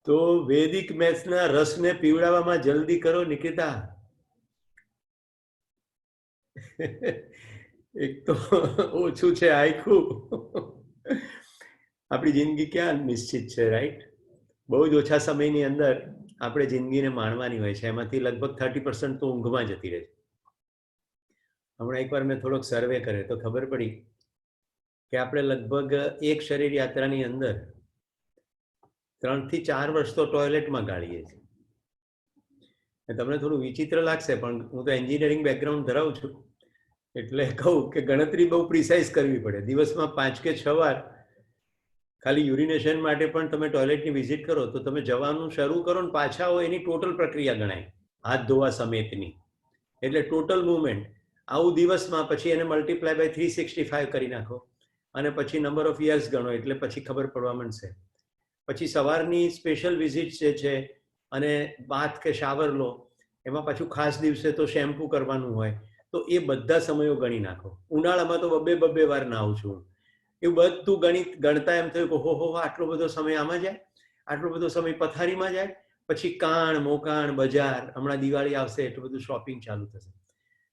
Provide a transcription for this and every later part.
તો વૈદિક મેથ્સના રસને પીવડાવવામાં જલ્દી કરો નિકિતા. એક તો ઓછું છે આખું. આપણી જિંદગી ક્યાં નિશ્ચિત છે, રાઈટ? બહુ જ ઓછા સમયની અંદર આપણે જિંદગીને માણવાની હોય છે. એમાંથી લગભગ 30% તો ઊંઘમાં જતી રહે છે. હમણાં એકવાર મેં થોડોક સર્વે કર્યો તો ખબર પડી કે આપણે લગભગ એક શરીર યાત્રાની અંદર 3 થી 4 વર્ષ તો ટોયલેટમાં ગાળીએ છીએ. તમને થોડું વિચિત્ર લાગશે, પણ હું તો એન્જિનિયરિંગ બેકગ્રાઉન્ડ ધરાવું છું, એટલે કહું કે ગણતરી બહુ પ્રિસાઇઝ કરવી પડે. દિવસમાં 5 કે 6 વાર ખાલી યુરિનેશન માટે પણ તમે ટોયલેટની વિઝિટ કરો તો તમે જવાનું શરૂ કરો ને પાછા આવો એની ટોટલ પ્રક્રિયા ગણાય, હાથ ધોવા સમેતની. એટલે ટોટલ મુવમેન્ટ આવું દિવસમાં, પછી એને મલ્ટીપ્લાય બાય 365 કરી નાખો અને પછી નંબર ઓફ યર્સ ગણો, એટલે પછી ખબર પડવા માંડશે. પછી સવારની સ્પેશિયલ વિઝિટ જે છે અને બાથ કે શાવર લો, એમાં પાછું ખાસ દિવસે તો શેમ્પુ કરવાનું હોય, તો એ બધા સમયો ગણી નાખો. ઉનાળામાં તો બબ્બે વાર નાહું છું. એવું બધું ગણતા એમ થયું કે હો આટલો બધો સમય આમાં જાય, આટલો બધો સમય પથારીમાં જાય, પછી કાણ મોકાણ બજાર, હમણાં દિવાળી આવશે એટલું બધું શોપિંગ ચાલુ થશે,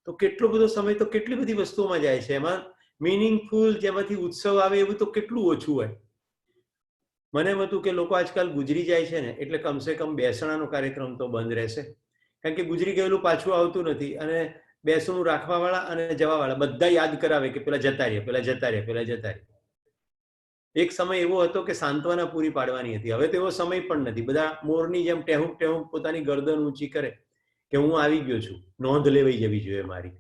તો કેટલો બધો સમય તો કેટલી બધી વસ્તુઓમાં જાય છે. એમાં મિનિંગફુલ જેમાંથી ઉત્સવ આવે એવું તો કેટલું ઓછું હોય. મને એમ હતું કે લોકો આજકાલ ગુજરી જાય છે ને એટલે કમસે કમ બેસણાનો કાર્યક્રમ તો બંધ રહેશે, કારણ કે ગુજરી ગયેલું પાછું આવતું નથી. અને બેસણું રાખવાવાળા અને જવાવાળા બધા યાદ કરાવે કે પેલા જતા રહ્યા, પેલા જતા રહ્યા, પેલા જતા રહ્યા. એક સમય એવો હતો કે સાંત્વના પૂરી પાડવાની હતી. હવે તો એવો સમય પણ નથી. બધા મોરની જેમ ટેહુક ટેહુક પોતાની ગરદન ઊંચી કરે કે હું આવી ગયો છું, નોંધ લેવાઈ જવી જોઈએ મારી.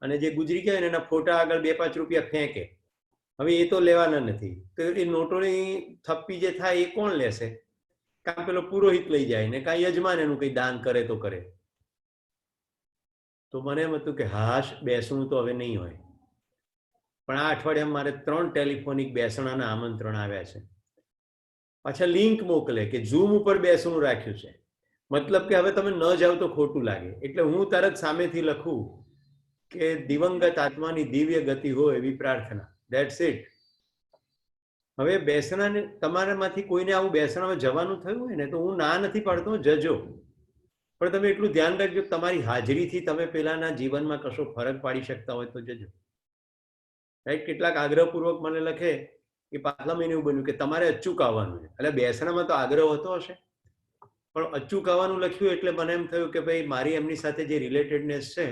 અને જે ગુજરી ગયા ને એના ફોટા આગળ 2-5 રૂપિયા ફેંકે. હવે એ તો લેવાના નથી. તો એ નોટોની થપ્પી જે થાય એ કોણ લેશે? કાં પેલો પુરોહિત લઈ જાય ને કાં યજમાન એનું કંઈ દાન કરે તો કરે. તો મને એમ હતું કે હાશ બેસણું તો હવે નહીં હોય. પણ આ અઠવાડિયામાં મારે 3 ટેલિફોનિક બેસણાના આમંત્રણ આવ્યા છે. પાછા લિંક મોકલે કે ઝૂમ ઉપર બેસણું રાખ્યું છે, મતલબ કે હવે તમે ન જાઓ તો ખોટું લાગે. એટલે હું તરત સામેથી લખું કે દિવંગત આત્માની દિવ્ય ગતિ હોય એવી પ્રાર્થના. That's it. હવે બેસણાને તમારામાંથી કોઈને આવું બેસણામાં જવાનું થયું હોય ને તો હું ના નથી પાડતો, જજો. પણ તમે એટલું ધ્યાન રાખજો તમારી હાજરીથી તમે પેલાના જીવનમાં કશો ફરક પાડી શકતા હોય તો જજો, રાઈટ? કેટલાક આગ્રહપૂર્વક મને લખે કે પાછલા મહિને એવું બન્યું કે તમારે અચૂક આવવાનું છે. એટલે બેસણામાં તો આગ્રહ હોતો હશે, પણ અચૂક આવવાનું લખ્યું એટલે મને એમ થયું કે ભાઈ મારી એમની સાથે જે રિલેટેડનેસ છે,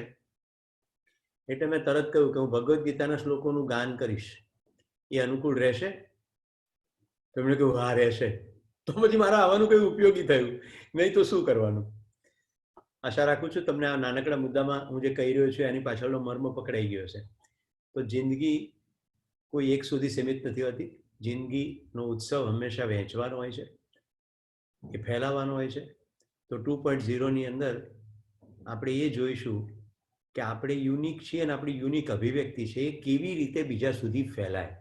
એટલે મેં તરત કહ્યું કે હું ભગવદ્ ગીતાના શ્લોકોનું ગાન કરીશ, એ અનુકૂળ રહેશે? તો એમણે કહ્યું હા રહેશે. તો પછી મારા આવવાનું કઈ ઉપયોગી થયું નહીં તો શું કરવાનું? આશા રાખું છું તમને આ નાનકડા મુદ્દામાં હું જે કહી રહ્યો છું એની પાછળનો મર્મ પકડાઈ ગયો છે. તો જિંદગી કોઈ એક સુધી સીમિત નથી હોતી. જિંદગીનો ઉત્સવ હંમેશા વહેંચવાનો હોય છે, એ ફેલાવવાનો હોય છે. તો 2.0ની અંદર આપણે એ જોઈશું કે આપણે યુનિક છીએ અને આપણી યુનિક અભિવ્યક્તિ છે એ કેવી રીતે બીજા સુધી ફેલાય.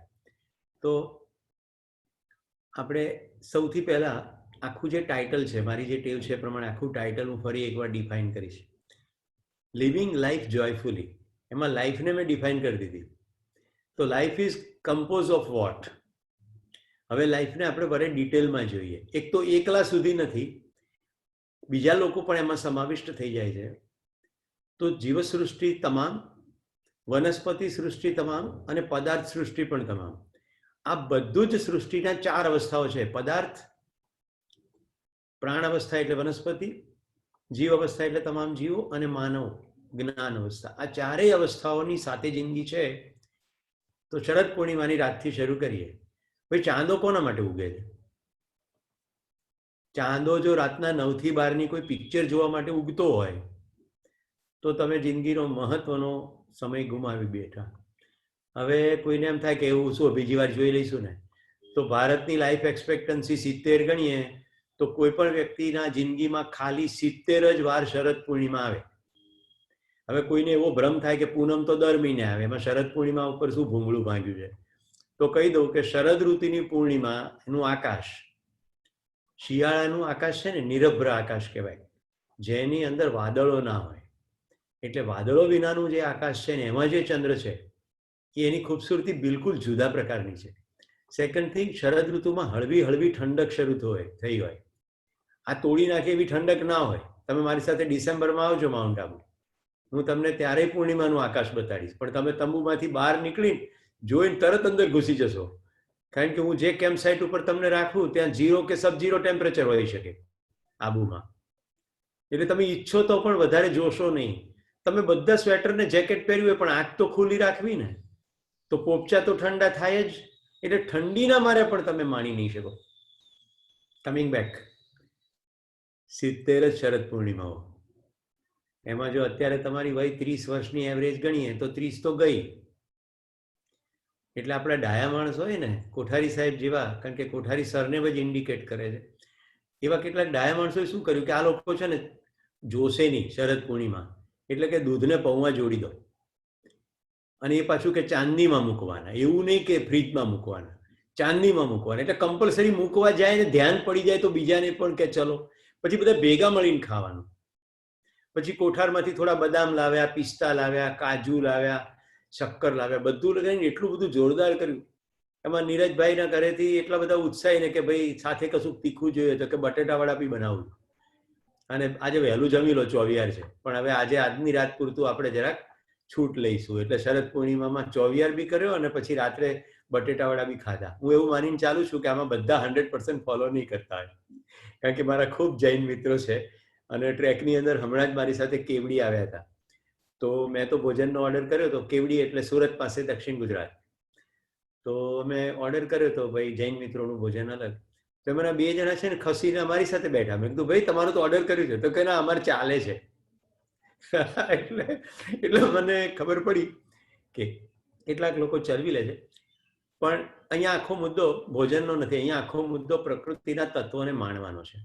તો આપણે સૌથી પહેલા આખું જે ટાઇટલ છે, મારી જે ટેવ છે એ પ્રમાણે આખું ટાઇટલ હું ફરી એકવાર ડિફાઇન કરીશ. Living life joyfully. એમાં લાઈફને મેં ડિફાઇન કરી દીધી. તો life is compose of what. હવે લાઈફને આપણે વરે ડિટેલમાં જોઈએ. એક તો એકલા સુધી નથી, બીજા લોકો પણ એમાં સમાવિષ્ટ થઈ જાય છે. તો જીવસૃષ્ટિ તમામ, વનસ્પતિ સૃષ્ટિ તમામ અને પદાર્થ સૃષ્ટિ પણ તમામ, આ બધું જ સૃષ્ટિના 4 અવસ્થાઓ છે. પદાર્થ, પ્રાણ અવસ્થા એટલે વનસ્પતિ, જીવ અવસ્થા એટલે તમામ જીવો, અને માનવ જ્ઞાન અવસ્થા. આ 4 અવસ્થાઓની સાથે જિંદગી છે. તો શરદ પૂર્ણિમાની રાતથી શરૂ કરીએ. ભાઈ ચાંદો કોના માટે ઉગે છે? ચાંદો જો રાતના 9 થી 12ની કોઈ પિક્ચર જોવા માટે ઉગતો હોય તો તમે જિંદગીનો મહત્વનો સમય ગુમાવી બેઠા. હવે કોઈને એમ થાય કે એવું શું બીજી વાર જોઈ લઈશું ને, તો ભારતની લાઈફ એક્સપેક્ટન્સી 70 ગણીએ તો કોઈ પણ વ્યક્તિના જિંદગીમાં ખાલી 70 જ વાર શરદ પૂર્ણિમા આવે. હવે કોઈને એવો ભ્રમ થાય કે પૂનમ તો દર મહિને આવે, એમાં શરદ પૂર્ણિમા ઉપર શું ભૂંગળું ભાંગ્યું છે? તો કહી દઉં કે શરદ ઋતુની પૂર્ણિમાનું આકાશ, શિયાળાનું આકાશ છે ને નિરભ્ર આકાશ કહેવાય, જેની અંદર વાદળો ના હોય. એટલે વાદળો વિનાનું જે આકાશ છે ને એમાં જે ચંદ્ર છે એની ખૂબસૂરતી બિલકુલ જુદા પ્રકારની છે. સેકન્ડ થિંગ, શરદ ઋતુમાં હળવી હળવી ઠંડક શરૂ થઈ હોય. આ તોડી નાખે એવી ઠંડક ના હોય. તમે મારી સાથે ડિસેમ્બરમાં આવજો માઉન્ટ આબુ, હું તમને ત્યારે પૂર્ણિમાનું આકાશ બતાડીશ, પણ તમે તંબુમાંથી બહાર નીકળીને જોઈને તરત અંદર ઘૂસી જશો. કારણ કે હું જે કેમ્પ સાઇટ ઉપર તમને રાખું ત્યાં 0 કે સબ-0 ટેમ્પરેચર હોઈ શકે આબુમાં. એટલે તમે ઈચ્છો તો પણ વધારે જોશો નહીં. તમે બધા સ્વેટરને જેકેટ પહેર્યું હોય પણ આંખ તો ખુલ્લી રાખવી ને, તો પોપચા તો ઠંડા થાય જ. એટલે ઠંડીના મારે પણ તમે માણી નહીં શકો. કમિંગ બેક, 70 જ શરદ પૂર્ણિમાઓ. એમાં જો અત્યારે તમારી વય 30 વર્ષની એવરેજ ગણીએ તો 30 તો ગઈ. એટલે આપણા ડાયા માણસ હોય ને, કોઠારી સાહેબ જેવા, કારણ કે કોઠારી સરનેમ જ ઇન્ડિકેટ કરે છે, એવા કેટલાક ડાયા માણસોએ શું કર્યું કે આ લોકો છે ને જોશે નહીં શરદ પૂર્ણિમા, એટલે કે દૂધને પૌવા જોડી દો, અને એ પાછું કે ચાંદનીમાં મૂકવાના. એવું નહીં કે ફ્રીજમાં મૂકવાના, ચાંદનીમાં મૂકવાના. એટલે કમ્પલસરી મૂકવા જાય ને ધ્યાન પડી જાય તો બીજાને પણ કે ચલો, પછી બધા ભેગા મળીને ખાવાનું. પછી કોઠારમાંથી થોડા બદામ લાવ્યા, પિસ્તા લાવ્યા, કાજુ લાવ્યા, શક્કર લાવ્યા, બધું લગાવીને એટલું બધું જોરદાર કર્યું. એમાં નીરજભાઈના ઘરેથી એટલા બધા ઉત્સાહીને કે ભાઈ સાથે કશું તીખું જોઈએ તો કે બટેટાવાળા બી બનાવું. અને આજે વહેલું જમી લો, 24 છે, પણ હવે આજની રાત પૂરતું આપણે જરાક છૂટ લઈશું. એટલે શરદ પૂર્ણિમામાં 24 બી કર્યો અને પછી રાત્રે બટેટાવાળા બી ખાધા. હું એવું માનીને ચાલુ છું કે આમાં બધા 100% ફોલો નહીં કરતા હોય, કારણ કે મારા ખૂબ જૈન મિત્રો છે અને ટ્રેકની અંદર હમણાં જ મારી સાથે કેવડી આવ્યા હતા. તો મેં તો ભોજનનો ઓર્ડર કર્યો હતો. કેવડી એટલે સુરત પાસે દક્ષિણ ગુજરાત. તો મેં ઓર્ડર કર્યો હતો ભાઈ જૈન મિત્રોનું ભોજન અલગ. તો એમાંના 2 જણા છે ને ખસીને અમારી સાથે બેઠા. મેં કીધું ભાઈ તમારું તો ઓર્ડર કર્યું છે? તો કે ના, અમારે ચાલે છે. એટલે મને ખબર પડી કે કેટલાક લોકો ચરબી લે છે. પણ અહીંયા આખો મુદ્દો ભોજનનો નથી, અહીંયા આખો મુદ્દો પ્રકૃતિના તત્વોને માણવાનો છે.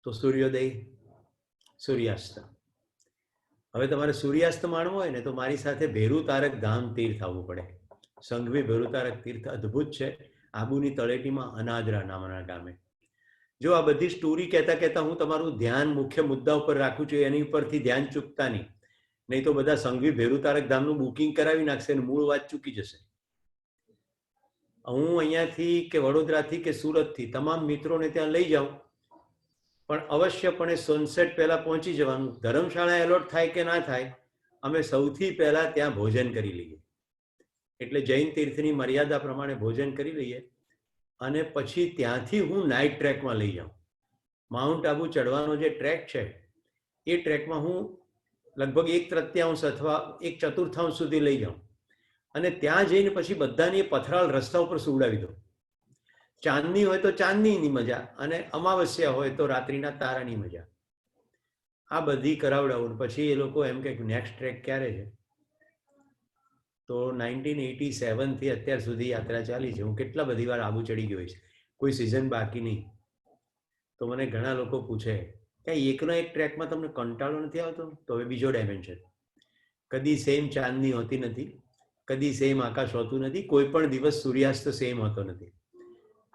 તો સૂર્યોદય, સૂર્યાસ્ત. હવે તમારે સૂર્યાસ્ત માણવો હોય ને તો મારી સાથે ભેરુ તારક ધામ તીર્થ આવવું પડે. સંઘવી ભેરુ તારક તીર્થ અદ્ભુત છે, આબુની તળેટીમાં અનાદરા નામના ગામે. જો આ બધી સ્ટોરી કહેતા હું તમારું ધ્યાન મુખ્ય મુદ્દા ઉપર રાખું છું, એની ઉપરથી ધ્યાન ચૂકતા નહીં તો બધા સંઘવી ભેરુ તારક ધામનું બુકિંગ કરાવી નાખશે અને મૂળ વાત ચૂકી જશે. હું અહીંયાથી કે વડોદરાથી કે સુરતથી તમામ મિત્રોને ત્યાં લઈ જાઉં, પણ અવશ્યપણે સનસેટ પહેલા પહોંચી જવાનું. ધર્મશાળા એલોટ થાય કે ના થાય, અમે સૌથી પહેલા ત્યાં ભોજન કરી લઈએ. એટલે જૈન તીર્થની મર્યાદા પ્રમાણે ભોજન કરી લઈએ અને પછી ત્યાંથી હું નાઇટ ટ્રેકમાં લઈ જાઉં. માઉન્ટ આબુ ચડવાનો જે ટ્રેક છે એ ટ્રેકમાં હું લગભગ 1/3 અથવા 1/4 સુધી લઈ જાઉં અને ત્યાં જઈને પછી બધાની પથરાળ રસ્તા ઉપર સુવડાવી દઉં. ચાંદની હોય તો ચાંદનીની મજા અને અમાવસ્યા હોય તો રાત્રિના તારાની મજા. આ બધી કરાવડાવું. પછી એ લોકો એમ કે નેક્સ્ટ ટ્રેક ક્યારે છે? તો 1987થી અત્યાર સુધી યાત્રા ચાલી છે. હું કેટલા બધી વાર આબુ ચડી ગયો છે, કોઈ સિઝન બાકી નહીં. તો મને ઘણા લોકો પૂછે કે એકનો એક ટ્રેકમાં તમને કંટાળો નથી આવતો? તો હવે બીજો ડાયમેન્શન, કદી સેમ ચાંદની હોતી નથી, કદી સેમ આકાશ હોતું નથી, કોઈ પણ દિવસ સૂર્યાસ્ત સેમ હોતો નથી.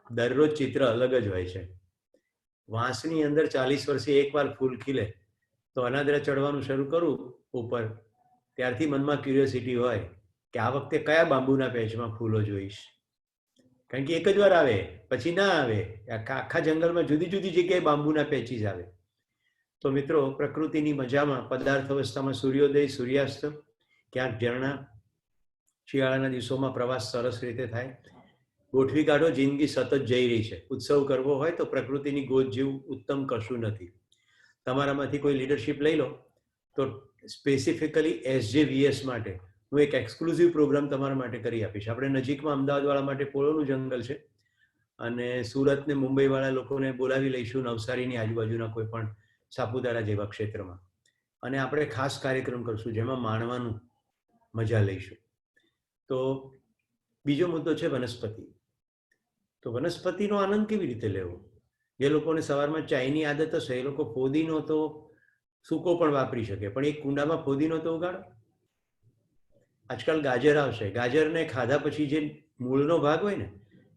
દરરોજ ચિત્ર અલગ જ હોય છે. વાંસની અંદર 40 વર્ષે એકવાર ફૂલ ખીલે તો અનાદરા ચડવાનું શરૂ કરું ઉપર, ત્યારથી મનમાં ક્યુરિયોસિટી હોય કે આ વખતે કયા બાંબુના પેચમાં ફૂલો જોઈશ. કારણ કે એક જ વાર આવે, પછી ના આવે. આખા જંગલમાં જુદી જુદી જગ્યાએ બાંબુના પેચીસ આવે. તો મિત્રો, પ્રકૃતિની મજામાં પદાર્થ અવસ્થામાં સૂર્યોદય, સૂર્યાસ્ત, ક્યાંક ઝરણા, શિયાળાના દિવસોમાં પ્રવાસ સરસ રીતે થાય. ગોઠવી કાઢો, જિંદગી સતત જઈ રહી છે. ઉત્સવ કરવો હોય તો પ્રકૃતિની ગોદ જેવું ઉત્તમ કશું નથી. તમારામાંથી કોઈ લીડરશિપ લઈ લો તો સ્પેસિફિકલી SJVS માટે હું એક એક્સક્લુઝિવ પ્રોગ્રામ તમારા માટે કરી આપીશ. આપણે નજીકમાં અમદાવાદવાળા માટે પોળોનું જંગલ છે અને સુરત ને મુંબઈવાળા લોકોને બોલાવી લઈશું નવસારીની આજુબાજુના કોઈ પણ સાપુતારા જેવા ક્ષેત્રમાં, અને આપણે ખાસ કાર્યક્રમ કરશું જેમાં માણવાનું મજા લઈશું. તો બીજો મુદ્દો છે વનસ્પતિ. તો વનસ્પતિનો આનંદ કેવી રીતે લેવો? જે લોકોને સવારમાં ચાયની આદત હશે એ લોકો ફોદીનો તો સૂકો પણ વાપરી શકે, પણ એક કુંડામાં ફોદીનો તો ઉગાડો. આજકાલ ગાજર આવશે, ગાજરને ખાધા પછી જે મૂળનો ભાગ હોય ને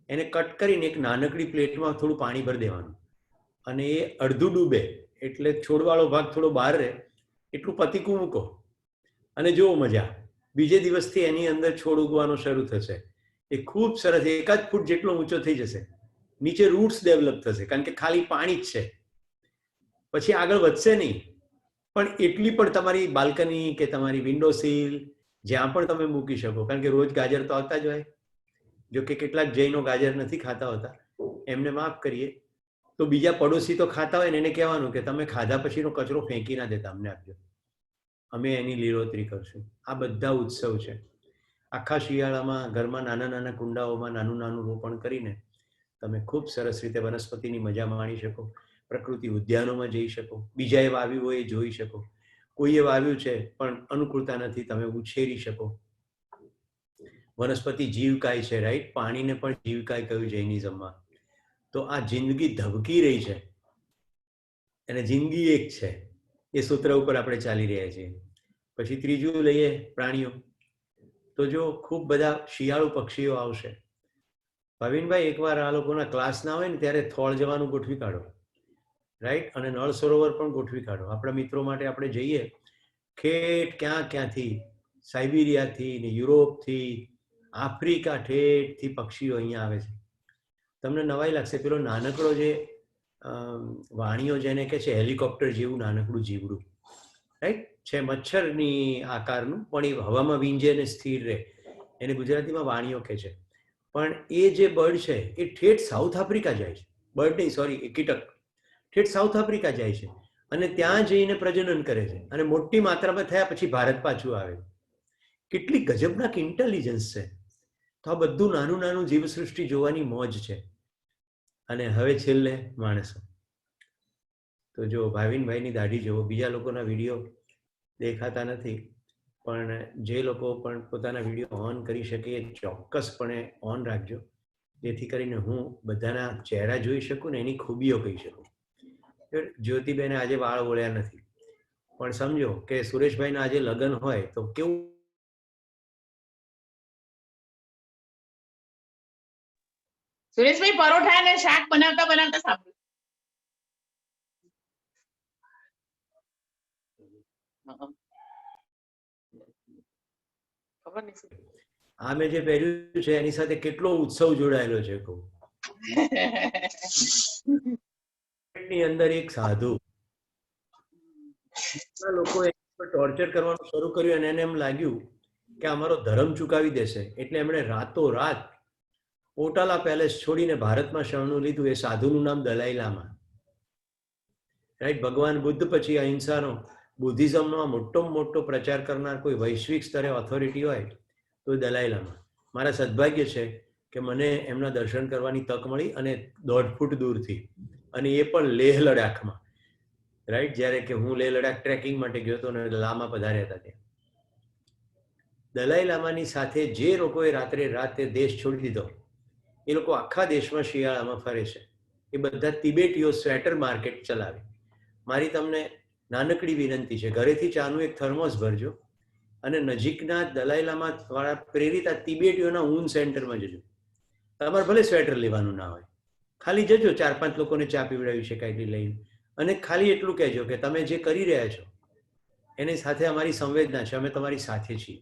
એને કટ કરીને એક નાનકડી પ્લેટમાં થોડું પાણી ભરી દેવાનું અને એ અડધું ડૂબે એટલે છોડવાળો ભાગ થોડો બહાર રહે એટલું પતીકું મૂકો અને જુઓ મજા. બીજે દિવસથી એની અંદર છોડ ઉગવાનો શરૂ થશે. એ ખૂબ સરસ 1 ફૂટ જેટલો ઊંચો થઈ જશે નીચે રૂટ્સ ડેવલપ થશે, કારણ કે ખાલી પાણી જ છે, પછી આગળ વધશે નહીં. પણ એટલી પણ તમારી બાલ્કની કે તમારી વિન્ડો સીલ જ્યાં પણ તમે મૂકી શકો, કારણ કે રોજ ગાજર તો આવતા જ હોય. જો કે કેટલાક જૈનો ગાજર નથી ખાતા હોતા, એમને માફ કરીએ. તો બીજા પડોશી તો ખાતા હોય ને એને કહેવાનું કે તમે ખાધા પછીનો કચરો ફેંકી ના દેતા, અમને આપજો, અમે એની લીલોતરી કરશું. આ બધા ઉત્સવ છે. આખા શિયાળામાં ઘરમાં નાના નાના કુંડાઓમાં નાનું નાનું રોપણ કરીને તમે ખૂબ સરસ રીતે વનસ્પતિની મજા માણી શકો, પ્રકૃતિ ઉદ્યાનોમાં જઈ શકો, બીજાએ વાવ્યું હોય એ જોઈ શકો, કોઈએ વાવ્યું છે પણ અનુકૂળતા નથી, તમે ઉછેરી શકો. વનસ્પતિ જીવકાય છે, રાઈટ? પાણીને પણ જીવકાય કહ્યું જૈનિઝમમાં. તો આ જિંદગી ધબકી રહી છે અને જિંદગી એક છે, એ સૂત્ર ઉપર આપણે ચાલી રહ્યા છીએ. પછી ત્રીજું લઈએ પ્રાણીઓ. તો જો ખૂબ બધા શિયાળુ પક્ષીઓ આવશે. ભાવિનભાઈ, એકવાર આ લોકોના ક્લાસ ના હોય ને ત્યારે થોળ જવાનું ગોઠવી કાઢો, રાઈટ? અને નળ સરોવર પણ ગોઠવી કાઢો. આપણા મિત્રો માટે આપણે જઈએ, ઠેઠ ક્યાંથી, સાઇબિરિયાથી ને યુરોપથી, આફ્રિકા ઠેઠથી પક્ષીઓ અહીંયા આવે છે. તમને નવાઈ લાગશે, પેલો નાનકડો જે વાણીઓ જેને કહે છે હેલિકોપ્ટર જેવું નાનકડું જીવડું, રાઈટ? છે મચ્છરની આકારનું, પણ એ હવામાં વીંજે ને સ્થિર રહે, એને ગુજરાતીમાં વાણીઓ કહે છે. પણ એ જે બર્ડ છે એ ઠેઠ સાઉથ આફ્રિકા જાય છે. બર્ડ નહીં, સોરી, એ કીટક ઠેઠ સાઉથ આફ્રિકા જાય છે અને ત્યાં જઈને પ્રજનન કરે છે અને મોટી માત્રામાં થયા પછી ભારત પાછું આવે. કેટલી ગજબનાક ઇન્ટેલિજન્સ છે. તો આ બધું નાનું નાનું જીવસૃષ્ટિ જોવાની મોજ છે. અને હવે છેલ્લે માણસો. તો જો ભાવિનભાઈની દાઢી જુઓ, બીજા લોકોના વિડીયો દેખાતા નથી, પણ જે લોકો પણ પોતાના વિડીયો ઓન કરી શકે એ ચોક્કસપણે ઓન રાખજો, જેથી કરીને હું બધાના ચહેરા જોઈ શકું ને એની ખૂબીઓ કહી શકું. જ્યોતિબેને આજે વાળ ઓળ્યા નથી, પણ સમજો કે સુરેશભાઈના આજે લગ્ન હોય તો કેવું. સુરેશભાઈ પરોઠા અને શાક બનાવતા બનાવતા સાંભળ્યું. આ મેં જે પહેર્યું છે એની સાથે કેટલો ઉત્સવ જોડાયેલો છે કહું. ની અંદર એક સાધુ લોકોએ ટોર્ચર કરવાનું શરૂ કર્યું અને એને એમ લાગ્યું કે અમારો ધર્મ ચૂકાવી દેશે, એટલે એમણે રાતોરાત ઓટાલા પેલેસ છોડીને ભારતમાં શરણું લીધું. એ સાધુનું નામ દલાઈ લામા, રાઈટ? ભગવાન બુદ્ધ પછી અહિંસાનો, બુદ્ધિઝમનો આ મોટો પ્રચાર કરનાર કોઈ વૈશ્વિક સ્તરે ઓથોરિટી હોય તો દલાઈ લામા. મારા સદભાગ્ય છે કે મને એમના દર્શન કરવાની તક મળી, અને 1.5 ફૂટ દૂરથી, અને એ પણ લેહ લડાખમાં, રાઈટ? જ્યારે કે હું લેહ લડાખ ટ્રેકિંગ માટે ગયો હતો અને લામા પધાર્યા હતા ત્યાં. દલાઈ લામાની સાથે જે લોકોએ રાતે દેશ છોડી દીધો, એ લોકો આખા દેશમાં શિયાળામાં ફરે છે. એ બધા તિબેટીઓ સ્વેટર માર્કેટ ચલાવે. મારી તમને નાનકડી વિનંતી છે, ઘરેથી ચાનું એક થર્મોસ ભરજો અને નજીકના દલાઈ લામા વાળા પ્રેરિત આ તિબેટીઓના ઊન સેન્ટરમાં જજો. તમારે ભલે સ્વેટર લેવાનું ના હોય, ખાલી જજો, 4-5 લોકોને ચા પીવડાવી શકાય એટલી લઈને, અને ખાલી એટલું કહેજો કે તમે જે કરી રહ્યા છો એની સાથે અમારી સંવેદના છે, અમે તમારી સાથે છીએ.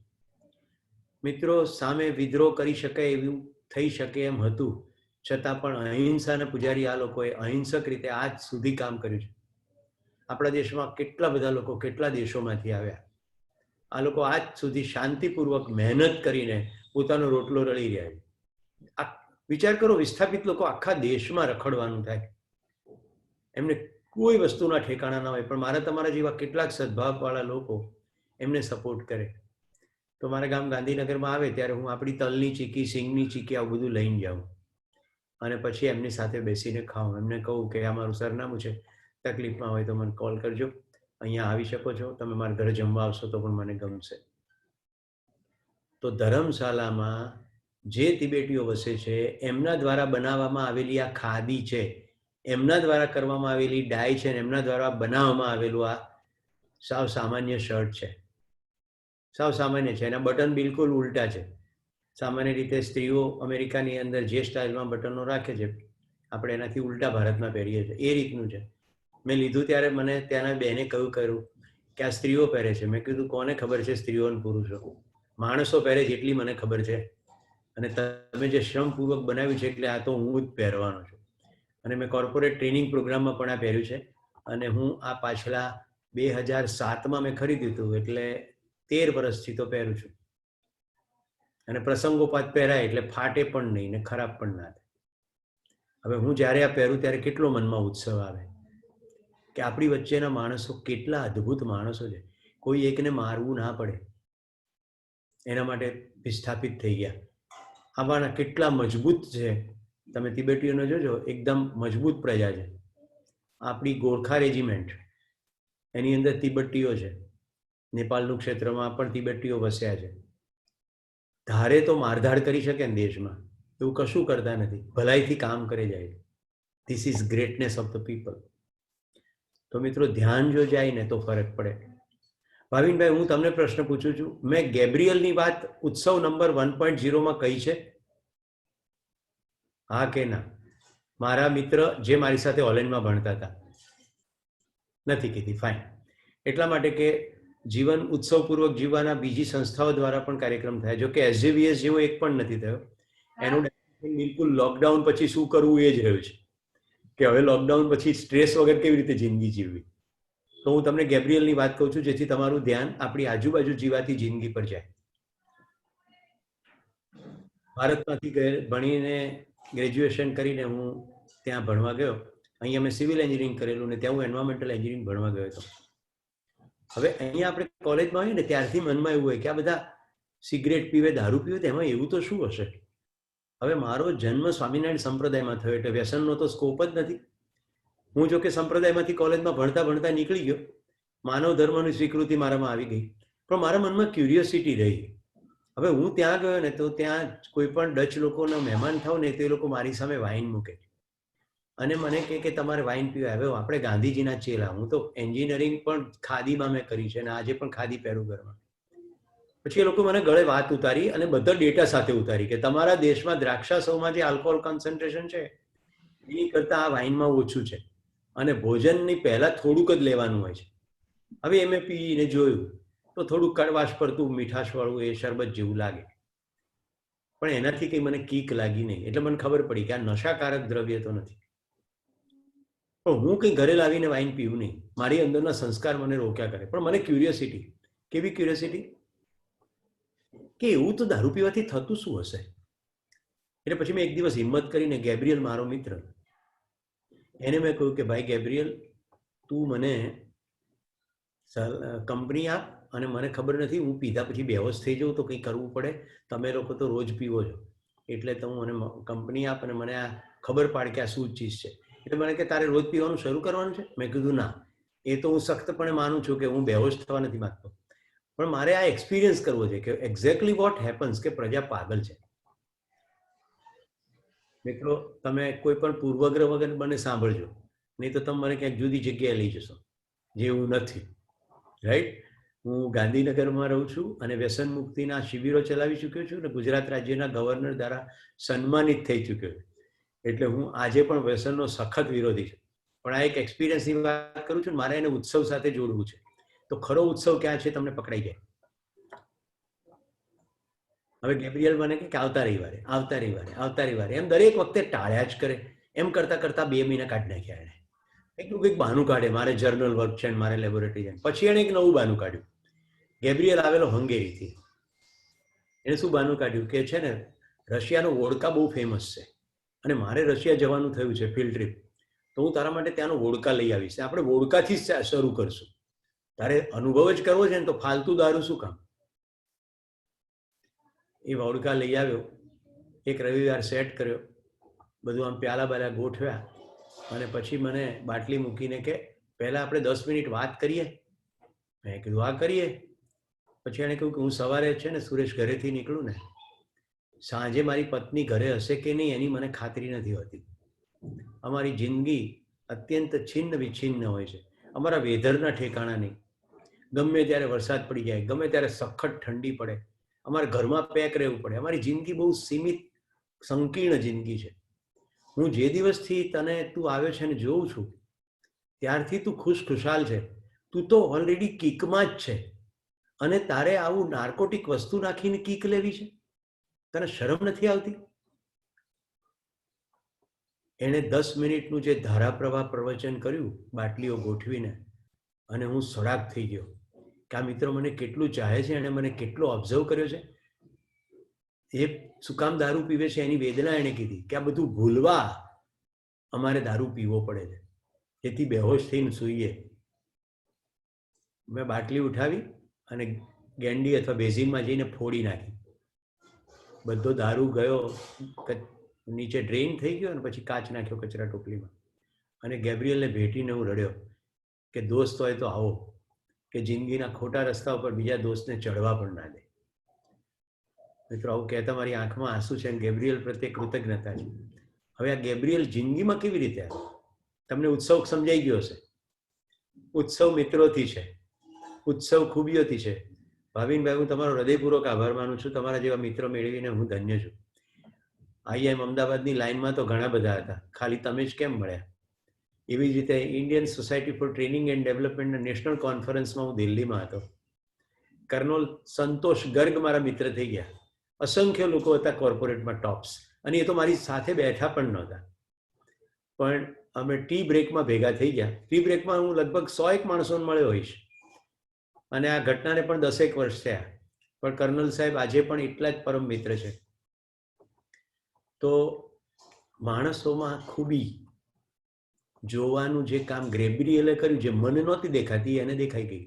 મિત્રો, સામે વિદ્રોહ કરી શકાય એવું થઈ શકે એમ હતું, છતાં પણ અહિંસાના પૂજારી આ લોકોએ અહિંસક રીતે આજ સુધી કામ કર્યું છે. આપણા દેશમાં કેટલા બધા લોકો કેટલા દેશોમાંથી આવ્યા. આ લોકો આજ સુધી શાંતિપૂર્વક મહેનત કરીને પોતાનો રોટલો રળી રહ્યા છે. આ વિચાર કરો, વિસ્થાપિત લોકો આખા દેશમાં રખડવાનું થાય, એમને કોઈ વસ્તુના ઠેકાણા ના હોય, પણ મારા તમારા જેવા કેટલાક સદભાવવાળા લોકો એમને સપોર્ટ કરે. તો મારા ગામ ગાંધીનગરમાં આવે ત્યારે હું આપણી તલની ચીકી, સિંગની ચીકી આવું બધું લઈને જાઉં, અને પછી એમની સાથે બેસીને ખાઉં. એમને કહું કે આ મારું સરનામું છે, તકલીફમાં હોય તો મને કોલ કરજો, અહીંયા આવી શકો છો, તમે મારા ઘરે જમવા આવશો તો પણ મને ગમશે. તો ધર્મશાલામાં જે તિબેટીઓ વસે છે એમના દ્વારા બનાવવામાં આવેલી આ ખાદી છે, એમના દ્વારા કરવામાં આવેલી ડાય છે, એમના દ્વારા બનાવવામાં આવેલું આ સાવ સામાન્ય શર્ટ છે, સાવ સામાન્ય છે. એના બટન બિલકુલ ઉલટા છે. સામાન્ય રીતે સ્ત્રીઓ અમેરિકાની અંદર જે સ્ટાઇલમાં બટનો રાખે છે, આપણે એનાથી ઉલટા ભારતમાં પહેરીએ છીએ, એ રીતનું છે. મેં લીધું ત્યારે મને ત્યાંના બેને કહ્યું કે આ સ્ત્રીઓ પહેરે છે. મેં કીધું કોને ખબર છે સ્ત્રીઓ અને પુરુષો? માણસો પહેરે જેટલી મને ખબર છે, અને તમે જે શ્રમપૂર્વક બનાવ્યું છે એટલે આ તો હું જ પહેરવાનો છું. અને મેં કોર્પોરેટ ટ્રેનિંગ પ્રોગ્રામમાં પણ આ પહેર્યું છે. અને હું આ પાછલા 2007માં મેં ખરીદ્યું હતું, એટલે 13 વર્ષથી તો પહેરું છું. અને પ્રસંગોપાત પહેરાય એટલે ફાટે પણ નહીં ને ખરાબ પણ ના થાય. હવે હું જ્યારે આ પહેરું ત્યારે કેટલો મનમાં ઉત્સવ આવે કે આપણી વચ્ચેના માણસો કેટલા અદ્ભુત માણસો છે. કોઈ એકને મારવું ના પડે એના માટે વિસ્થાપિત થઈ ગયા. આવાના કેટલા મજબૂત છે. તમે તિબેટીઓને જોજો, એકદમ મજબૂત પ્રજા છે. આપણી ગોરખા રેજિમેન્ટ, એની અંદર તિબેટીઓ છે. નેપાળનું ક્ષેત્રમાં પણ તિબેટીઓ વસ્યા છે. ધારે તો મારધાડ કરી શકે ને દેશમાં, એવું કશું કરતા નથી, ભલાઈથી કામ કરે જાય. This is greatness of the people. તો મિત્રો, ધ્યાન જો જાય ને તો ફરક પડે. ભાવિનભાઈ, હું તમને પ્રશ્ન પૂછું છું, મેં ગેબ્રિયલની વાત ઉત્સવ નંબર 1.0માં કહી છે? હા કે ના? મારા મિત્ર જે મારી સાથે ઓનલાઈનમાં ભણતા હતા, નથી કીધી. ફાઇન. એટલા માટે કે જીવન ઉત્સવપૂર્વક જીવવાના બીજી સંસ્થાઓ દ્વારા પણ કાર્યક્રમ થાય. જો કે SJVS જેવો એક પણ નથી થયો. એનું બિલકુલ લોકડાઉન પછી શું કરવું એ જ રહ્યું છે કે હવે લોકડાઉન પછી સ્ટ્રેસ વગર કેવી રીતે જિંદગી જીવવી. તો હું તમને ગેબ્રિયલની વાત કહું છું, જેથી તમારું ધ્યાન આપણી આજુબાજુ જીવાતી જિંદગી પર જાય. ભારતમાંથી ભણીને ગ્રેજ્યુએશન કરીને હું ત્યાં ભણવા ગયો. અહીંયા મેં સિવિલ એન્જિનિયરિંગ કરેલું ને ત્યાં હું એન્વાયરમેન્ટલ એન્જિનિયરિંગ ભણવા ગયો હતો. હવે અહીંયા આપણે કોલેજમાં આવીએ ને ત્યારથી મનમાં એવું હોય કે આ બધા સિગરેટ પીવે, દારૂ પીવે, તેમાં એવું તો શું હશે? હવે મારો જન્મ સ્વામિનારાયણ સંપ્રદાયમાં થયો એટલે વ્યસનનો તો સ્કોપ જ નથી. હું જો કે સંપ્રદાયમાંથી કોલેજમાં ભણતા ભણતા નીકળી ગયો. માનવ ધર્મની સ્વીકૃતિ મારામાં આવી ગઈ, પણ મારા મનમાં ક્યુરિયોસિટી રહી. હવે હું ત્યાં ગયો ને તો ત્યાં કોઈ પણ ડચ લોકોના મહેમાન થાવ ને તે લોકો મારી સામે વાઇન મૂકે અને મને કહે કે તમારે વાઇન પીવા. હવે આપણે ગાંધીજીના ચેલા. હું તો એન્જિનિયરિંગ પણ ખાદીમાં મેં કરી છે અને આજે પણ ખાદી પહેરું ઘરમાં. પછી એ લોકો મને ગળે વાત ઉતારી અને બધા ડેટા સાથે ઉતારી કે તમારા દેશમાં દ્રાક્ષાસવમાં જે આલ્કોહોલ કન્સન્ટ્રેશન છે એની કરતાં આ વાઇનમાં ઓછું છે અને ભોજનની પહેલા થોડુંક જ લેવાનું હોય છે. હવે એ મેં પીને જોયું તો થોડુંક કડવાશ પડતું, મીઠાશવાળું, એ શરબત જેવું લાગે, પણ એનાથી કંઈ મને કીક લાગી નહીં. એટલે મને ખબર પડી કે આ નશાકારક દ્રવ્ય તો નથી. પણ હું કંઈ ઘરે લાવીને વાઇન પીવું નહીં. મારી અંદરના સંસ્કાર મને રોક્યા કરે. પણ મને ક્યુરિયોસિટી. કેવી ક્યુરિયોસિટી? કે એવું તો દારૂ પીવાથી થતું શું હશે? એટલે પછી મેં એક દિવસ હિંમત કરીને, ગેબ્રિયલ મારો મિત્ર, એને મેં કહ્યું કે ભાઈ ગેબ્રિયલ, તું મને કંપની આપ અને મને ખબર નથી, હું પીધા પછી બેહોશ થઈ જાઉં તો કંઈ કરવું પડે. તમે લોકો તો રોજ પીવો છો, એટલે તો મને કંપની આપ અને મને આ ખબર પાડ કે આ શું ચીજ છે. એટલે મને કે તારે રોજ પીવાનું શરૂ કરવાનું છે? મેં કીધું ના, એ તો હું સખ્તપણે માનું છું કે હું બેહોશ થવા નથી માંગતો, પણ મારે આ એક્સપિરિયન્સ કરવો છે કે એક્ઝેક્ટલી વોટ હેપન્સ, કે પ્રજા પાગલ છે. મિત્રો, તમે કોઈ પણ પૂર્વગ્રહ વગર મને સાંભળજો, નહીં તો તમે મને ક્યાંક જુદી જગ્યાએ લઈ જશો, જે હું નથી. રાઈટ? હું ગાંધીનગરમાં રહું છું અને વ્યસન મુક્તિના શિબિરો ચલાવી ચૂક્યો છું અને ગુજરાત રાજ્યના ગવર્નર દ્વારા સન્માનિત થઈ ચૂક્યો છું. એટલે હું આજે પણ વ્યસનનો સખત વિરોધી છું. પણ આ એક એક્સપિરિયન્સની વાત કરું છું, મારે એને ઉત્સવ સાથે જોડવું છે. તો ખરો ઉત્સવ ક્યાં છે તમને પકડાઈ જાય. હવે ગેબ્રિયલ મને કે આવતા રવિવારે, આવતા રવિવારે, આવતા રવિવારે, એમ દરેક વખતે ટાળ્યા જ કરે. એમ કરતા કરતા 2 મહિના કાઢી નાખ્યા એને. એટલું કંઈક બહાનું કાઢે, મારે જર્નલ વર્ક છે, મારે લેબોરેટરી છે. પછી એણે એક નવું બહાનું કાઢ્યું. ગેબ્રિયલ આવેલો હંગેરીથી. એને શું બહાનું કાઢ્યું કે છે ને રશિયાનો વોડકા બહુ ફેમસ છે અને મારે રશિયા જવાનું થયું છે ફિલ્ડ ટ્રીપ, તો હું તારા માટે ત્યાંનો વોડકા લઈ આવીશ. આપણે વોડકાથી જ શરૂ કરશું. તારે અનુભવ જ કરવો છે ને તો ફાલતુ દારૂ શું કામ? એ વોડકા લઈ આવ્યો. એક રવિવાર સેટ કર્યો, બધું આમ પ્યાલા બાલા ગોઠવ્યા અને પછી મને બાટલી મૂકીને કે પહેલા આપણે 10 મિનિટ વાત કરીએ. મેં કીધું હા કરીએ. પછી એણે કહ્યું કે હું સવારે છે ને સુરેશ ઘરેથી નીકળું ને સાંજે મારી પત્ની ઘરે હશે કે નહીં એની મને ખાતરી નથી હોતી. અમારી જિંદગી અત્યંત છિન્ન વિછિન્ન હોય છે. અમારા વેધરના ઠેકાણા નહીં. ગમે ત્યારે વરસાદ પડી જાય, ગમે ત્યારે સખત ઠંડી પડે, અમારે ઘરમાં પેક રહેવું પડે. અમારી જિંદગી બહુ સીમિત, સંકીર્ણ જિંદગી છે. હું જે દિવસથી તને તું આવ્યો છે ને જોઉં છું ત્યારથી તું ખુશખુશાલ છે. તું તો ઓલરેડી કીકમાં જ છે અને તારે આવું નાર્કોટિક વસ્તુ નાખીને કીક લેવી છે? તને શરમ નથી આવતી? એણે 10 મિનિટનું જે ધારાપ્રવાહ પ્રવચન કર્યું બાટલીઓ ગોઠવીને, અને હું સડાક થઈ ગયો કે આ મિત્ર મને કેટલું ચાહે છે, એણે મને કેટલો ઓબ્ઝર્વ કર્યો છે, એ શું કામ દારૂ પીવે છે એની વેદના એણે કીધી કે આ બધું ભૂલવા અમારે દારૂ પીવો પડે છે, તેથી બેહોશ થઈને સૂઈએ. મેં બાટલી ઉઠાવી અને ગેંડી અથવા બેઝિનમાં જઈને ફોડી નાખી. બધો દારૂ ગયો, નીચે ડ્રેઇન થઈ ગયો, અને પછી કાચ નાખ્યો કચરા ટોપલીમાં. અને ગેબ્રિયલને ભેટીને હું રડ્યો કે દોસ્ત હોય તો આવો, કે જિંદગીના ખોટા રસ્તા ઉપર બીજા દોસ્તને ચડવા પણ ના દે. મિત્રો, આવું કહેતા મારી આંખમાં આંસુ છે અને ગેબ્રિયલ પ્રત્યે કૃતજ્ઞતા છે. હવે આ ગેબ્રિયલ જિંદગીમાં કેવી રીતે આવ્યો? તમને ઉત્સવ સમજાઈ ગયો હશે. ઉત્સવ મિત્રોથી છે, ઉત્સવ ખૂબીઓથી છે. ભાવિનભાઈ, હું તમારો હૃદયપૂર્વક આભાર માનું છું. તમારા જેવા મિત્રો મેળવીને હું ધન્ય છું. IIM અમદાવાદની લાઈનમાં તો ઘણા બધા હતા, ખાલી તમે જ કેમ મળ્યા? એવી જ રીતે Indian Society for Training and ડેવલપમેન્ટના નેશનલ કોન્ફરન્સમાં હું દિલ્હીમાં હતો. કર્નલ સંતોષ ગર્ગ મારા મિત્ર થઈ ગયા. અસંખ્ય લોકો હતા કોર્પોરેટમાં ટોપ્સ, અને એ તો મારી સાથે બેઠા પણ નહોતા. પણ અમે ટી બ્રેકમાં ભેગા થઈ ગયા. ટી બ્રેકમાં હું લગભગ 100 માણસોને મળ્યો હોઈશ, અને આ ઘટનાને પણ 10 વર્ષ થયા. પણ કર્નલ સાહેબ આજે પણ એટલા જ પરમ મિત્ર છે. તો માણસોમાં ખૂબી જોવાનું જે કામ ગેબ્રિયલે કર્યું, જે મને નહોતી દેખાતી એને દેખાઈ ગઈ.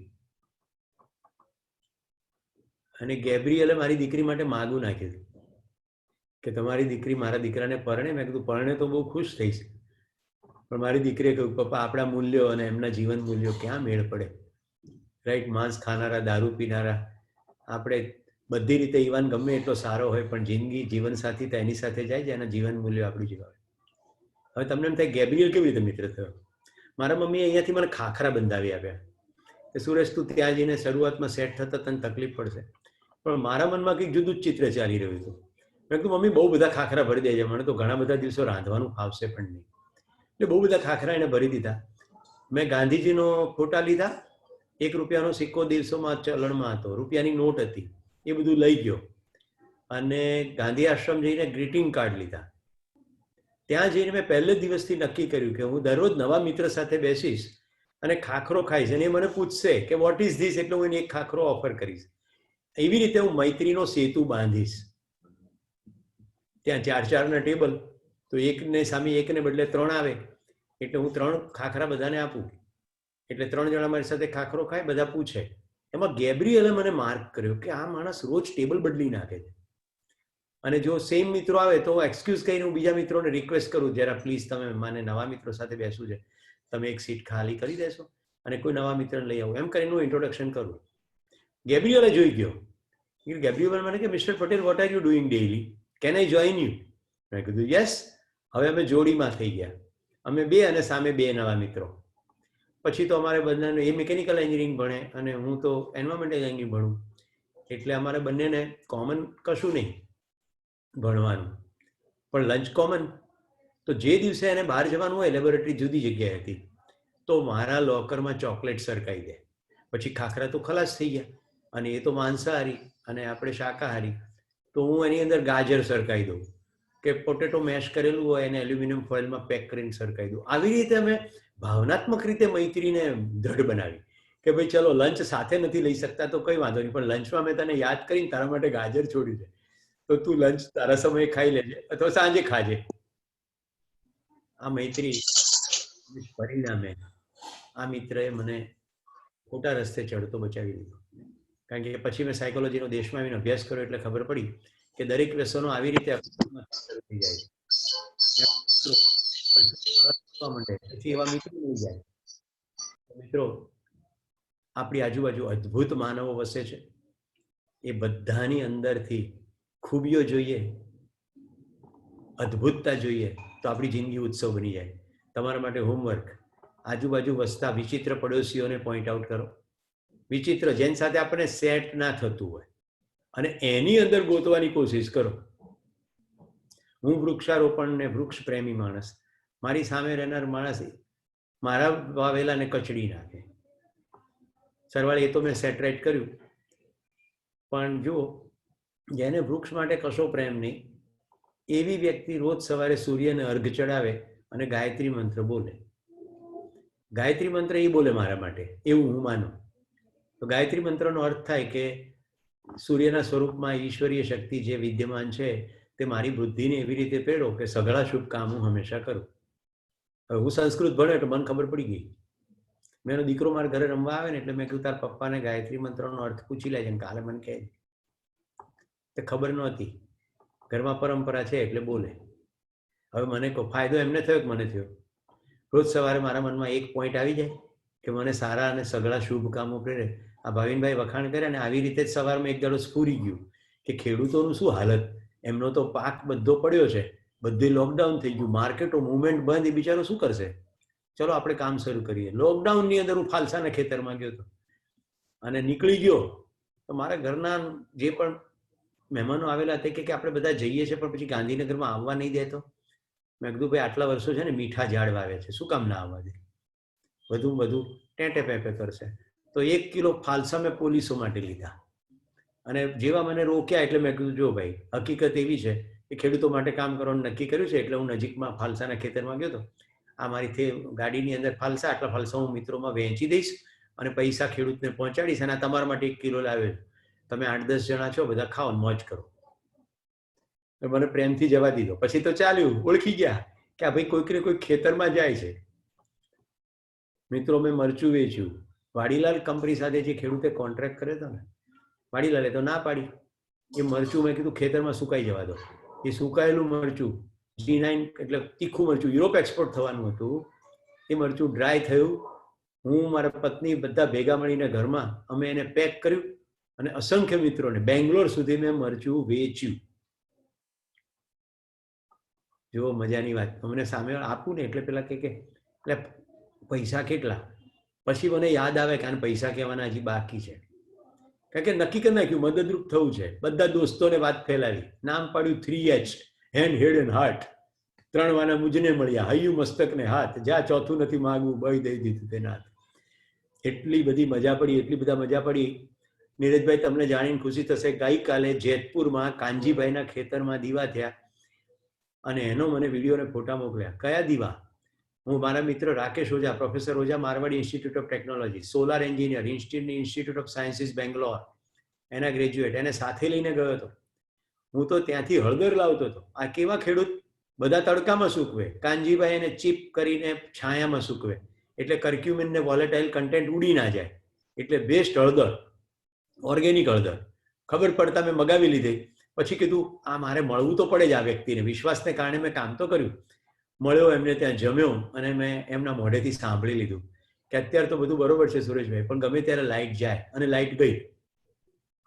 અને ગેબ્રિયલે મારી દીકરી માટે માગું નાખ્યું કે તમારી દીકરી મારા દીકરાને પરણે. મેં કીધું પરણે તો બહુ ખુશ થઈશ, પણ મારી દીકરીએ કહ્યું પપ્પા આપણા મૂલ્યો અને એમના જીવન મૂલ્યો ક્યાં મેળ પડે? રાઈટ? માંસ ખાનારા, દારૂ પીનારા, આપણે બધી રીતે ઈવાન ગમે એટલો સારો હોય, પણ જિંદગી જીવનસાથી તો એની સાથે જાય જેના જીવન મૂલ્યો આપણું જીવાય. હવે તમને એમ થાય ગેબ્રિયલ કેવી રીતે મિત્ર થયો? મારા મમ્મીએ અહીંયાથી મને ખાખરા બંધાવી આપ્યા કે સુરેશ તું ત્યાં જઈને શરૂઆતમાં સેટ થતા તને તકલીફ પડશે. પણ મારા મનમાં કંઈક જુદું જ ચિત્ર ચાલી રહ્યું હતું. મેં કીધું મમ્મી બહુ બધા ખાખરા ભરી દેજે, મને તો ઘણા બધા દિવસો રાંધવાનું ફાવશે પણ નહીં. એટલે બહુ બધા ખાખરા એને ભરી દીધા. મેં ગાંધીજીનો ફોટા લીધા, 1 રૂપિયાનો સિક્કો દિવસોમાં ચલણમાં હતો, રૂપિયાની નોટ હતી, એ બધું લઈ ગયો. અને ગાંધી આશ્રમ જઈને ગ્રીટિંગ કાર્ડ લીધા. ત્યાં જઈને મેં પહેલે દિવસથી નક્કી કર્યું કે હું દરરોજ નવા મિત્ર સાથે બેસીશ અને ખાખરો ખાઈશ, અને એ મને પૂછશે કે વોટ ઇઝ ધીસ, એટલે હું એને એક ખાખરો ઓફર કરીશ. એવી રીતે હું મૈત્રીનો સેતુ બાંધીશ. ત્યાં 4-4ના ટેબલ, તો એકને સામે એકને બદલે 3 આવે, એટલે હું 3 ખાખરા બધાને આપું, એટલે 3 જણા મારી સાથે ખાખરો ખાય, બધા પૂછે. એમાં ગેબ્રિયલે મને માર્ક કર્યો કે આ માણસ રોજ ટેબલ બદલી નાખે છે. અને જો સેમ મિત્રો આવે તો એક્સક્યુઝ કહીને હું બીજા મિત્રોને રિક્વેસ્ટ કરું, જરા પ્લીઝ તમે મને નવા મિત્રો સાથે બેસવું છે, તમે એક સીટ ખાલી કરી દેશો અને કોઈ નવા મિત્રને લઈ આવો, એમ કરીને હું ઇન્ટ્રોડક્શન કરું. ગેબ્રિયલે જોઈ ગયો. ગેબ્રિયલ મને કે mister Patel what are you doing daily, can I join you? મેં કીધું યસ. હવે અમે જોડીમાં થઈ ગયા, અમે 2 અને સામે 2 નવા મિત્રો. પછી તો અમારે બંનેને, એ મિકેનિકલ એન્જિનિયરિંગ ભણે અને હું તો એન્વાયરમેન્ટલ એન્જિનિયરિંગ ભણું, એટલે અમારે બંનેને કોમન કશું નહીં ભણવાનું, પણ લંચ કોમન. તો જે દિવસે એને બહાર જવાનું હોય, લેબોરેટરી જુદી જગ્યાએ હતી, તો મારા લોકરમાં ચોકલેટ સરકાઈ દે. પછી ખાખરા તો ખલાસ થઈ ગયા, અને એ તો માંસાહારી અને આપણે શાકાહારી, તો હું એની અંદર ગાજર સરકાઈ દઉં, કે પોટેટો મેશ કરેલું હોય એને એલ્યુમિનિયમ ફોઇલમાં પેક કરીને સરકાઈ દઉં. આવી રીતે અમે ભાવનાત્મક રીતે મૈત્રીને દ્રઢ બનાવી કે ભાઈ ચલો લંચ સાથે નથી લઈ શકતા તો કંઈ વાંધો નહીં, પણ લંચમાં મેં તને યાદ કરીને તારા માટે ગાજર છોડ્યું છે, તો તું લંચ તારા સમયે ખાઈ લેજે અથવા સાંજે ખાજે. આ મૈત્રી પરિણામે આ મિત્રએ મને ખોટા રસ્તે ચડતો બચાવી દીધો. કારણ કે પછી મેં સાયકોલોજીનો દેશમાં આવીને અભ્યાસ કર્યો એટલે ખબર પડી કે દરેક વ્યસનો આવી રીતે થઈ જાય છે. પછી એવા મિત્રો મળી જાય. મિત્રો, આપણી આજુબાજુ અદ્ભુત માનવો વસે છે. એ બધાની અંદરથી ખૂબીઓ જોઈએ, અદ્ભુતતા જોઈએ, તો આપણી જિંદગી ઉત્સવ બની જાય. તમારા માટે હોમવર્ક, આજુબાજુ વસતા વિચિત્ર પડોશીઓને પોઈન્ટ આઉટ કરો. વિચિત્ર, જેની સાથે આપણે સેટ ના થતું હોય, અને એની અંદર ગોતવાની કોશિશ કરો. હું વૃક્ષારોપણ ને વૃક્ષ પ્રેમી માણસ, મારી સામે રહેનાર માણસ મારા વાવેલાને કચડી નાખે. સરવાળે એ તો મેં સેટરાઇટ કર્યું, પણ જો જેને વૃક્ષ માટે કશો પ્રેમ નહીં, એવી વ્યક્તિ રોજ સવારે સૂર્યને અર્ઘ ચડાવે અને ગાયત્રી મંત્ર બોલે. ગાયત્રી મંત્ર એ બોલે મારા માટે, એવું હું માનું. તો ગાયત્રી મંત્રનો અર્થ થાય કે સૂર્યના સ્વરૂપમાં ઈશ્વરીય શક્તિ જે વિદ્યમાન છે તે મારી બુદ્ધિને એવી રીતે પેડો કે સઘળા શુભ કામ હું હંમેશા કરું. હવે હું સંસ્કૃત ભણ્યો એટલે મને ખબર પડી ગઈ. મેં એનો દીકરો મારા ઘરે રમવા આવે ને એટલે મેં કીધું તાર પપ્પાને ગાયત્રી મંત્રનો અર્થ પૂછી લેજે ને કાલે મને કહે. તે ખબર નહોતી, ઘરમાં પરંપરા છે એટલે બોલે. હવે મને ફાયદો એમને થયો કે મને થયો. રોજ સવારે મારા મનમાં એક પોઈન્ટ આવી જાય કે મને સારા અને સઘળા શુભ કામો પ્રેરે. આ ભાવિનભાઈ વખાણ કરે અને આવી રીતે જ સવારમાં એક દાડો સ્ફૂરી ગયું કે ખેડૂતોનું શું હાલત, એમનો તો પાક બધો પડ્યો છે, બધે લોકડાઉન થઈ ગયું, માર્કેટો મુવમેન્ટ બંધ, એ બિચારો શું કરશે? ચલો આપણે કામ શરૂ કરીએ. લોકડાઉનની અંદર હું ફાલસાના ખેતરમાં ગયો હતો અને નીકળી ગયો તો મારા ઘરના જે પણ મહેમાનો આવેલા તે કે આપણે બધા જઈએ છીએ પણ પછી ગાંધીનગરમાં આવવા નહીં દેતો. મેં કીધું ભાઈ આટલા વર્ષો છે ને મીઠા ઝાડ વાવે છે, શું કામ ના આવવા દે? વધુ વધુ ટેટે પેપે કરશે. તો 1 કિલો ફાલસા મેં પોલીસો માટે લીધા અને જેવા મને રોક્યા એટલે મેં કીધું જો ભાઈ હકીકત એવી છે કે ખેડૂતો માટે કામ કરવાનું નક્કી કર્યું છે એટલે હું નજીકમાં ફાલસાના ખેતરમાં ગયો હતો. આ મારી ગાડીની અંદર ફાલસા, આટલા ફાલસા હું મિત્રોમાં વહેંચી દઈશ અને પૈસા ખેડૂતને પહોંચાડીશ અને તમારા માટે 1 કિલો લાવ્યો, તમે 8-10 જણા છો, બધા ખાઓ મોજ કરો. મને પ્રેમથી જવા દીધો. પછી તો ચાલ્યું, ઓળખી ગયા કે આ ભાઈ કોઈક ને કોઈક ખેતરમાં જાય છે. મિત્રો મેં મરચું વેચ્યું. વાડીલાલ કંપની સાથે જે ખેડૂતે કોન્ટ્રાક્ટ કર્યો હતો ને, વાડીલાલે તો ના પાડી. એ મરચું મેં કીધું ખેતરમાં સુકાઈ જવા દો. એ સુકાયેલું મરચું G9 એટલે તીખું મરચું યુરોપ એક્સપોર્ટ થવાનું હતું. એ મરચું ડ્રાય થયું. હું મારા પત્ની બધા ભેગા મળીને ઘરમાં અમે એને પેક કર્યું અને અસંખ્ય મિત્રોને બેંગ્લોર સુધી મેં મરચું વેચ્યું. જો મજાની વાત. અમને સામે આપું ને એટલે પેલા કે એટલે પૈસા કેટલા? પછી મને યાદ આવે કે આને પૈસા કહેવાના હજી બાકી છે. કારણ કે નક્કી કરી નાખ્યું મદદરૂપ થવું છે. બધા દોસ્તોને વાત ફેલાવી, નામ પાડ્યું 3H, hand, head and heart. 3 વાના મુજને મળ્યા, હૈયું મસ્તક ને હાથ, જ્યાં ચોથું નથી માગવું બહી દઈ દીધું તે નાથ. એટલી બધી મજા પડી, એટલી બધા મજા પડી. નીરજભાઈ તમને જાણીને ખુશી થશે, ગઈકાલે જેતપુરમાં કાનજીભાઈના ખેતરમાં દીવા થયા અને એનો મને વિડીયો અને ફોટા મોકલ્યા. કયા દીવા? હું મારા મિત્ર Rakesh Ojha, professor Ojha, Marwadi institute of technology, solar engineer, institute of sciences Bangalore, એના ગ્રેજ્યુએટ, એને સાથે લઈને ગયો હતો. હું તો ત્યાંથી હળદર લાવતો હતો. આ કેવા ખેડૂત, બધા તડકામાં સૂકવે, કાનજીભાઈ એને ચીપ કરીને છાયામાં સૂકવે એટલે કર્ક્યુમિન ને વોલેટાઇલ કન્ટેન્ટ ઉડી ના જાય. એટલે બેસ્ટ હળદર, ઓર્ગેનિક હળદર. ખબર પડતા મેં મગાવી લીધી. પછી કીધું આ મારે મળવું તો પડે જ આ વ્યક્તિને. વિશ્વાસને કારણે મેં કામ તો કર્યું. મળ્યો, એમને ત્યાં જમ્યો અને મેં એમના મોઢેથી સાંભળી લીધું કે અત્યારે તો બધું બરોબર છે સુરેશભાઈ, પણ ગમે ત્યારે લાઇટ જાય. અને લાઇટ ગઈ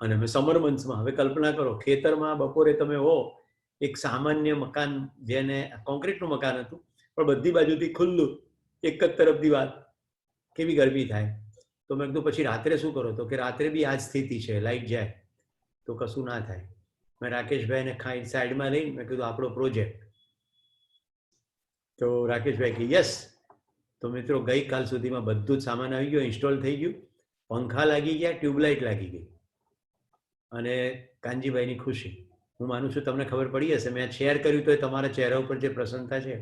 અને અમે સમર મંથમાં, હવે કલ્પના કરો ખેતરમાં બપોરે તમે હો, એક સામાન્ય મકાન જેને કોન્ક્રીટનું મકાન હતું પણ બધી બાજુથી ખુલ્લું, એક જ તરફ દીવાલ, કેવી ગરમી થાય. તો મેં કીધું પછી રાત્રે શું કરો? તો કે રાત્રે બી આ જ સ્થિતિ છે, લાઇટ જાય તો કશું ના થાય. મેં રાકેશભાઈને સાઈડમાં લઈને મેં કીધું આપણો પ્રોજેક્ટ. તો રાકેશભાઈ કે યસ. તો મિત્રો ગઈકાલ સુધીમાં બધું જ સામાન આવી ગયો, ઇન્સ્ટોલ થઈ ગયું, પંખા લાગી ગયા, ટ્યુબલાઇટ લાગી ગઈ અને કાનજીભાઈની ખુશી. હું માનું છું તમને ખબર પડી હશે, મેં શેર કર્યું તો તમારા ચહેરા ઉપર જે પ્રસન્નતા છે,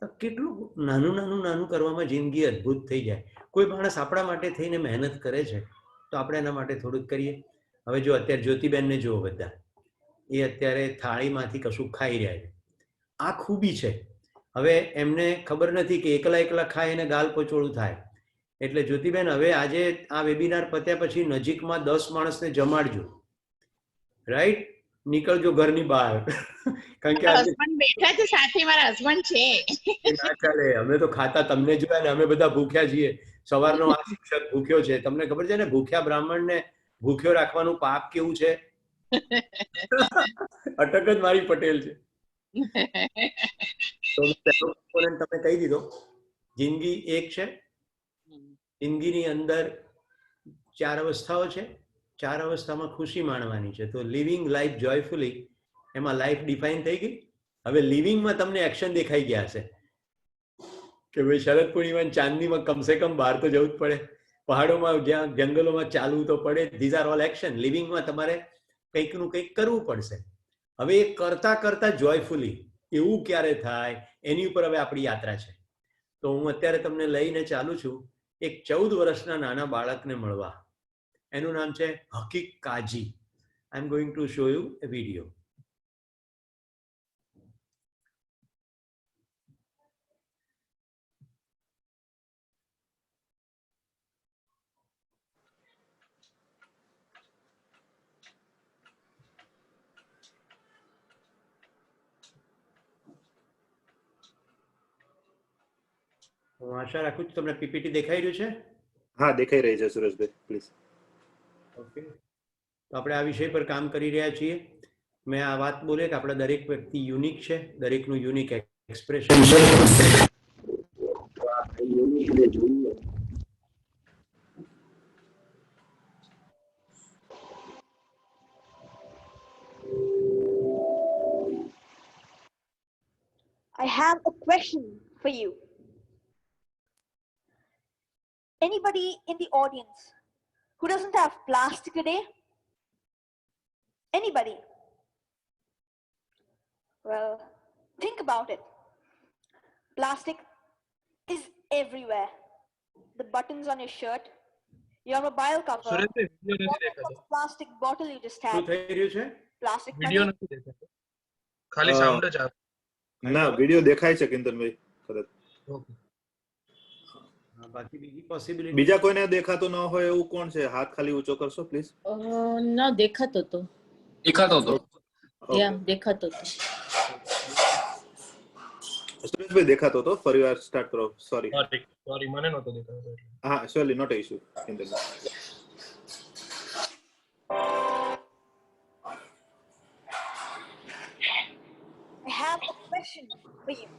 તો કેટલું નાનું નાનું નાનું કરવામાં જિંદગી અદ્ભુત થઈ જાય. કોઈ માણસ આપણા માટે થઈને મહેનત કરે છે તો આપણે એના માટે થોડુંક કરીએ. હવે જો અત્યારે જ્યોતિબેનને જુઓ, બધા એ અત્યારે થાળીમાંથી કશું ખાઈ રહ્યા છે. આ ખૂબી છે. હવે એમને ખબર નથી કે એકલા એકલા ખાય એને ગાલ પચોળું થાય. એટલે જ્યોતિબેન હવે આજે આ વેબિનાર પત્યા પછી નજીકમાં 10 માણસને જમાડજો, રાઈટ? નીકળજો ઘરની બહાર. કારણ કે હસબન્ડ બેઠા છે સાથે, મારા હસબન્ડ છે. ના ચાલે, અમે તો ખાતા તમને જોયા ને અમે બધા ભૂખ્યા છીએ. સવારનો આ શિક્ષક ભૂખ્યો છે. તમને ખબર છે ને ભૂખ્યા બ્રાહ્મણને ભૂખ્યો રાખવાનું પાપ કેવું છે? અટક જ મારી પટેલ છે. તો તમે કહી દીધો, જિંદગી એક છે. જિંદગીની અંદર 4 અવસ્થાઓ છે. 4 અવસ્થામાં ખુશી માણવાની છે. તો લિવિંગ લાઈફ જોયફુલી, એમાં લાઈફ ડિફાઇન થઈ ગઈ. હવે લિવિંગમાં તમને એક્શન દેખાઈ ગયા હશે કે ભાઈ શરદ પૂર્ણિમા ચાંદનીમાં કમસે કમ બહાર તો જવું જ પડે, પહાડોમાં જ્યાં જંગલોમાં ચાલવું તો પડે. These are all action. લિવિંગમાં તમારે કંઈકનું કંઈક કરવું પડશે. હવે એ કરતા કરતા જોયફુલી, એવું ક્યારે થાય એની ઉપર હવે આપણી યાત્રા છે. તો હું અત્યારે તમને લઈને ચાલુ છું એક 14 વર્ષના નાના બાળકને મળવા. એનું નામ છે Hakik Kaji. I am going to show you a video. હું આશા રાખું છું તમને પીપીટી દેખાઈ રહ્યું છે? હા, દેખાઈ રહી છે સુરેશભાઈ, પ્લીઝ. ઓકે, તો આપણે આ વિષય પર કામ કરી રહ્યા છીએ. મેં આ વાત બોલે કે આપણા દરેક વ્યક્તિ યુનિક છે, દરેકનું યુનિક એક્સપ્રેશન છે. I have a question for you. Anybody in the audience who doesn't have plastic today? Anybody? Well, think about it. Plastic is everywhere. The buttons on your shirt, your mobile cover, Sureshbhai video નથી દેખાતો. plastic bottle you just શું had, થઈ રહ્યું છે? plastic video money. નથી દેખાતો. ખાલી sound જ આવે. ના, વિડિયો દેખાય છે કિંતનભાઈ કદાચ. ઓકે. બાકી બીજી પોસિબિલિટી બીજા કોઈને દેખાતો ન હોય એવું કોણ છે? હાથ ખાલી ઊંચો કરશો પ્લીઝ. ના દેખાતો તો દેખાતો તો સુરેશભાઈ દેખાતો તો ફરીવાર સ્ટાર્ટ કરો. સોરી મને નહોતો દેખાતો એટલે. હા, શ્યોરલી નોટ ઇશ્યુ કિંતનભાઈ. I have a question for you.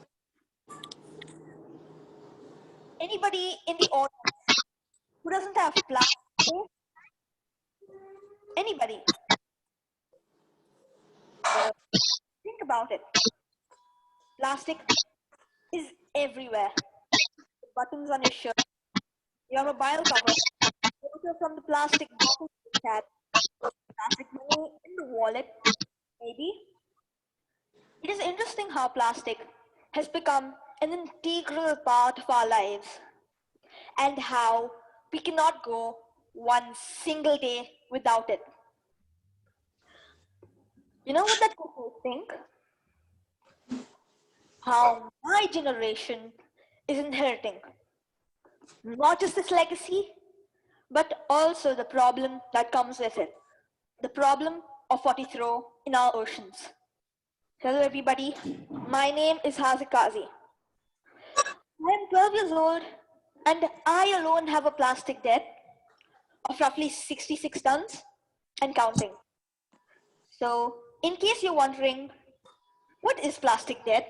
Anybody in the audience who doesn't have plastic? Anybody? Think about it. Plastic is everywhere. The buttons on your shirt, your mobile cover, water from the plastic bottle you had, plastic money in the wallet, maybe. It is interesting how plastic has become an integral part of our lives and how we cannot go one single day without it. You know what that makes me think? How my generation is inheriting not just this legacy, but also the problem that comes with it. The problem of what we throw in our oceans. Hello everybody, my name is Hazik Kazi. I am 12 years old and I alone have a plastic debt of roughly 66 tons and counting. So in case you're wondering, what is plastic debt?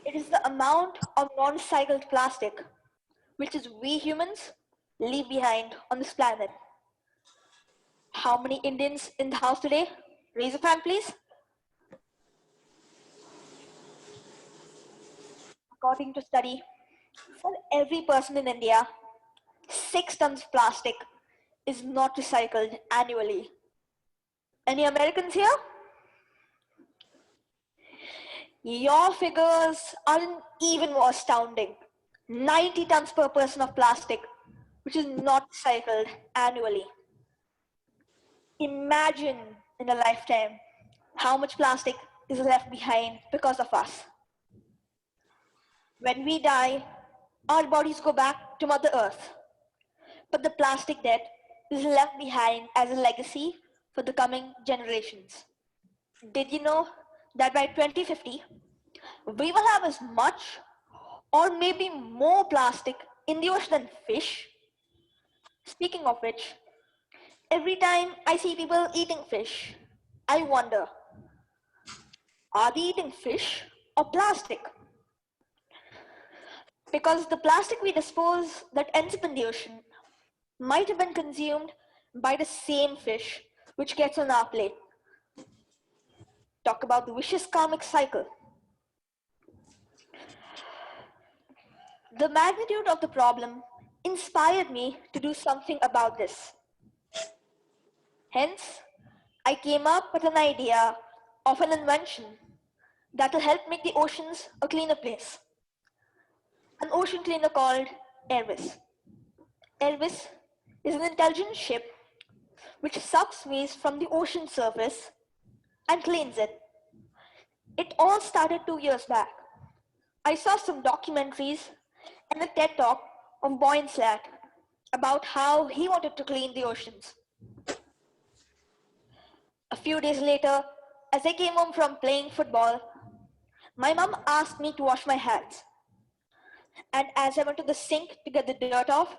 It is the amount of non-recycled plastic which is we humans leave behind on this planet. How many Indians in the house today? Raise your hand, please. According to study, for every person in India, 6 tons of plastic is not recycled annually. Any Americans here? Your figures are even more astounding. 90 tons per person of plastic, which is not recycled annually. Imagine in a lifetime how much plastic is left behind because of us. When we die, our bodies go back to Mother Earth, but the plastic debt is left behind as a legacy for the coming generations. Did you know that by 2050, we will have as much or maybe more plastic in the ocean than fish? Speaking of which, every time I see people eating fish, I wonder, are they eating fish or plastic? Because the plastic we dispose that ends up in the ocean might have been consumed by the same fish which gets on our plate. Talk about the vicious karmic cycle. The magnitude of the problem inspired me to do something about this. Hence, I came up with an idea of an invention that will help make the oceans a cleaner place. An ocean cleaner called Airvis. Airvis is an intelligent ship which sucks waste from the ocean surface and cleans it. It all started 2 years back. I saw some documentaries and a TED talk of Boyan Slat about how he wanted to clean the oceans. A few days later, as I came home from playing football, my mom asked me to wash my hands. And as I went to the sink to get the dirt off,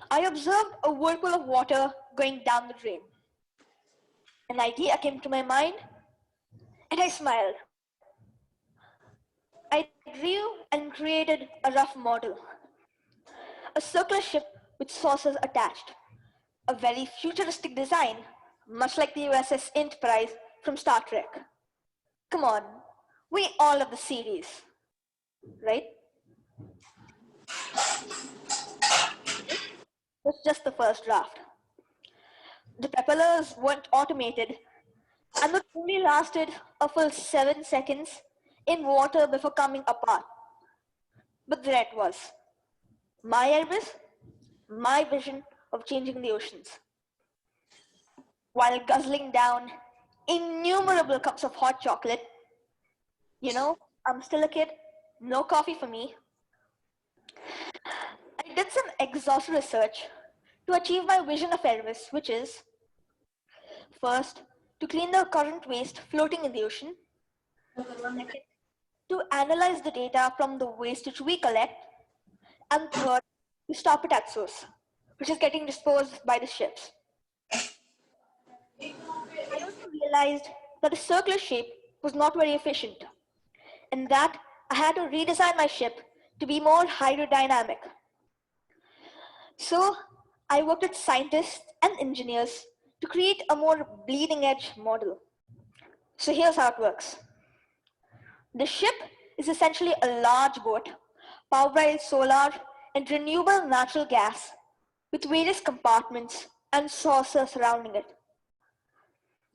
I observed a whirlpool of water going down the drain. An idea came to my mind, and I smiled. I drew and created a rough model. A circular ship with saucers attached. A very futuristic design, much like the USS Enterprise from Star Trek. Come on, we all love the series, right? That's just the first draft. The propellers weren't automated and would only lasted a full 7 seconds in water before coming apart. But there it was. My Airvis, my vision of changing the oceans. While guzzling down innumerable cups of hot chocolate, you know, I'm still a kid, no coffee for me. I did some exhaustive research to achieve my vision of Airvis, which is first, to clean the current waste floating in the ocean. Second, to analyze the data from the waste which we collect. And third, to stop it at source, which is getting disposed by the ships. I also realized that a circular shape was not very efficient, and that I had to redesign my ship to be more hydrodynamic. So I worked with scientists and engineers to create a more bleeding edge model. So here's how it works. The ship is essentially a large boat powered by solar and renewable natural gas with various compartments and saucers surrounding it.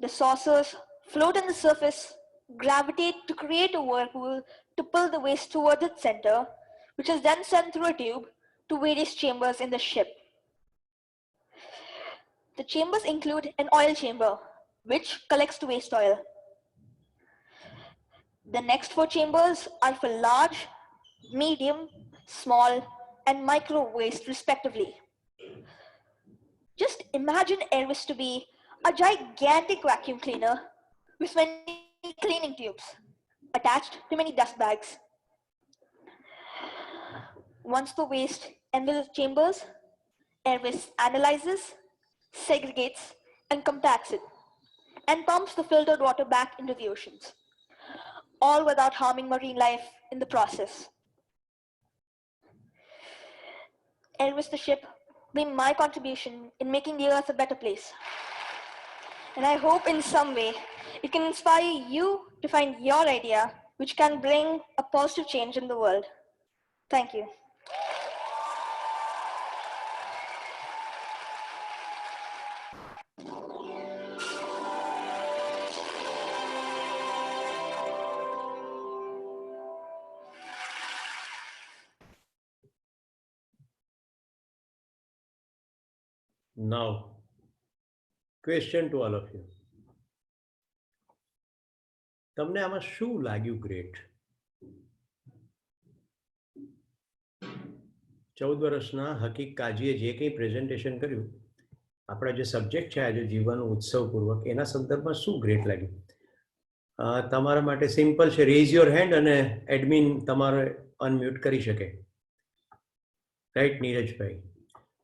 The saucers float on the surface, gravitate to create a whirlpool to pull the waste towards its center, which is then sent through a tube to various chambers in the ship. The chambers include an oil chamber, which collects the waste oil. The next 4 chambers are for large, medium, small, and micro waste respectively. Just imagine Airvis to be a gigantic vacuum cleaner with many cleaning tubes attached to many dust bags. Once the waste enters the chambers, Airvis analyzes, segregates, and compacts it, and pumps the filtered water back into the oceans, all without harming marine life in the process. Airvis the ship will be my contribution in making the earth a better place. And I hope in some way it can inspire you to find your idea which can bring a positive change in the world. Thank you. Now, question to all of you. તમને આમાં શું લાગ્યું great? 14 વર્ષના હકીક કાજીએ જે કંઈ presentation કર્યું, આપણા જે સબ્જેક્ટ છે આજે જીવવાનું ઉત્સવપૂર્વક, એના સંદર્ભમાં શું ગ્રેટ લાગ્યું? તમારા માટે સિમ્પલ છે, રેઝ યોર હેન્ડ અને એડમિન તમારે અનમ્યુટ કરી શકે. રાઈટ નીરજભાઈ?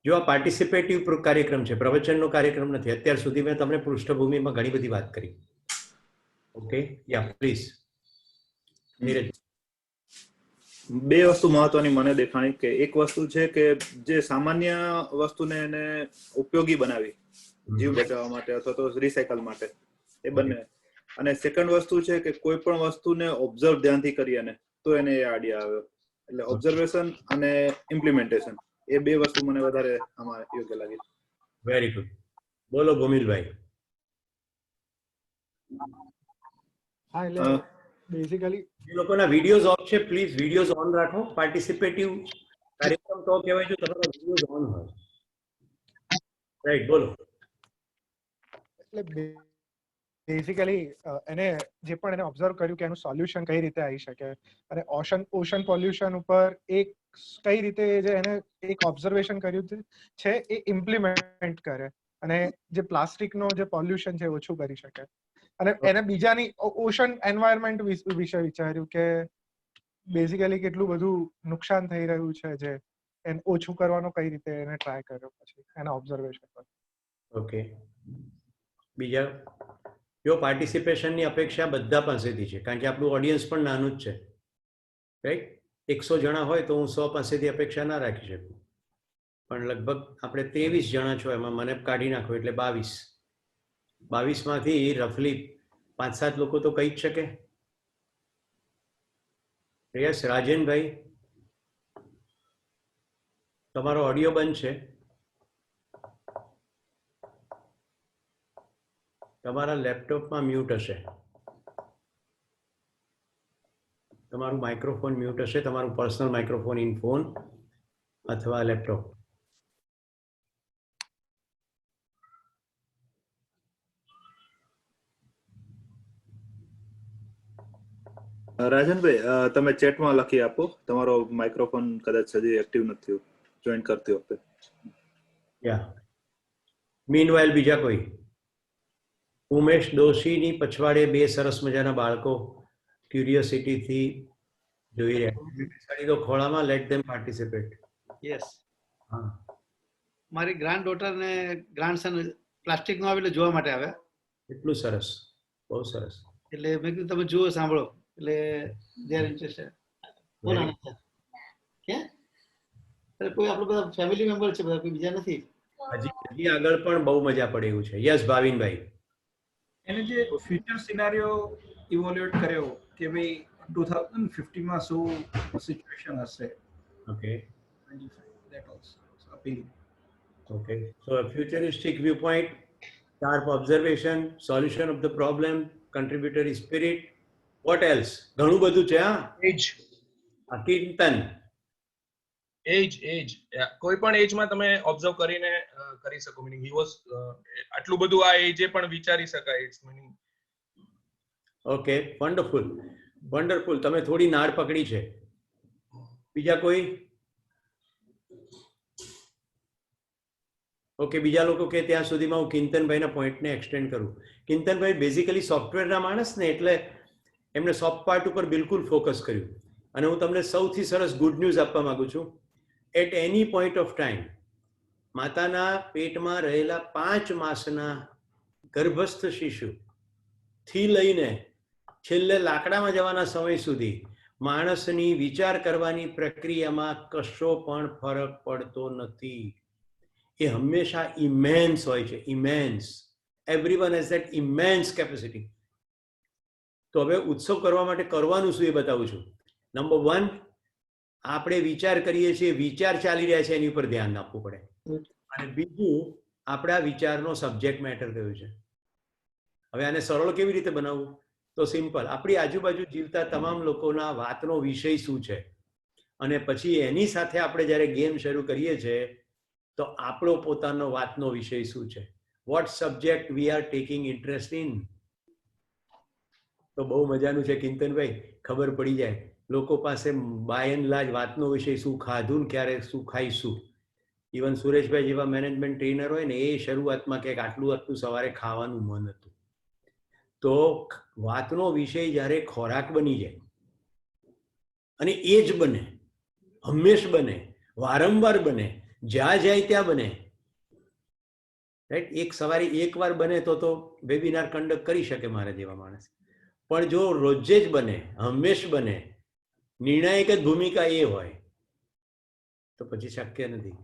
જો આ પાર્ટિસિપેટિવ કાર્યક્રમ છે, પ્રવચનનો કાર્યક્રમ નથી. અત્યાર સુધી મેં તમને પૃષ્ઠભૂમિમાં ઘણી બધી વાત કરી. Okay, yeah please Neeraj. 2 વસ્તુ મહત્વની મને દેખાણી કે એક વસ્તુ છે કે જે સામાન્ય વસ્તુને એને ઉપયોગી બનાવી જીવ બચાવવા માટે અથવા તો રિસાયકલ માટે, એ બંને. અને સેકન્ડ વસ્તુ છે કે કોઈ પણ વસ્તુને ઓબ્ઝર્વ ધ્યાનથી કરીએ ને તો એને એ આઈડિયા આવ્યો. એટલે ઓબ્ઝર્વેશન અને ઇમ્પ્લિમેન્ટેશન, એ 2 વસ્તુ મને વધારે આમાં યોગ્ય લાગી. Very good. બોલો ભૂમિલભાઈ. હા એટલે બેઝિકલી જે લોકોના વિડીયોઝ ઓફ છે પ્લીઝ વિડીયોઝ ઓન રાખો. પાર્ટિસિપેટિવ કાર્યક્રમ તો કહેવાય છે તમારા વિડીયોઝ ઓન હોય. રાઈટ, બોલો. એટલે બેઝિકલી એને જે પણ એને ઓબ્ઝર્વ કર્યું કે એનું સોલ્યુશન કઈ રીતે આવી શકે અને ઓશન પોલ્યુશન ઉપર એક કઈ રીતે જે એને એક ઓબ્ઝર્વેશન કર્યું છે એ ઇમ્પ્લિમેન્ટ કરે અને જે પ્લાસ્ટિકનો જે પોલ્યુશન છે ઓછું કરી શકે અને એને બીજાની ઓશન એન્વાયરમેન્ટ વિશે વિચાર્યું કે બેઝિકલી કેટલું બધું નુકસાન થઈ રહ્યું છે જે એને ઓછું કરવાનો કઈ રીતે એને ટ્રાય કર્યો પછી એના ઓબ્ઝર્વેશન પર. ઓકે, બીજા જો પાર્ટિસિપેશનની અપેક્ષા બધા પાસેથી છે કારણ કે આપણું ઓડિયન્સ પણ નાનું જ છે, રાઈટ. 100 જણા હોય તો હું 100 પાસેથી અપેક્ષા ના રાખી શકું, પણ લગભગ આપણે 23 જણા છો, એમાં મને કાઢી નાખો એટલે 22 માંથી રફલી 5-7 લોકો તો કહી જ શકે. યસ, રાજનભાઈ તમારો ઓડિયો બંધ છે, તમારા લેપટોપમાં મ્યુટ હશે, તમારું માઇક્રોફોન મ્યુટ હશે, તમારું પર્સનલ માઇક્રોફોન ઇન ફોન અથવા લેપટોપ. રાજનભાઈ તમે ચેટમાં લખી આપો, તમારો માઇક્રોફોન કદાચ હજી એક્ટિવ નથી થયું જોઈન કરતી વખતે. યા મીનવાઇલ બીજા કોઈ? ઉમેશ દોશીની પછવાડે 2 સરસ મજાના બાળકો ક્યુરિયોસિટીથી જોઈ રહ્યા તો ખોળામાં લેટ ધેમ પાર્ટિસિપેટ. યસ, હા, મારી ગ્રાન્ડ ડોટર ને ગ્રાન્ડ સન પ્લાસ્ટિક નો આવે એટલે જોવા માટે આવે. એટલું સરસ, બહુ સરસ. એટલે મેં કીધું તમે જુઓ સાંભળો એટલે દે આર ઇન્ટરેસ્ટેડ. કોણ આનંદ છે કે અરે કોઈ આપણો બધા ફેમિલી મેમ્બર છે, બધા કોઈ બીજા નથી. હજી આગળ પણ બહુ મજા પડે એવું છે. યસ ભાવિનભાઈ. એને જે ફ્યુચર સિનારિયો ઇવોલ્યુએટ કર્યો કે ભાઈ 2050 માં શું સિચ્યુએશન હશે. Okay, that also appealing. okay, so a futuristic viewpoint, sharp observation, solution of the problem, contributory spirit. What else? ઘણું બધું છે. હા, એજ કીર્તન. એજ કોઈ પણ એજમાં તમે ઓબ્ઝર્વ કરીને કરી શકો. મીનિંગ હી વોઝ આટલું બધું આ એજે પણ વિચારી શકાય. It's meaning okay, wonderful wonderful. તમે થોડી નાળ પકડી છે. બીજા કોઈ? ઓકે, બીજા લોકો કે ત્યાં સુધીમાં હું કિંતનભાઈના પોઈન્ટને એક્સટેન્ડ કરું. કિંતનભાઈ બેઝિકલી સોફ્ટવેરના માણસ ને એટલે એમને સોફ્ટ પાર્ટ ઉપર બિલકુલ ફોકસ કર્યું. અને હું તમને સૌથી સરસ ગુડ ન્યૂઝ આપવા માંગુ છું. At any point of time માતાના પેટમાં રહેલા 5 માસના ગર્ભસ્થ શિશુથી લઈને છેલ્લે લાકડામાં જવાના સમય સુધી માણસની વિચાર કરવાની પ્રક્રિયામાં કશો પણ ફરક પડતો નથી. એ હંમેશા ઇમેન્સ હોય છે, ઇમેન્સ. Everyone has that ઇમેન્સ capacity. તો હવે ઉત્સવ કરવા માટે કરવાનું શું એ બતાવું છું. નંબર 1, આપણે વિચાર કરીએ છીએ, વિચાર ચાલી રહ્યા છે એની ઉપર ધ્યાન આપવું પડે. અને બીજું, આપણા વિચારનો સબ્જેક્ટ મેટર કયું છે. હવે આને સરળ કેવી રીતે બનાવવું? તો સિમ્પલ, આપણી આજુબાજુ જીવતા તમામ લોકોના વાતનો વિષય શું છે અને પછી એની સાથે આપણે જ્યારે ગેમ શરૂ કરીએ છીએ તો આપણો પોતાનો વાતનો વિષય શું છે. What subject we are taking interest in. તો બહુ મજાનું છે કિંતનભાઈ, ખબર પડી જાય. લોકો પાસે બાય એન્ડ લાર્જ વાતનો વિષય શું ખાધું ને ક્યારે શું ખાઈશું. ઇવન સુરેશભાઈ જેવા મેનેજમેન્ટ ટ્રેનર હોય ને એ શરૂઆતમાં ક્યાંક આટલું સવારે ખાવાનું મન હતું. તો વાતનો વિષય જ્યારે ખોરાક બની જાય અને એ જ બને, હંમેશ બને, વારંવાર બને, જ્યાં જાય ત્યાં બને, રાઈટ. એક સવારે એકવાર બને તો વેબિનાર કન્ડક્ટ કરી શકે મારા જેવા માણસ. પણ જો રોજે જ બને, હંમેશ બને, નિર્ણાયક જ ભૂમિકા એ હોય તો પછી શક્ય નથી.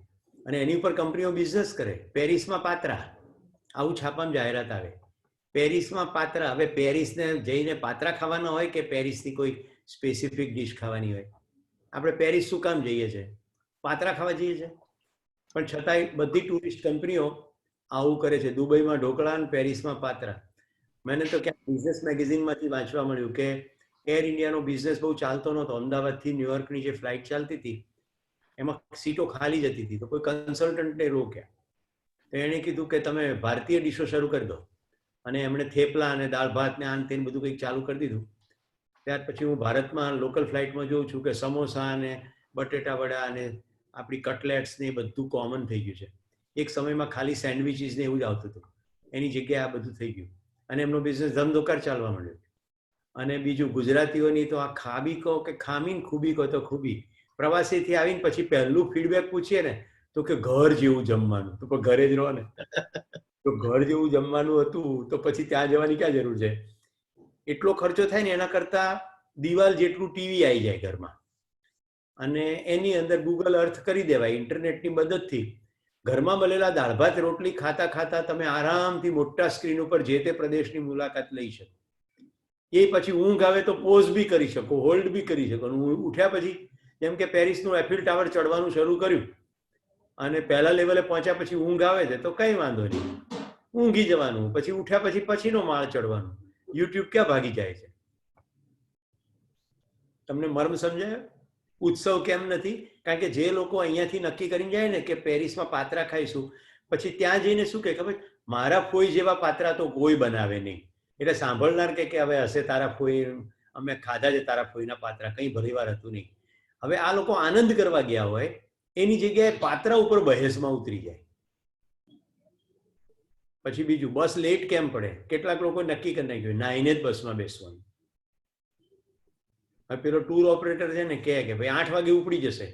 અને એની ઉપર કંપનીઓ બિઝનેસ કરે. પેરિસમાં પાત્રા, આવું છાપામાં જાહેરાત આવે. પેરિસમાં પાત્રા. હવે પેરિસને જઈને પાત્રા ખાવાના હોય કે પેરિસની કોઈ સ્પેસિફિક ડિશ ખાવાની હોય? આપણે પેરિસ શું કામ જઈએ છીએ? પાત્રા ખાવા જઈએ છીએ. પણ છતાંય બધી ટુરિસ્ટ કંપનીઓ આવું કરે છે. દુબઈમાં ઢોકળા અને પેરિસમાં પાત્રા. મને તો ક્યાંક બિઝનેસ મેગેઝિનમાંથી વાંચવા મળ્યું કે એર ઇન્ડિયાનો બિઝનેસ બહુ ચાલતો નહોતો. અમદાવાદથી ન્યુયોર્કની જે ફ્લાઇટ ચાલતી હતી એમાં સીટો ખાલી જતી હતી, તો કોઈ કન્સલ્ટન્ટને રોક્યા. તો એણે કીધું કે તમે ભારતીય ડીશો શરૂ કરી દો, અને એમણે થેપલા અને દાળ ભાત ને આન તેન બધું કંઈક ચાલુ કરી દીધું. ત્યાર પછી હું ભારતમાં લોકલ ફ્લાઇટમાં જોઉં છું કે સમોસા અને બટેટા વડા અને આપણી કટલેટ્સ ને એ બધું કોમન થઈ ગયું છે. એક સમયમાં ખાલી સેન્ડવિચીસ ને એવું જ આવતું હતું, એની જગ્યાએ આ બધું થઈ ગયું અને એમનો બિઝનેસ ધમધોકાર ચાલવા માંડ્યો. અને બીજું, ગુજરાતીઓની તો આ ખાબી કહો કે ખામી ને ખૂબી કહો તો ખૂબી. પ્રવાસીથી આવીને પછી પહેલું ફીડબેક પૂછીએ ને તો કે ઘર જેવું જમવાનું. તો પણ ઘરે જ રહો ને, તો ઘર જેવું જમવાનું હતું તો પછી ત્યાં જવાની ક્યાં જરૂર છે? એટલો ખર્ચો થાય ને એના કરતા દિવાલ જેટલું ટીવી આવી જાય ઘરમાં, અને એની અંદર ગૂગલ અર્થ કરી દેવાય ઇન્ટરનેટની મદદથી. ઘરમાં બનેલા દાળ ભાત રોટલી ખાતા ખાતા તમે આરામથી મોટા સ્ક્રીન ઉપર જે તે પ્રદેશની મુલાકાત લઈ શકો. એ પછી ઊંઘ આવે તો પોઝ બી કરી શકો, હોલ્ડ બી કરી શકો. ઉઠ્યા પછી જેમ કે પેરિસનું એફિલ ટાવર ચડવાનું શરૂ કર્યું અને પહેલા લેવલે પહોંચ્યા પછી ઊંઘ આવે છે તો કઈ વાંધો નહીં, ઊંઘી જવાનું. પછી ઉઠ્યા પછી પછીનો માળ ચડવાનું. યુટ્યુબ ક્યાં ભાગી જાય છે? તમને મર્મ સમજાય? ઉત્સવ કેમ નથી? કારણ કે જે લોકો અહીંયાથી નક્કી કરીને જાય ને કે પેરિસમાં પાત્રા ખાઈશું, પછી ત્યાં જઈને શું કહે ખબર, મારા ફોઈ જેવા પાત્રા તો કોઈ બનાવે નહીં. એટલે સાંભળનાર કે હવે હશે તારા ફોઈ, અમે ખાધા છે તારા ફોઈના પાત્રા, કંઈ ભલીવાર હતું નહીં. હવે આ લોકો આનંદ કરવા ગયા હોય એની જગ્યાએ પાત્રા ઉપર બહેસમાં ઉતરી જાય. પછી બીજું, બસ લેટ કેમ પડે? કેટલાક લોકો નક્કી કરી નાખ્યું નાઈને જ બસમાં બેસવાનું. હવે પેલો ટૂર ઓપરેટર છે ને કે ભાઈ 8 વાગે ઉપડી જશે,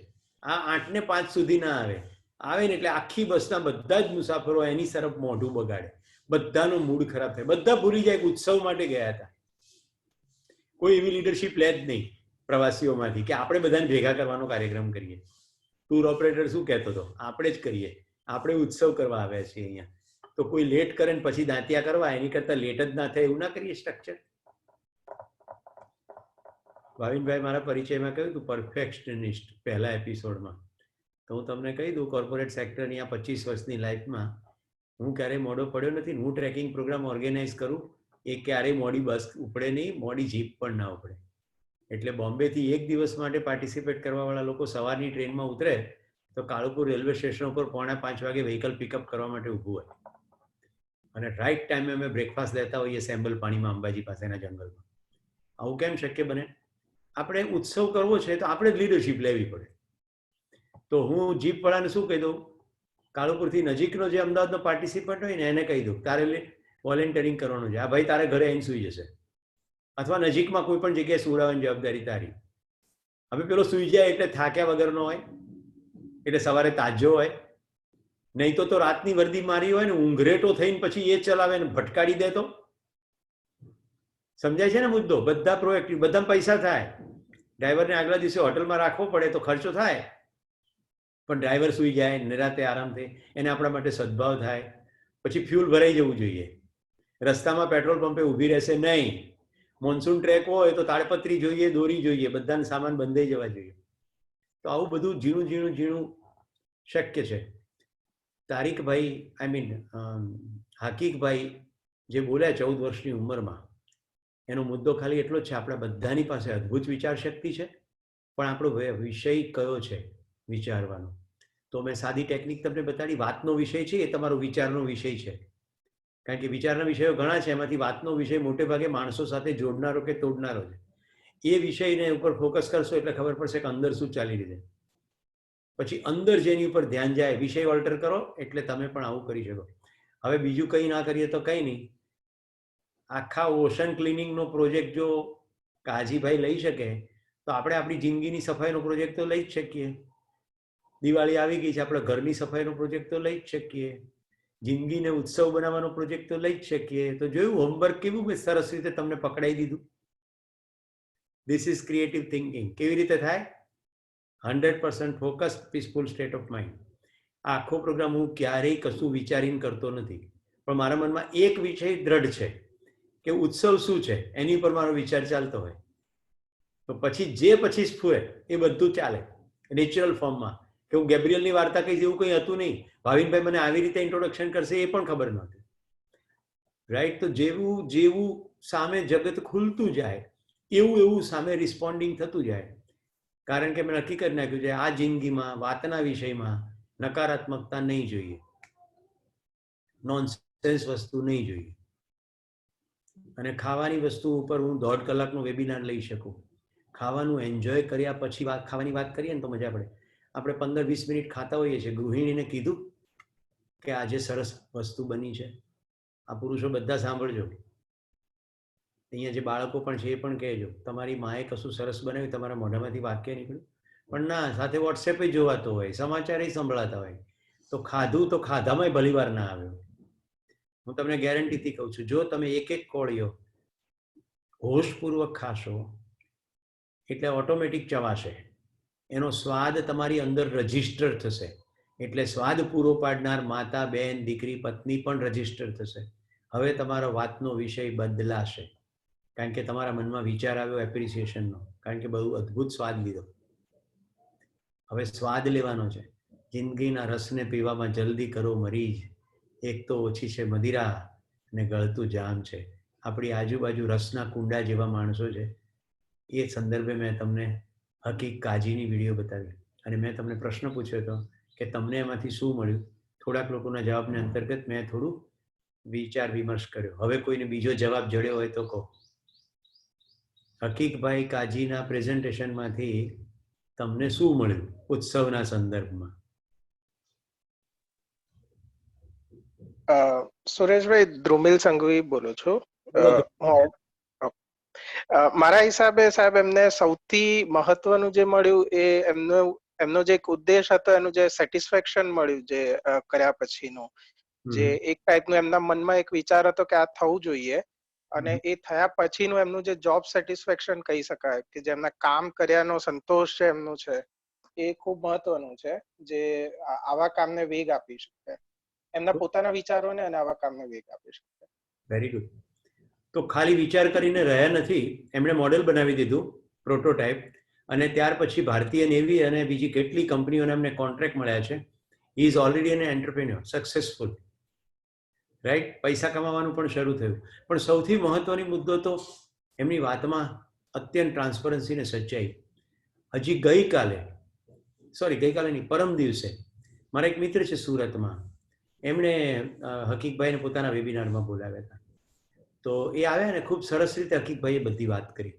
આ 8 ને 5 સુધી ના આવે. આવે ને એટલે આખી બસના બધા જ મુસાફરો એની તરફ મોઢું બગાડે, બધાનો મૂડ ખરાબ થાય, બધા ભૂલી જાય કે ઉત્સવ માટે ગયા હતા. કોઈ એવી લીડરશિપ લે જ નહીં પ્રવાસીઓમાંથી કે આપણે બધાને ભેગા કરવાનો કાર્યક્રમ કરીએ. ટૂર ઓપરેટર શું કહેતો હતો, આપણે જ કરીએ, આપણે ઉત્સવ કરવા આવ્યા છીએ અહીંયા. તો કોઈ લેટ કરે ને પછી દાંતિયા કરવા, એની કરતા લેટ જ ના થાય એવું ના કરીએ સ્ટ્રક્ચર. ભાવિનભાઈ મારા પરિચયમાં કહ્યું હતું પરફેક્શનિસ્ટ પહેલા એપિસોડમાં. તો હું તમને કહી દઉં, કોર્પોરેટ સેક્ટરની આ 25 વર્ષની લાઈફમાં હું ક્યારેય મોડો પડ્યો નથી. હું ટ્રેકિંગ પ્રોગ્રામ ઓર્ગેનાઇઝ કરું, એ ક્યારેય મોડી બસ ઉપડે નહીં, મોડી જીપ પણ ના ઉપડે. એટલે બોમ્બેથી એક દિવસ માટે પાર્ટિસિપેટ કરવાવાળા લોકો સવારની ટ્રેનમાં ઉતરે તો કાળુપુર રેલવે સ્ટેશન ઉપર 4:45 વાગે વ્હીકલ પિકઅપ કરવા માટે ઊભું હોય, અને રાઈટ ટાઈમે અમે બ્રેકફાસ્ટ લેતા હોઈએ સેમ્બલ પાણીમાં અંબાજી પાસેના જંગલમાં. આવું કેમ શક્ય બને? આપણે ઉત્સવ કરવો છે તો આપણે જ લીડરશિપ લેવી પડે. તો હું જીપવાળાને શું કહી દઉં, કાળુપુરથી નજીકનો જે અમદાવાદનો પાર્ટિસિપન્ટ હોય ને એને કહી દઉં તારે વોલેન્ટિયરિંગ કરવાનું છે, આ ભાઈ તારે ઘરે આવીને સૂઈ જશે, અથવા નજીકમાં કોઈ પણ જગ્યાએ સુવડાવવાની જવાબદારી તારી. હવે પેલો સૂઈ જાય એટલે થાક્યા વગરનો હોય, એટલે સવારે તાજો હોય. નહીં તો રાતની વર્દી મારી હોય ને ઊંઘરેટો થઈને પછી એ ચલાવે ને ભટકાડી દે તો. સમજાય છે ને મુદ્દો? બધા પ્રોએક્ટિવ, બધામાં પૈસા થાય. ડ્રાઈવરને આગલા દિવસે હોટલમાં રાખવો પડે તો ખર્ચો થાય, પણ ડ્રાઈવર સૂઈ જાય, નિરાતે આરામથી, એને આપણા માટે સદભાવ થાય. પછી ફ્યુલ ભરાઈ જવું જોઈએ, રસ્તામાં પેટ્રોલ પંપે ઊભી રહેશે નહીં. મોન્સૂન ટ્રેક હોય તો તાડપત્રી જોઈએ, દોરી જોઈએ, બધાને સામાન બંધાઈ જવા જોઈએ. તો આવું બધું ઝીણું ઝીણું ઝીણું શક્ય છે. તારીકભાઈ હાકીકભાઈ જે બોલ્યા 14 વર્ષની ઉંમરમાં, એનો મુદ્દો ખાલી એટલો જ છે, આપણા બધાની પાસે અદ્ભુત વિચાર શક્તિ છે, પણ આપણો વિષય કયો છે વિચારવાનો? તો મેં સાદી ટેકનિક તમને બતાડી. વાતનો વિષય છે એ તમારો વિચારનો વિષય છે, કારણ કે વિચારના વિષયો ઘણા છે, એમાંથી વાતનો વિષય મોટે ભાગે માણસો સાથે જોડનારો કે તોડનારો છે. એ વિષયને ઉપર ફોકસ કરશો એટલે ખબર પડશે કે અંદર શું ચાલી રહ્યું છે. પછી અંદર જેની ઉપર ધ્યાન જાય, વિષય ઓલ્ટર કરો એટલે તમે પણ આવું કરી શકો. હવે બીજું કંઈ ના કરીએ તો કંઈ નહીં. આખા ઓશન ક્લિનિંગનો પ્રોજેક્ટ જો કાજીભાઈ લઈ શકે તો આપણે આપણી જિંદગીની સફાઈનો પ્રોજેક્ટ તો લઈ જ શકીએ. દિવાળી આવી ગઈ છે, આપણે ઘરની સફાઈનો પ્રોજેક્ટ તો લઈ જ શકીએ. જિંદગીને ઉત્સવ બનાવવાનો પ્રોજેક્ટ તો લઈ જ શકીએ. તો જોયું હોમવર્ક કેવું સરસ રીતે તમને પકડાઈ દીધું. This is creative thinking. કેવી રીતે થાય? 100% focus, peaceful state of mind. આખો પ્રોગ્રામ હું ક્યારેય કશું વિચારીને કરતો નથી, પણ મારા મનમાં એક વિષય દ્રઢ છે કે ઉત્સવ શું છે, એની પર મારો વિચાર ચાલતો હોય તો પછી જે પછી સ્ફુરે એ બધું ચાલે નેચરલ ફોર્મમાં. કે હું ગેબ્રિયલની વાર્તા કહીશ એવું કંઈ હતું નહીં. ભાવિનભાઈ મને આવી રીતે ઇન્ટ્રોડક્શન કરશે એ પણ ખબર નહોતી. રાઈટ? તો જેવું જેવું સામે જગત ખુલતું જાય એવું એવું સામે રિસ્પોન્ડિંગ થતું જાય. કારણ કે મેં નક્કી કરી નાખ્યું છે આ જિંદગીમાં વાતના વિષયમાં નકારાત્મકતા નહીં જોઈએ, નોનસેન્સ વસ્તુ નહીં જોઈએ. અને ખાવાની વસ્તુ ઉપર હું 1.5 કલાકનો વેબિનાર લઈ શકું. ખાવાનું એન્જોય કર્યા પછી ખાવાની વાત કરીએ ને તો મજા પડે. આપણે 15-20 મિનિટ ખાતા હોઈએ છીએ. ગૃહિણીને કીધું કે આજે સરસ વસ્તુ બની છે. આ પુરુષો બધા સાંભળજો, અહીંયા જે બાળકો પણ છે એ પણ કહેજો, તમારી માએ કશું સરસ બનાવ્યું, તમારા મોઢામાંથી વાક્ય નીકળ્યું? પણ ના, સાથે વોટ્સએપ જોવાતો હોય, સમાચાર સંભળાતા હોય, તો ખાધું તો ખાધામાં ભલી વાર ના આવ્યો. હું તમને ગેરંટીથી કહું છું, જો તમે એક એક કોળીઓ હોશપૂર્વક ખાશો એટલે ઓટોમેટિક ચવાશે, એનો સ્વાદ તમારી અંદર રજિસ્ટર થશે. એટલે સ્વાદ પૂરો પાડનાર માતા, બેન, દીકરી, પત્ની પણ રજિસ્ટર થશે. હવે તમારો વાતનો વિષય બદલાશે, કારણ કે તમારા મનમાં વિચાર આવ્યો એપ્રિસિએશનનો, કારણ કે બહુ અદ્ભુત સ્વાદ લીધો. હવે સ્વાદ લેવાનો છે. જિંદગીના રસને પીવામાં જલ્દી કરો મરીજ, એક તો ઓછી છે મદિરા અને ગળતું જામ છે. આપણી આજુબાજુ રસના કુંડા જેવા માણસો છે. એ સંદર્ભે મેં તમને હકીક કાજીની વિડીયો બતાવી અને મેં તમને પ્રશ્ન પૂછ્યો હતો કે તમને એમાંથી શું મળ્યું. થોડાક લોકોના જવાબને અંતર્ગત મેં થોડું વિચાર વિમર્શ કર્યો. હવે કોઈને બીજો જવાબ જડ્યો હોય તો કહો. હકીકભાઈ કાજીના પ્રેઝન્ટેશનમાંથી તમને શું મળ્યું ઉત્સવના સંદર્ભમાં? સુરેશભાઈ, ધ્રુમિલ સંઘવી બોલું છું. મારા હિસાબે સાહેબ એમને સૌથી મહત્વનું જે મળ્યું એ એમનો જે એક ઉદ્દેશ હતો, એનું જે સેટિસ્ફેક્શન મળ્યું જે કર્યા પછીનું, જે એક ટાઈપનું એમના મનમાં એક વિચાર હતો કે આ થવું જોઈએ, અને એ થયા પછીનું એમનું જે જોબ સેટિસ્ફેક્શન કહી શકાય કે જે એમના કામ કર્યાનો સંતોષ છે એમનું છે, એ ખૂબ મહત્વનું છે, જે આવા કામને વેગ આપી શકે, એમના પોતાના વિચારોને અને આવા કામને વેગ આપી શકે. Very good. તો ખાલી વિચાર કરીને રહ્યા નથી, એમણે મોડેલ બનાવી દીધું, પ્રોટોટાઇપ, અને ત્યાર પછી ભારતીય નેવી અને બીજી કેટલી કંપનીઓને એમને કોન્ટ્રાક્ટ મળ્યા છે. He is already an entrepreneur, successful, right? પૈસા કમાવાનું પણ શરૂ થયું. પણ સૌથી મહત્વની મુદ્દો તો એમની વાતમાં અત્યંત ટ્રાન્સપરન્સી ને સચ્ચાઈ. હજી ગઈકાલે નહીં, પરમ દિવસે મારા એક મિત્ર છે સુરતમાં, એમણે હકીકભાઈને પોતાના વેબિનારમાં બોલાવ્યા હતા. તો એ આવ્યા ને ખૂબ સરસ રીતે હકીકભાઈએ બધી વાત કરી.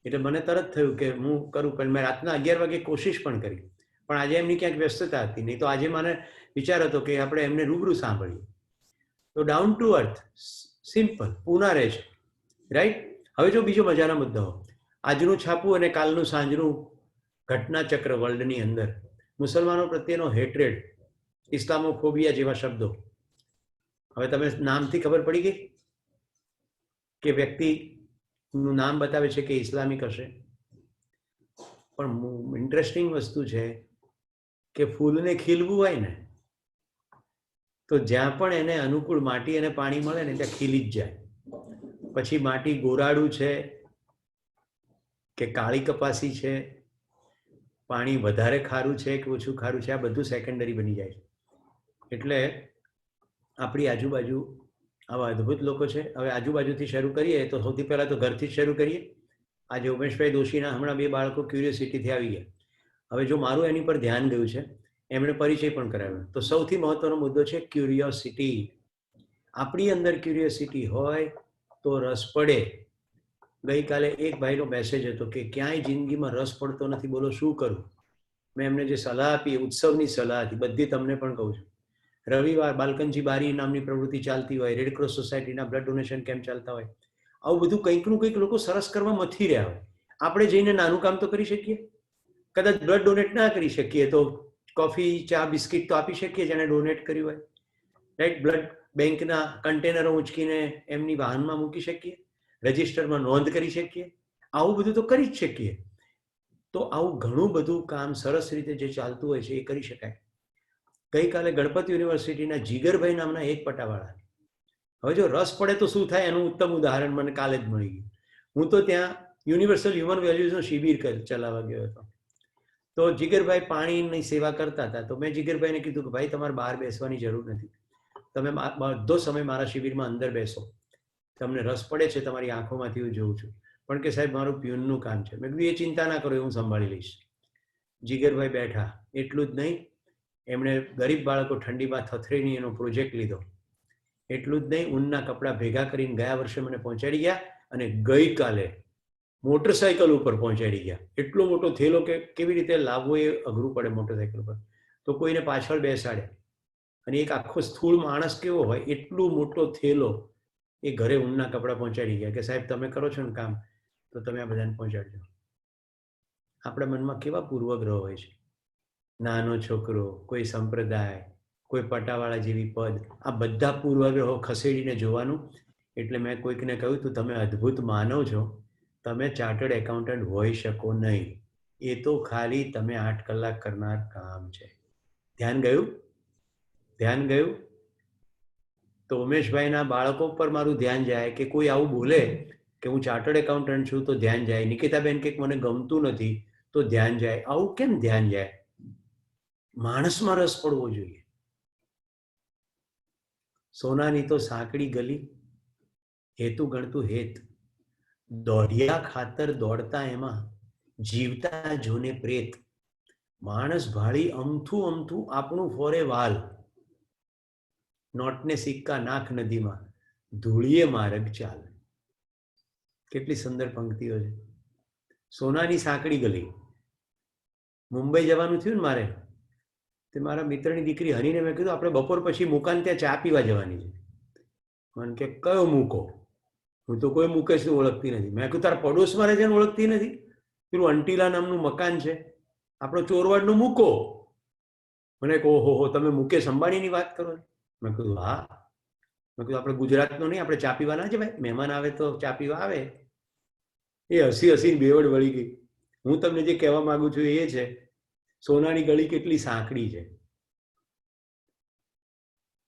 એટલે મને તરત થયું કે હું કરું, પણ મેં રાતના 11 વાગે કોશિશ પણ કરી, પણ આજે એમની ક્યાંક વ્યસ્તતા હતી. નહીં તો આજે મને વિચાર હતો કે આપણે એમને રૂબરૂ સાંભળીએ. તો down to earth, simple, Poona રહે છે, રાઈટ? હવે જો બીજો મજાના મુદ્દાઓ, આજનું છાપું અને કાલનું સાંજનું ઘટના ચક્ર વર્લ્ડની અંદર, મુસલમાનો પ્રત્યેનો હેટ્રેડ, ઇસ્લામોફોબિયા જેવા શબ્દો. હવે તમે નામથી ખબર પડી ગઈ કે વ્યક્તિનું નામ બતાવે છે કે ઇસ્લામિક હશે. પણ ઇન્ટરેસ્ટિંગ વસ્તુ છે કે ફૂલને ખીલવું હોય ને તો જ્યાં પણ એને અનુકૂળ માટી અને પાણી મળે ને ત્યાં ખીલી જ જાય. પછી માટી ગોરાડું છે કે કાળી કપાસી છે, પાણી વધારે ખારું છે કે ઓછું ખારું છે, આ બધું સેકન્ડરી બની જાય છે. એટલે આપણી આજુબાજુ આવા અદ્ભુત લોકો છે. હવે આજુબાજુથી શરૂ કરીએ તો સૌથી પહેલાં તો ઘરથી જ શરૂ કરીએ. આજે ઉમેશભાઈ દોશીના હમણાં 2 બાળકો ક્યુરિયોસિટીથી આવી ગયા. હવે જો મારું એની પર ધ્યાન ગયું છે, એમણે પરિચય પણ કરાવ્યો. તો સૌથી મહત્વનો મુદ્દો છે ક્યુરિયોસિટી. આપણી અંદર ક્યુરિયોસિટી હોય તો રસ પડે. ગઈકાલે એક ભાઈનો મેસેજ હતો કે ક્યાંય જિંદગીમાં રસ પડતો નથી, બોલો શું કરું? મેં એમને જે સલાહ આપી, ઉત્સવની સલાહ હતી, બધી તમને પણ કહું છું. રવિવાર બાલકનજી બારી નામની પ્રવૃત્તિ ચાલતી હોય, રેડક્રોસ સોસાયટીના બ્લડ ડોનેશન કેમ્પ ચાલતા હોય, આવું બધું કંઈકનું કંઈક લોકો સરસ કરવા મથી રહ્યા હોય. આપણે જઈને નાનું કામ તો કરી શકીએ. કદાચ બ્લડ ડોનેટ ના કરી શકીએ તો કોફી, ચા, બિસ્કિટ તો આપી શકીએ જેને ડોનેટ કર્યું હોય, રાઈટ? બ્લડ બેંકના કન્ટેનરો ઉંચકીને એમની વાહનમાં મૂકી શકીએ, રજિસ્ટરમાં નોંધ કરી શકીએ. આવું બધું તો કરી જ શકીએ. તો આવું ઘણું બધું કામ સરસ રીતે જે ચાલતું હોય છે એ કરી શકાય. ગઈકાલે ગણપત યુનિવર્સિટીના જીગરભાઈ નામના એક પટાવાળા, હવે જો રસ પડે તો શું થાય એનું ઉત્તમ ઉદાહરણ મને કાલે જ મળી ગયું. હું તો ત્યાં યુનિવર્સલ હ્યુમન વેલ્યુઝનો શિબિર ચલાવવા ગયો હતો. તો જીગરભાઈ પાણીની સેવા કરતા હતા. તો મેં જીગરભાઈને કીધું કે ભાઈ તમારે બહાર બેસવાની જરૂર નથી, તમે બધો સમય મારા શિબિરમાં અંદર બેસો, તમને રસ પડે છે તમારી આંખોમાંથી હું જોઉં છું, પણ કે સાહેબ મારું પ્યુનનું કામ છે. મેં કીધું એ ચિંતા ના કરો, હું સંભાળી લઈશ. જીગરભાઈ બેઠા. એટલું જ નહીં, એમણે ગરીબ બાળકો ઠંડીમાં થથરીની એનો પ્રોજેક્ટ લીધો. એટલું જ નહીં, ઊનના કપડાં ભેગા કરીને ગયા વર્ષે મને પહોંચાડી ગયા અને ગઈકાલે મોટરસાયકલ ઉપર પહોંચાડી ગયા. એટલો મોટો થેલો કે કેવી રીતે લાવવો એ અઘરું પડે મોટરસાયકલ પર, તો કોઈને પાછળ બેસાડે. અને એક આખો સ્થૂળ માણસ કેવો હોય એટલું મોટો થેલો એ ઘરે ઊનના કપડાં પહોંચાડી ગયા કે સાહેબ તમે કરો છો ને કામ, તો તમે આ બધાને પહોંચાડજો. આપણા મનમાં કેવા પૂર્વગ્રહો હોય છે. નાનો છોકરો, કોઈ સંપ્રદાય, કોઈ પટાવાળા જેવી પદ, આ બધા પૂર્વગ્રહો ખસેડીને જોવાનું. એટલે મેં કોઈકને કહ્યું તું તમે અદ્ભુત માનવ છો, તમે ચાર્ટર્ડ એકાઉન્ટન્ટ હોઈ શકો નહીં. એ તો ખાલી તમે 8 કલાક કરનાર કામ છે. ધ્યાન ગયું? ધ્યાન ગયું? તો ઉમેશભાઈના બાળકો પર મારું ધ્યાન જાય કે કોઈ આવું બોલે કે હું ચાર્ટર્ડ એકાઉન્ટન્ટ છું તો ધ્યાન જાય. નિકિતાબેન કે મને ગમતું નથી તો ધ્યાન જાય. આવું કેમ ધ્યાન જાય? માણસમાં રસ પડવો જોઈએ. સોનાની તો સાંકડી ગલી, હેતુ ગણતું હેત, દોઢિયા ખાતર દોડતા એમાં, જીવતા જોને પ્રેત, માણસ ભાળી અમથું અમથું આપણું ફોરે વાલ, નોટને સિક્કા નાખ નદીમાં, ધૂળીએ માર્ગ ચાલ. કેટલી સુંદર પંક્તિઓ છે. સોનાની સાંકડી ગલી. મુંબઈ જવાનું થયું ને મારે, તે મારા મિત્રની દીકરી હરીને મેં કીધું આપણે બપોર પછી મુકાન ત્યાં ચા પીવા જવાની છે. મને કે કયો મૂકો? હું તો કોઈ મુકેશને ઓળખતી નથી. મેં કીધું તારા પડોશમાં રહે છે ને ઓળખતી નથી? પેલું અંટીલા નામનું મકાન છે આપણો ચોરવાડનું મૂકો. મને કહો હો તમે મુકેશ અંબાણીની વાત કરો? મેં કીધું હા. મેં કીધું આપણે ગુજરાતનો નહીં, આપણે ચા પીવા ના જવાય? મહેમાન આવે તો ચા પીવા આવે. એ હસી હસીને બેવડ વળી ગઈ. હું તમને જે કહેવા માંગુ છું એ છે, સોનાની ગળી કેટલી સાંકડી છે.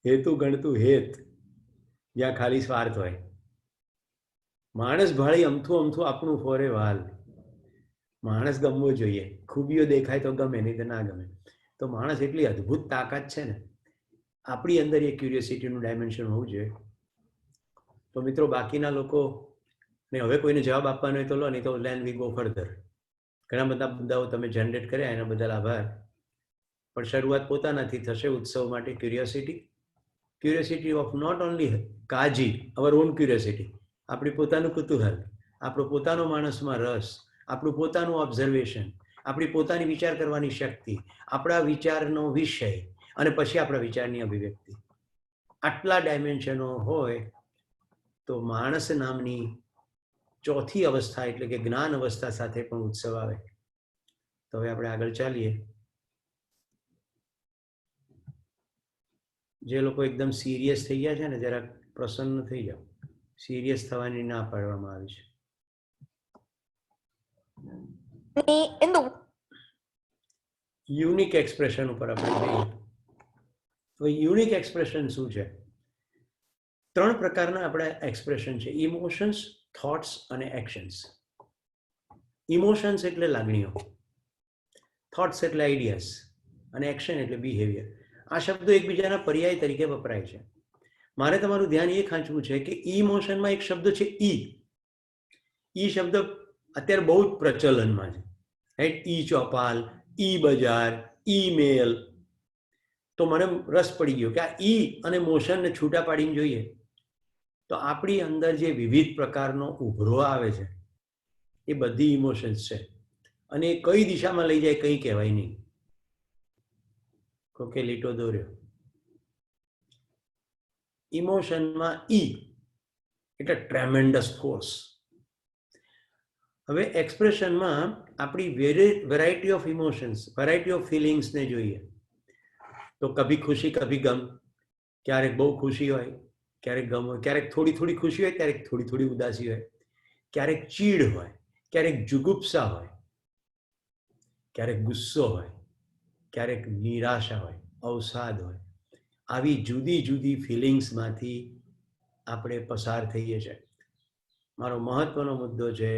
હેતુ ગણતું હેત, જ્યાં ખાલી સ્વાર્થ હોય. માણસ ભાળી અમથું અમથું આપણું ફોરે વાલ. માણસ ગમવો જોઈએ. ખૂબીઓ દેખાય તો ગમે, નહીં તો ના ગમે. તો માણસ એટલી અદ્ભુત તાકાત છે ને, આપણી અંદર એ ક્યુરિયોસિટીનું ડાયમેન્શન હોવું જોઈએ. તો મિત્રો બાકીના લોકો ને હવે કોઈને જવાબ આપવાનો હોય તો લો, નહીં તો લેન વી ગો ફર્ધર. ઘણા બધા મુદ્દાઓ તમે જનરેટ કર્યા, એના બદલ આભાર. પણ શરૂઆત પોતાનાથી થશે ઉત્સવ માટે. ક્યુરિયોસિટી ઓફ નોટ ઓનલી કાજી, અવર ઓન ક્યુરિયોસિટી, આપણી પોતાનું કુતૂહલ, આપણો પોતાનો માણસમાં રસ, આપણું પોતાનું ઓબ્ઝર્વેશન, આપણી પોતાની વિચાર કરવાની શક્તિ, આપણા વિચારનો વિષય અને પછી આપણા વિચારની અભિવ્યક્તિ. આટલા ડાયમેન્શનો હોય તો માણસ નામની ચોથી અવસ્થા એટલે કે જ્ઞાન અવસ્થા સાથે પણ ઉત્સવ આવે. તો હવે આપણે આગળ ચાલીએ. જે લોકો એકદમ સિરિયસ થઈ ગયા છે ને, જરા પ્રસન્ન થઈ જાઓ. સિરિયસ થવાની ના પાડવામાં આવી છે. યુનિક એક્સપ્રેશન ઉપર આપણે જઈએ. તો યુનિક એક્સપ્રેશન શું છે? 3 પ્રકારના આપણા એક્સપ્રેશન છે: ઇમોશન્સ, થોટ્સ અને એક્શન્સ. ઇમોશન્સ એટલે લાગણીઓ, થોટ્સ એટલે આઈડિયાઝ અને એક્શન એટલે બિહેવિયર. આ શબ્દો એકબીજાના પર્યાય તરીકે વપરાય છે. મારે તમારું ધ્યાન એ ખાંચવું છે કે ઇમોશનમાં એક શબ્દ છે ઈ. ઈ શબ્દ અત્યારે બહુ જ પ્રચલનમાં છે, રાઈટ? ઈ ચોપાલ, ઈ બજાર, ઈમેલ. તો મને રસ પડી ગયો કે આ ઈ અને મોશનને છૂટા પાડીને જોઈએ તો આપણી અંદર જે વિવિધ પ્રકારનો ઉભરો આવે છે એ બધી ઇમોશન્સ છે. અને એ કઈ દિશામાં લઈ જાય કંઈ કહેવાય નહીં. કોકે લીટો દોર્યો. ઇમોશનમાં ઈ એટલે ટ્રેમેન્ડસ ફોર્સ. હવે એક્સપ્રેશનમાં આપણી variety of emotions, variety of ફિલિંગ્સને જોઈએ તો કભી ખુશી કભી ગમ. ક્યારેક બહુ ખુશી હોય, ક્યારેક ગમ હોય, ક્યારેક થોડી થોડી ખુશી હોય, ક્યારેક થોડી થોડી ઉદાસી હોય, ક્યારેક ચીડ હોય, ક્યારેક જુગુપ્સા હોય, ક્યારેક ગુસ્સો હોય, ક્યારેક નિરાશા હોય, અવસાદ હોય. આવી જુદી જુદી ફિલિંગ્સમાંથી આપણે પસાર થઈએ છીએ. મારો મહત્વનો મુદ્દો છે,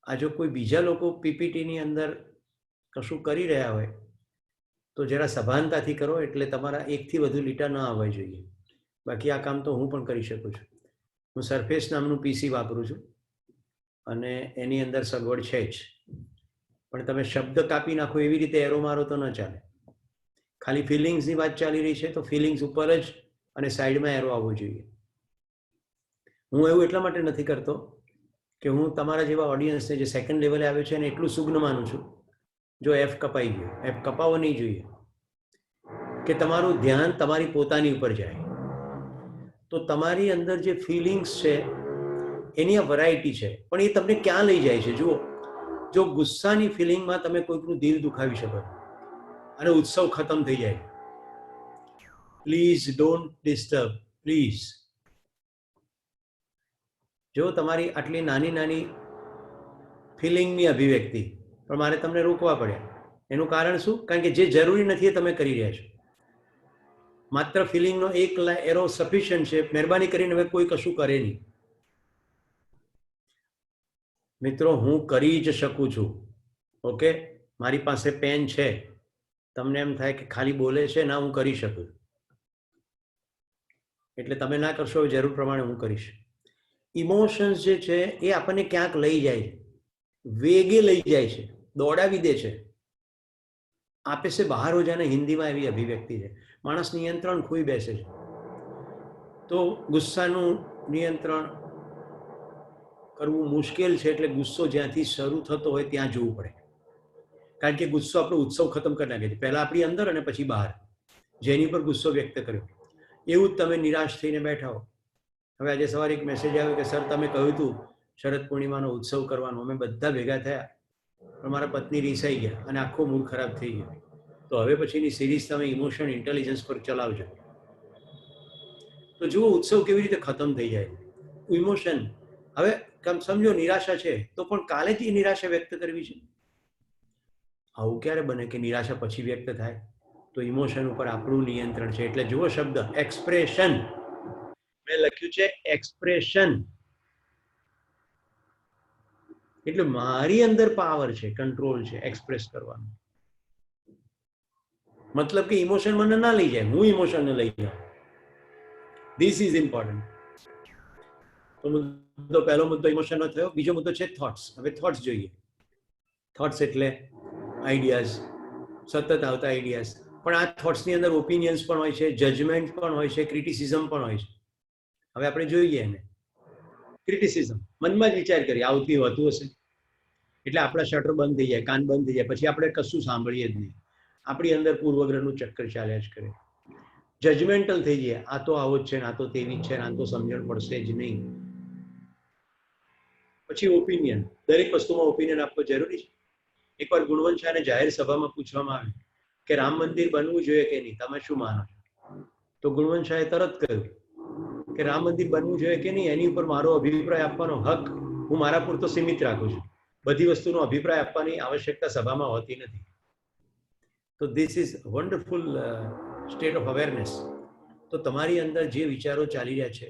આ જો કોઈ બીજા લોકો પીપીટીની અંદર કશું કરી રહ્યા હોય તો જરા સભાનતાથી કરો, એટલે તમારા એકથી વધુ લીટા ન આવવા જોઈએ. બાકી આ કામ તો હું પણ કરી શકું છું. હું સરફેસ નામનું પીસી વાપરું છું અને એની અંદર સગવડ છે જ. પણ તમે શબ્દ કાપી નાખો એવી રીતે એરો મારો તો ન ચાલે. ખાલી ફિલિંગ્સની વાત ચાલી રહી છે તો ફિલિંગ્સ ઉપર જ અને સાઈડમાં એરો આવવો જોઈએ. હું એવું એટલા માટે નથી કરતો કે હું તમારા જેવા ઓડિયન્સને જે સેકન્ડ લેવલે આવ્યો છે એને એટલું સુગ્ન માનું છું. જો એફ કપાઈ ગયો, એફ કપાવવો નહીં જોઈએ, કે તમારું ધ્યાન તમારી પોતાની ઉપર જાય. તો તમારી અંદર જે ફિલિંગ્સ છે એની આ વેરાયટી છે, પણ એ તમને ક્યાં લઈ જાય છે જુઓ. જો ગુસ્સાની ફિલિંગમાં તમે કોઈકનું દિલ દુખાવી શકો અને ઉત્સવ ખતમ થઈ જાય, પ્લીઝ ડોન્ટ ડિસ્ટર્બ, પ્લીઝ. જો તમારી આટલી નાની નાની ફિલિંગની અભિવ્યક્તિ પણ મારે તમને રોકવા પડ્યા. એનું કારણ શું? કારણ કે જે જરૂરી નથી એ તમે કરી રહ્યા છો. માત્ર ફિલિંગનો એક એરો સફિશિયન્ટ છે. મહેરબાની કરીને હવે કોઈ કશું કરે નહીં. મિત્રો, હું કરી જ શકું છું. ઓકે, મારી પાસે પેન છે. તમને એમ થાય કે ખાલી બોલે છે, ના, હું કરી શકું. એટલે તમે ના કરશો, જરૂર પ્રમાણે હું કરીશ. ઇમોશન્સ જે છે એ આપણને ક્યાંક લઈ જાય છે, વેગે લઈ જાય છે, દોડાવી દે છે. આપે છે બહાર હો જાને, હિન્દીમાં એવી અભિવ્યક્તિ છે. માણસ નિયંત્રણ ખોઈ બેસે છે. તો ગુસ્સાનું નિયંત્રણ કરવું મુશ્કેલ છે. એટલે ગુસ્સો જ્યાંથી શરૂ થતો હોય ત્યાં જોવું પડે. કારણ કે ગુસ્સો આપણો ઉત્સવ ખતમ કરી નાખે છે. પહેલા આપણી અંદર અને પછી બહાર. જેની પર ગુસ્સો વ્યક્ત કર્યો એવું જ તમે નિરાશ થઈને બેઠા હો. હવે આજે સવારે એક મેસેજ આવ્યો કે સર, તમે કહ્યું હતું શરદ પૂર્ણિમાનો ઉત્સવ કરવાનો, અમે બધા ભેગા થયા, પણ મારા પત્ની રીસાઈ ગયા અને આખો મૂડ ખરાબ થઈ ગયો. તો હવે પછીની સિરીઝ તમે ઇમોશન ઇન્ટેલિજન્સ પર ચલાવજો. તો જુઓ ઉત્સવ કેવી રીતે ખતમ થઈ જાય. ઇમોશન, હવે સમજો નિરાશા છે તો પણ કાલે જ એ નિરાશા વ્યક્ત કરવી છે. આવું ક્યારે બને કે નિરાશા પછી વ્યક્ત થાય? તો ઇમોશન ઉપર આપણું નિયંત્રણ છે. એટલે જુઓ શબ્દ એક્સપ્રેશન, મેં લખ્યું છે એક્સપ્રેશન. એટલે મારી અંદર પાવર છે, કંટ્રોલ છે એક્સપ્રેસ કરવાનો. મતલબ કે ઇમોશન મને ના લઈ જાય, હું ઇમોશનને લઈ જાઉં. This is important. તો પહેલો મુદ્દો ઇમોશનનો થયો. બીજો મુદ્દો છે થોટ્સ. હવે થોટ્સ જોઈએ. થોટ્સ એટલે આઈડિયાઝ, સતત આવતા આઈડિયાઝ. પણ આ થોટ્સની અંદર ઓપિનિયન્સ પણ હોય છે, જજમેન્ટ પણ હોય છે, ક્રિટિસિઝમ પણ હોય છે. હવે આપણે જોઈએ એને. ક્રિટિસિઝમ મનમાં જ વિચાર કરીએ, આવતી હોતું હશે એટલે આપણા શટર બંધ થઈ જાય, કાન બંધ થઈ જાય, પછી આપણે કશું સાંભળીએ જ નહીં. આપણી અંદર પૂર્વગ્રહનું ચક્કર ચાલ્યા જ કરે. જજમેન્ટલ થઈ જાય, આ તો આવો જ છે ને, આ તો તેવી જ છે ને, આ તો સમજણ પડશે જ નહીં. પછી ઓપિનિયન. દરેક વસ્તુમાં ઓપિનિયન આપવો જરૂરી છે. એકવાર ગુણવંત શાહને જાહેર સભામાં પૂછવામાં આવ્યું કે રામ મંદિર બનવું જોઈએ કે નહીં, તમે શું માનો છો? તો ગુણવંત શાહે તરત કહ્યું કે રામ મંદિર બનવું જોઈએ કે નહીં એની ઉપર મારો અભિપ્રાય આપવાનો હક હું મારા પૂરતો સીમિત રાખું છું. બધી વસ્તુનો અભિપ્રાય આપવાની આવશ્યકતા સભામાં હોતી નથી. તો this is wonderful state of awareness. તો તમારી અંદર જે વિચારો ચાલી રહ્યા છે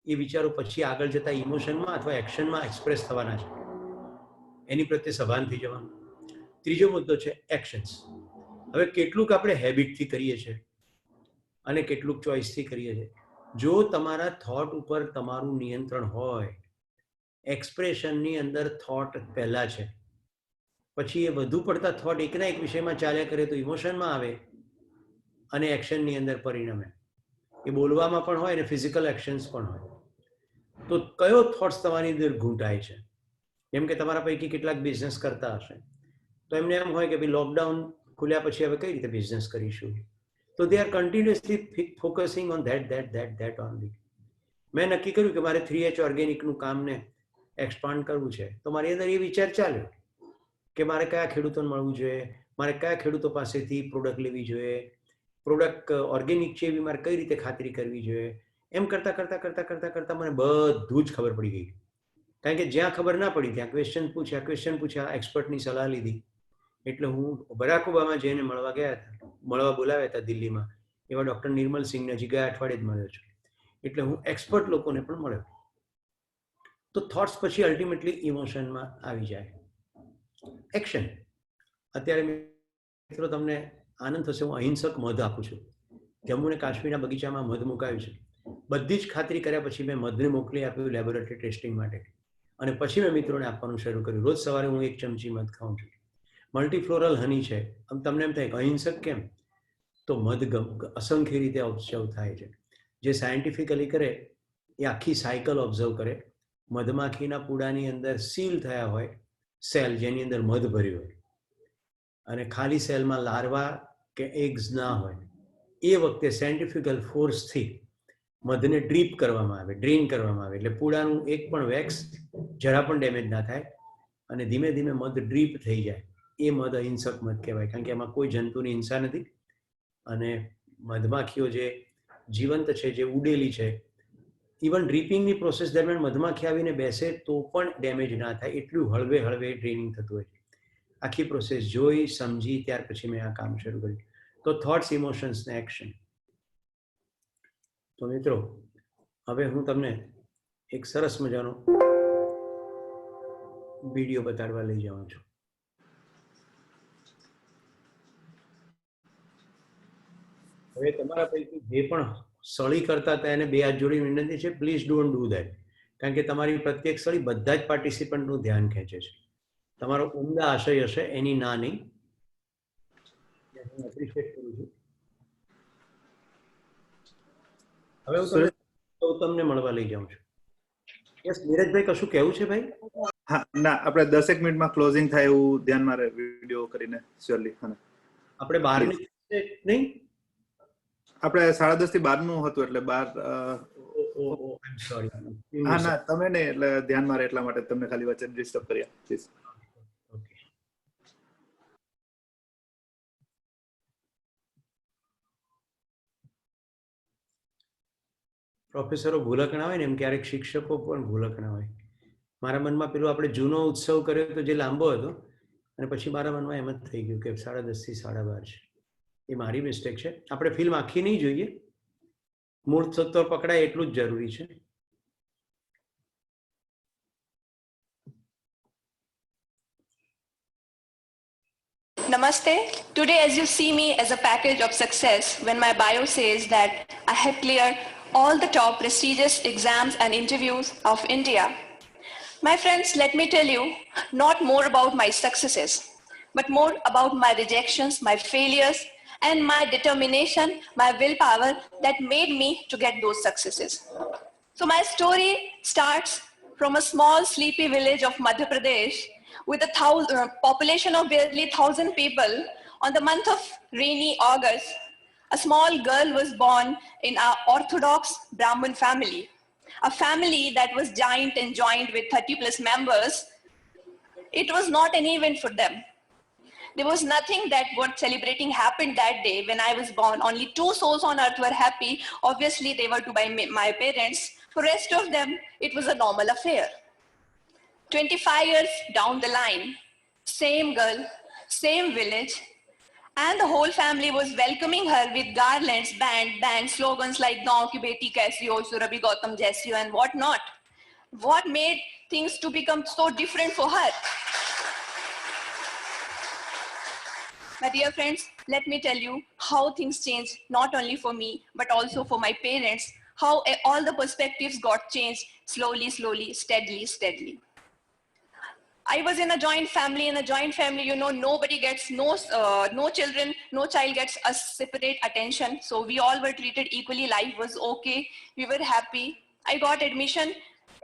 એ વિચારો પછી આગળ જતા ઇમોશનમાં અથવા એક્શનમાં એક્સપ્રેસ થવાના છે. એની પ્રત્યે સભાન થઈ જવાનું. ત્રીજો મુદ્દો છે એક્શન્સ. હવે કેટલુંક આપણે હેબિટથી કરીએ છીએ અને કેટલુંક ચોઇસથી કરીએ છીએ. જો તમારા થોટ ઉપર તમારું નિયંત્રણ હોય, એક્સપ્રેશનની અંદર થોટ પહેલા છે, પછી એ વધુ પડતા થોટ એકના એક વિષયમાં ચાલ્યા કરે તો ઇમોશનમાં આવે અને એક્શનની અંદર પરિણમે. એ બોલવામાં પણ હોય અને ફિઝિકલ એક્શન્સ પણ હોય. તો કયો થોટ્સ તમારી અંદર ઘૂંટાય છે? જેમ કે તમારા પૈકી કેટલાક બિઝનેસ કરતા હશે તો એમને એમ હોય કે ભાઈ લોકડાઉન ખુલ્યા પછી હવે કઈ રીતે બિઝનેસ કરીશું. તો they are continuously focusing on that only. મેં નક્કી કર્યું કે મારે 3H ઓર્ગેનિકનું કામને એક્સપાન્ડ કરવું છે. તો મારી અંદર એ વિચાર ચાલ્યો કે મારે કયા ખેડૂતોને મળવું જોઈએ, મારે કયા ખેડૂતો પાસેથી પ્રોડક્ટ લેવી જોઈએ, પ્રોડક્ટ ઓર્ગેનિક છે એવી મારે કઈ રીતે ખાતરી કરવી જોઈએ. એમ કરતાં કરતાં કરતાં કરતાં કરતાં મને બધું જ ખબર પડી ગઈ. કારણ કે જ્યાં ખબર ના પડી ત્યાં ક્વેશ્ચન પૂછ્યા, એક્સપર્ટની સલાહ લીધી. એટલે હું બરાક ઓબામા જઈને મળવા બોલાવ્યા હતા દિલ્હીમાં, એવા ડૉક્ટર નિર્મલ સિંહને હજી ગયા અઠવાડિયે જ મળ્યો છું. એટલે હું એક્સપર્ટ લોકોને પણ મળ્યો. તો થોટ્સ પછી અલ્ટિમેટલી ઇમોશનમાં આવી જાય. એક્શન. અત્યારે મિત્રો તમને આનંદ થશે, હું અહિંસક મધ આપું છું. જમ્મુ અને કાશ્મીરના બગીચામાં મધ મુકાયું છે. બધી જ ખાતરી કર્યા પછી મેં મધને મોકલી આપ્યું લેબોરેટરી ટેસ્ટિંગ માટે, અને પછી મેં મિત્રોને આપવાનું શરૂ કર્યું. રોજ સવારે હું 1 ચમચી મધ ખાઉં છું. મલ્ટીફ્લોરલ હની છે. આમ તમને એમ થાય કે અહિંસક કેમ? તો મધ અસંખ્ય રીતે ઓબ્ઝર્વ થાય છે. જે સાયન્ટિફિકલી કરે એ આખી સાયકલ ઓબ્ઝર્વ કરે. મધમાખીના પૂડાની અંદર સીલ થયા હોય સેલ, જેની અંદર મધ ભર્યું હોય, અને ખાલી સેલમાં લાર્વા કે એગ્સ ના હોય, એ વખતે સાયન્ટિફિકલ ફોર્સથી મધને ડ્રીપ કરવામાં આવે, ડ્રેન કરવામાં આવે, એટલે પૂડાનું એક પણ વેક્સ જરા પણ ડેમેજ ના થાય, અને ધીમે ધીમે મધ ડ્રીપ થઈ જાય. એ મધ અહિંસક મધ કહેવાય, કારણ કે એમાં કોઈ જંતુની હિંસા નથી, અને મધમાખીઓ જે જીવંત છે, જે ઉડેલી છે, ઇવન ડ્રીપિંગની પ્રોસેસ દરમિયાન મધમાખી આવીને બેસે તો પણ ડેમેજ ના થાય, એટલું હળવે હળવે ડ્રેનિંગ થતું હોય છે. આખી પ્રોસેસ જોઈ સમજી ત્યાર પછી મેં આ કામ શરૂ કર્યું. તો થોટ્સ, ઇમોશન્સ ને એક્શન. તો મિત્રો, હવે હું તમને એક સરસ મજાનો વિડીયો બતાડવા લઈ જાઉં છું. હવે તમારા પૈકી જે પણ સળી કરતા હતા એને 2 હાથ જોડી વિનંતી છે, પ્લીઝ ડોન્ટ ડુ ધેટ, કારણ કે તમારી પ્રત્યેક સળી બધા જ પાર્ટિસિપન્ટનું ધ્યાન ખેંચે છે. તમારો ઉમદા આશય હશે, એની ના નહીં. હું એપ્રિશિએટ કરું છું. હવે હું તમને મળવા લઈ જાઉં છું. યસ, નીરજભાઈ, કશું કહેવું છે ભાઈ? હા, ના, આપણે 10 મિનિટમાં ક્લોઝિંગ થાય એવું ધ્યાનમાં રહે વિડીયો કરીને શ્યોરલી. આપણે બહારની નહીં, આપણે 10:30 થી 12 હતું, એટલે 12. સોરી. હા, ના, તમે નહીં, એટલે ધ્યાનમાં રહે એટલા માટે તમને ખાલી વચ્ચે ડિસ્ટર્બ કર્યા. પ્લીઝ. ઓકે. પ્રોફેસરો ભૂલકણા હોય ને, એમ ક્યારેક શિક્ષકો પણ ભૂલકણા હોય. મારા મનમાં પેલું આપણે જૂનો ઉત્સવ કર્યો તો જે લાંબો હતો, અને પછી મારા મનમાં એમ જ થઈ ગયું કે 10:30 થી 12:30 છે. એ મારી મિસ્ટેક છે. આપણે ફિલ્મ આખી નહીં જોઈએ, મૂળ તત્વ પકડાય એટલું જ જરૂરી છે. Namaste. Today, as you see me as a package of success, when my bio says that I have cleared all the top prestigious exams and interviews of India. My friends, let me tell you, not more about my successes, but more about my rejections, my failures, and my determination, my willpower that made me to get those successes. So my story starts from a small sleepy village of Madhya Pradesh with a population of barely 1,000 people. On the month of rainy August, a small girl was born in our Orthodox Brahmin family, a family that was giant and joined with 30 plus members. It was not an event for them. There was nothing that what celebrating happened that day when I was born. Only 2 souls on earth were happy. Obviously, they were to by my parents. For rest of them, it was a normal affair. 25 years down the line, same girl, same village, and the whole family was welcoming her with garlands, band, slogans like "Gaon ki beti kaisi ho, Surabhi Gautam jaisi ho," and what not. What made things to become so different for her? My dear friends, let me tell you how things changed, not only for me, but also for my parents, how all the perspectives got changed slowly, steadily. I was in a joint family. In a joint family, you know, nobody gets, no children, no child gets a separate attention. So we all were treated equally. Life was okay. We were happy. I got admission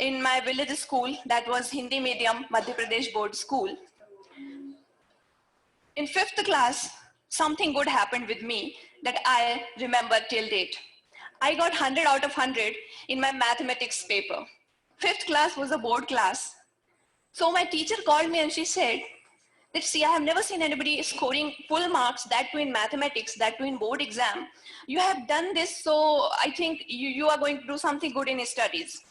in my village school, that was Hindi medium, Madhya Pradesh board school. In 5th class, something good happened with me that I remember till date. I got 100 out of 100 in my mathematics paper. 5th class was a board class. So my teacher called me and she said that, see, I have never seen anybody scoring full marks, that too in mathematics, that too in board exam. You have done this, so I think you are going to do something good in studies.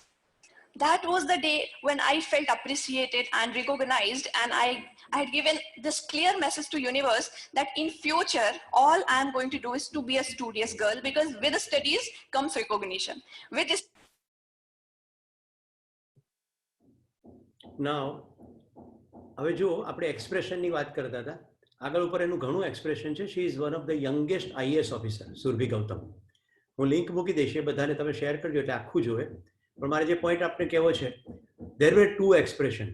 That was the day when I felt appreciated and recognized, and I had given this clear message to universe that in future, all I am going to do is to be a studious girl, because with the studies comes recognition. With this Now, હવે જો આપણે એક્સપ્રેશનની વાત કરતા હતા, આગળ ઉપર એનું ઘણું એક્સપ્રેશન છે. She is one of the youngest IAS officer, Surabhi Gautam. હું લિંક મૂકી દઈશ, એ બધાને તમે શેર કરજો એટલે આખું જોવે. પણ મારે જે પોઈન્ટ આપને કહેવો છે, ધેર વેર 2 એક્સપ્રેશન.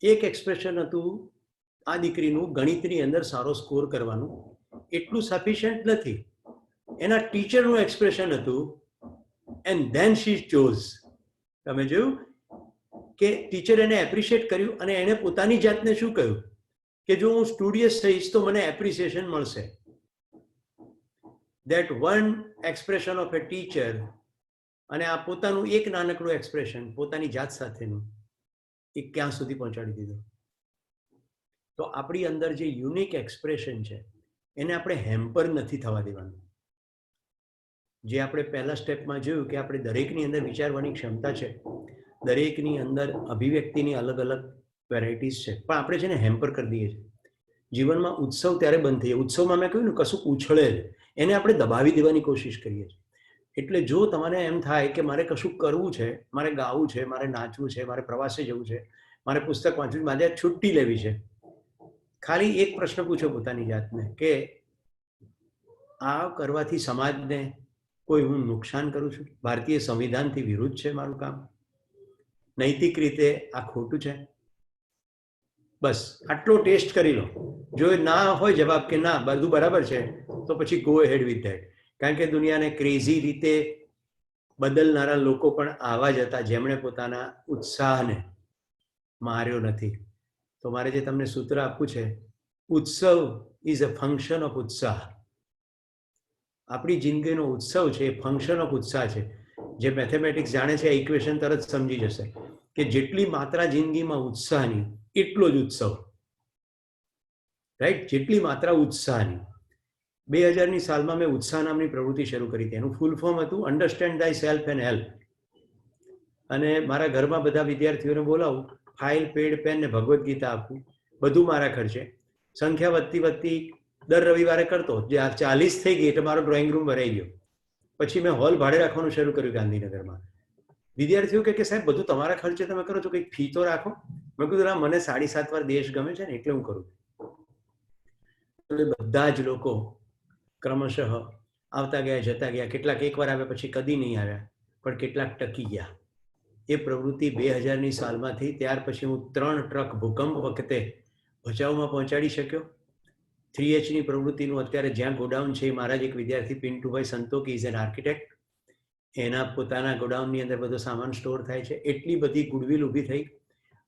એક એક્સપ્રેશન હતું આ દીકરીનું ગણિતની અંદર સારો સ્કોર કરવાનું, એટલું સફિશિયન્ટ નથી. એના ટીચરનું એક્સપ્રેશન હતું એન્ડ ધેન શી ચોઝ. તમે જોયું કે ટીચર એને એપ્રિશિએટ કર્યું અને એણે પોતાની જાતને શું કહ્યું કે જો હું સ્ટુડિયસ થઈશ તો મને એપ્રિસિએશન મળશે. that one expression of a teacher અને આ પોતાનું એક નાનકડું એક્સપ્રેશન પોતાની જાત સાથેનું એ ક્યાં સુધી પહોંચાડી દીધું. તો આપણી અંદર જે યુનિક એક્સપ્રેશન છે એને આપણે હેમ્પર નથી થવા દેવાનું. જે આપણે પહેલા સ્ટેપમાં જોયું કે આપણે દરેકની અંદર વિચારવાની ક્ષમતા છે, દરેકની અંદર અભિવ્યક્તિની અલગ અલગ વેરાયટીઝ છે, પણ આપણે જેને હેમ્પર કરી દઈએ છીએ. જીવનમાં ઉત્સવ ત્યારે બંધ થઈ જાય. ઉત્સવમાં મેં કહ્યું ને કશું ઉછળે છે એને આપણે દબાવી દેવાની કોશિશ કરીએ છીએ. એટલે જો તમારે એમ થાય કે મારે કશું કરવું છે, મારે ગાવું છે, મારે નાચવું છે, મારે પ્રવાસે જવું છે, મારે પુસ્તક વાંચવું છે, મારે છુટ્ટી લેવી છે, ખાલી એક પ્રશ્ન પૂછો પોતાની જાતને કે આ કરવાથી સમાજને કોઈ હું નુકસાન કરું છું? ભારતીય સંવિધાનથી વિરુદ્ધ છે મારું કામ? નૈતિક રીતે આ ખોટું છે? બસ આટલો ટેસ્ટ કરી લો. જો ના હોય જવાબ કે ના બધું બરાબર છે તો પછી ગો હેડ વિથ ધેટ. કારણ કે દુનિયાને ક્રેઝી રીતે બદલનારા લોકો પણ આવા જ હતા જેમણે પોતાના ઉત્સાહને માર્યો નથી. તો મારે જે તમને સૂત્ર આપવું છે, ઉત્સવ ઇઝ અ ફંક્શન ઓફ ઉત્સાહ. આપણી જિંદગીનો ઉત્સવ છે એ ફંક્શન ઓફ ઉત્સાહ છે. જે મેથેમેટિક્સ જાણે છે ઇક્વેશન તરત સમજી જશે કે જેટલી માત્રા જિંદગીમાં ઉત્સાહની એટલો જ ઉત્સવ. રાઈટ? જેટલી માત્રા ઉત્સાહની. 2000ની સાલમાં મેં ઉત્સાહ નામની પ્રવૃત્તિ શરૂ કરી હતી. એનું ફૂલ ફોર્મ હતું અન્ડરસ્ટેન્ડ થાય સેલ્ફ એન્ડ હેલ્પ. અને મારા ઘરમાં બધા વિદ્યાર્થીઓને બોલાવું, ફાઇલ, પેડ, પેન ને ભગવદ્ ગીતા આપું, બધું મારા ખર્ચે. સંખ્યા વધતી દર રવિવારે કરતો. જે 40 થઈ ગઈ એટલે મારો ડ્રોઈંગ રૂમ ભરાઈ ગયો. પછી મેં હોલ ભાડે રાખવાનું શરૂ કર્યું ગાંધીનગરમાં. વિદ્યાર્થીઓ કે સાહેબ બધું તમારા ખર્ચે તમે કરો છો, કંઈક ફી તો રાખો. મેં કીધું મને 7.5 વાર દેશ ગમે છે ને એટલે હું કરું. બધા જ લોકો ક્રમશઃ આવતા ગયા, જતા ગયા. કેટલાક એકવાર આવ્યા પછી કદી નહીં આવ્યા, પણ કેટલાક ટકી ગયા. એ પ્રવૃત્તિ 2000ની સાલમાંથી ત્યાર પછી હું 3 ટ્રક ભૂકંપ વખતે ભચાઉમાં પહોંચાડી શક્યો. 3Hની પ્રવૃત્તિનું અત્યારે જ્યાં ગોડાઉન છે એ મારા જ એક વિદ્યાર્થી પિન્ટુભાઈ સંતોકી ઇઝ એન આર્કિટેક્ટ. એના પોતાના ગોડાઉનની અંદર બધો સામાન સ્ટોર થાય છે. એટલી બધી ગુડવિલ ઊભી થઈ.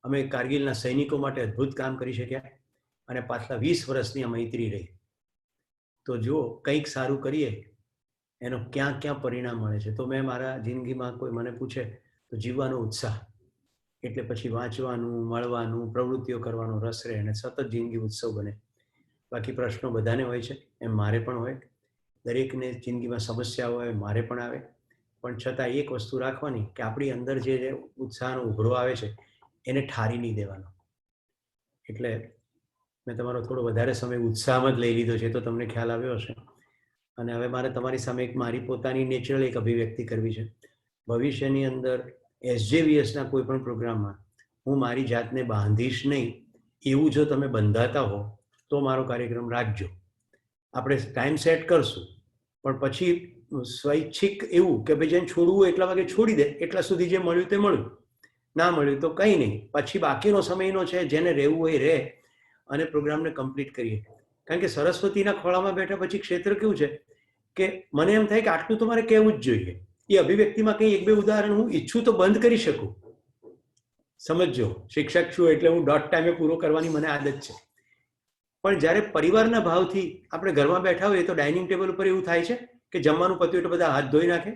અમે કારગિલના સૈનિકો માટે અદ્ભુત કામ કરી શક્યા અને પાછલા 20 વર્ષની આ મૈત્રી રહી. તો જો કંઈક સારું કરીએ એનો ક્યાં ક્યાં પરિણામ મળે છે. તો મેં મારા જિંદગીમાં કોઈ મને પૂછે તો જીવવાનો ઉત્સાહ એટલે પછી વાંચવાનું, મળવાનું, પ્રવૃત્તિઓ કરવાનો રસ રહે અને સતત જિંદગી ઉત્સવ બને. બાકી પ્રશ્નો બધાને હોય છે, એમ મારે પણ હોય. દરેકને જિંદગીમાં સમસ્યાઓ હોય, મારે પણ આવે. પણ છતાં એક વસ્તુ રાખવાની કે આપણી અંદર જે ઉત્સાહનો ઉભરો આવે છે એને ઠારી નહીં દેવાનો. એટલે મેં તમારો થોડો વધારે સમય ઉત્સાહમાં જ લઈ લીધો છે તો તમને ખ્યાલ આવ્યો હશે. અને હવે મારે તમારી સામે એક મારી પોતાની નેચરલ એક અભિવ્યક્તિ કરવી છે. ભવિષ્યની અંદર SJVSના કોઈ પણ પ્રોગ્રામમાં હું મારી જાતને બાંધીશ નહીં. એવું જો તમે બંધાતા હો તો મારો કાર્યક્રમ રાખજો. આપણે ટાઈમ સેટ કરશું, પણ પછી સ્વૈચ્છિક એવું કે ભાઈ જેને છોડવું હોય એટલા વાગે છોડી દે, એટલા સુધી જે મળ્યું તે મળ્યું, ના મળ્યું તો કંઈ નહીં. પછી બાકીનો સમયનો છે જેને રહેવું હોય રહે અને પ્રોગ્રામને કમ્પ્લીટ કરીએ. કારણ કે સરસ્વતીના ખોળામાં બેઠા પછી ક્ષેત્ર કેવું છે કે મને એમ થાય કે આટલું તો મારે કહેવું જ જોઈએ. એ અભિવ્યક્તિમાં કંઈ 1-2 ઉદાહરણ હું ઈચ્છું તો બંધ કરી શકું. સમજો, શિક્ષક છું એટલે હું ડોટ ટાઈમે પૂરો કરવાની મને આદત છે. પણ જ્યારે પરિવારના ભાવથી આપણે ઘરમાં બેઠા હોઈએ તો ડાઇનિંગ ટેબલ ઉપર એવું થાય છે કે જમવાનું પત્યું એટલે બધા હાથ ધોઈ નાખે.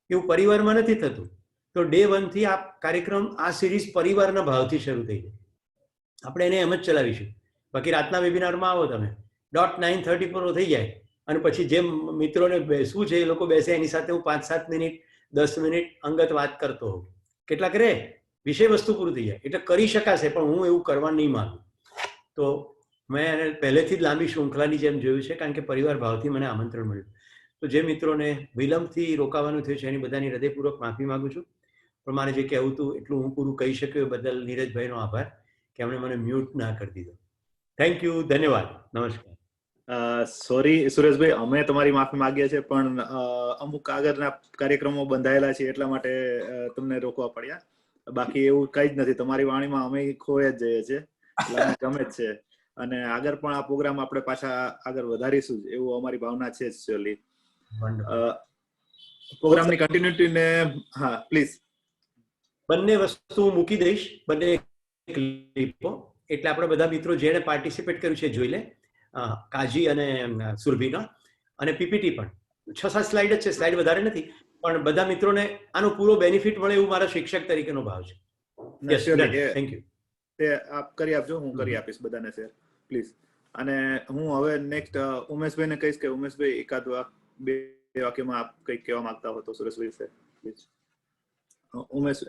એવું પરિવારમાં નથી થતું. તો ડે 1 થી આ કાર્યક્રમ, આ સિરીઝ પરિવારના ભાવથી શરૂ થઈ જાય. આપણે એને એમ જ ચલાવીશું. બાકી રાતના વેબિનારમાં આવો તમે, ડોટ 9:30 પર થઈ જાય અને પછી જેમ મિત્રોને બેસવું છે એ લોકો બેસે, એની સાથે હું 5-7 મિનિટ 10 મિનિટ અંગત વાત કરતો હોઉં. કેટલાક રે વિષય વસ્તુ પૂરું થઈ જાય. એટલે કરી શકાશે, પણ હું એવું કરવા નહીં માંગુ. તો મેં એને પહેલેથી જ લાંબી શૃંખલાની જેમ જોયું છે, કારણ કે પરિવાર ભાવથી મને આમંત્રણ મળ્યું. તો જે મિત્રોને વિલંબથી રોકાવાનું થયું છે એની બધાની હૃદયપૂર્વક માફી માંગુ છું. પણ મારે જે કહેવું હતું એટલું હું પૂરું કહી શક્યો એ બદલ નીરજભાઈનો આભાર કે એમણે મને મ્યુટ ના કરી દીધો. થેન્ક યુ, ધન્યવાદ, નમસ્કાર. સોરી સુરેશભાઈ, અમે તમારી માફી માંગીએ છીએ, પણ અમુક આગળના કાર્યક્રમો બંધાયેલા છે એટલા માટે તમને રોકવા પડ્યા. બાકી એવું કઈ જ નથી. તમારી વાણીમાં અમે ખોઈ જ જઈએ છીએ, એટલે અમને ગમે જ છે. અને આગળ પણ આ પ્રોગ્રામ આપણે પાછા આગળ વધારીશું જ, એવું અમારી ભાવના છે જ. ચોલી પ્રોગ્રામની કન્ટિન્યુટી ને હા પ્લીઝ બંને વસ્તુ હું મૂકી દઈશ, બંને ક્લિપો, એટલે આપણે બધા મિત્રો જેણે પાર્ટિસિપેટ કર્યું છે જોઈ લે, કાજી અને સુરભીનો, અને પીપીટી પણ 6-7 સ્લાઇડ જ છે, સ્લાઇડ વધારે નથી, પણ બધા મિત્રોને આનો પૂરો બેનિફિટ મળે એવું મારા શિક્ષક તરીકેનો ભાવ છે. Thank you. તે આપ કરી આપજો, હું કરી આપીશ બધાને શેર પ્લીઝ. અને હું હવે નેક્સ્ટ ઉમેશભાઈને કહીશ કે ઉમેશભાઈ એકાદ બે વાક્યમાં આપ કંઈક કહેવા માંગતા હો તો સુરેશભાઈ છે પ્લીઝ. ઉમેશ.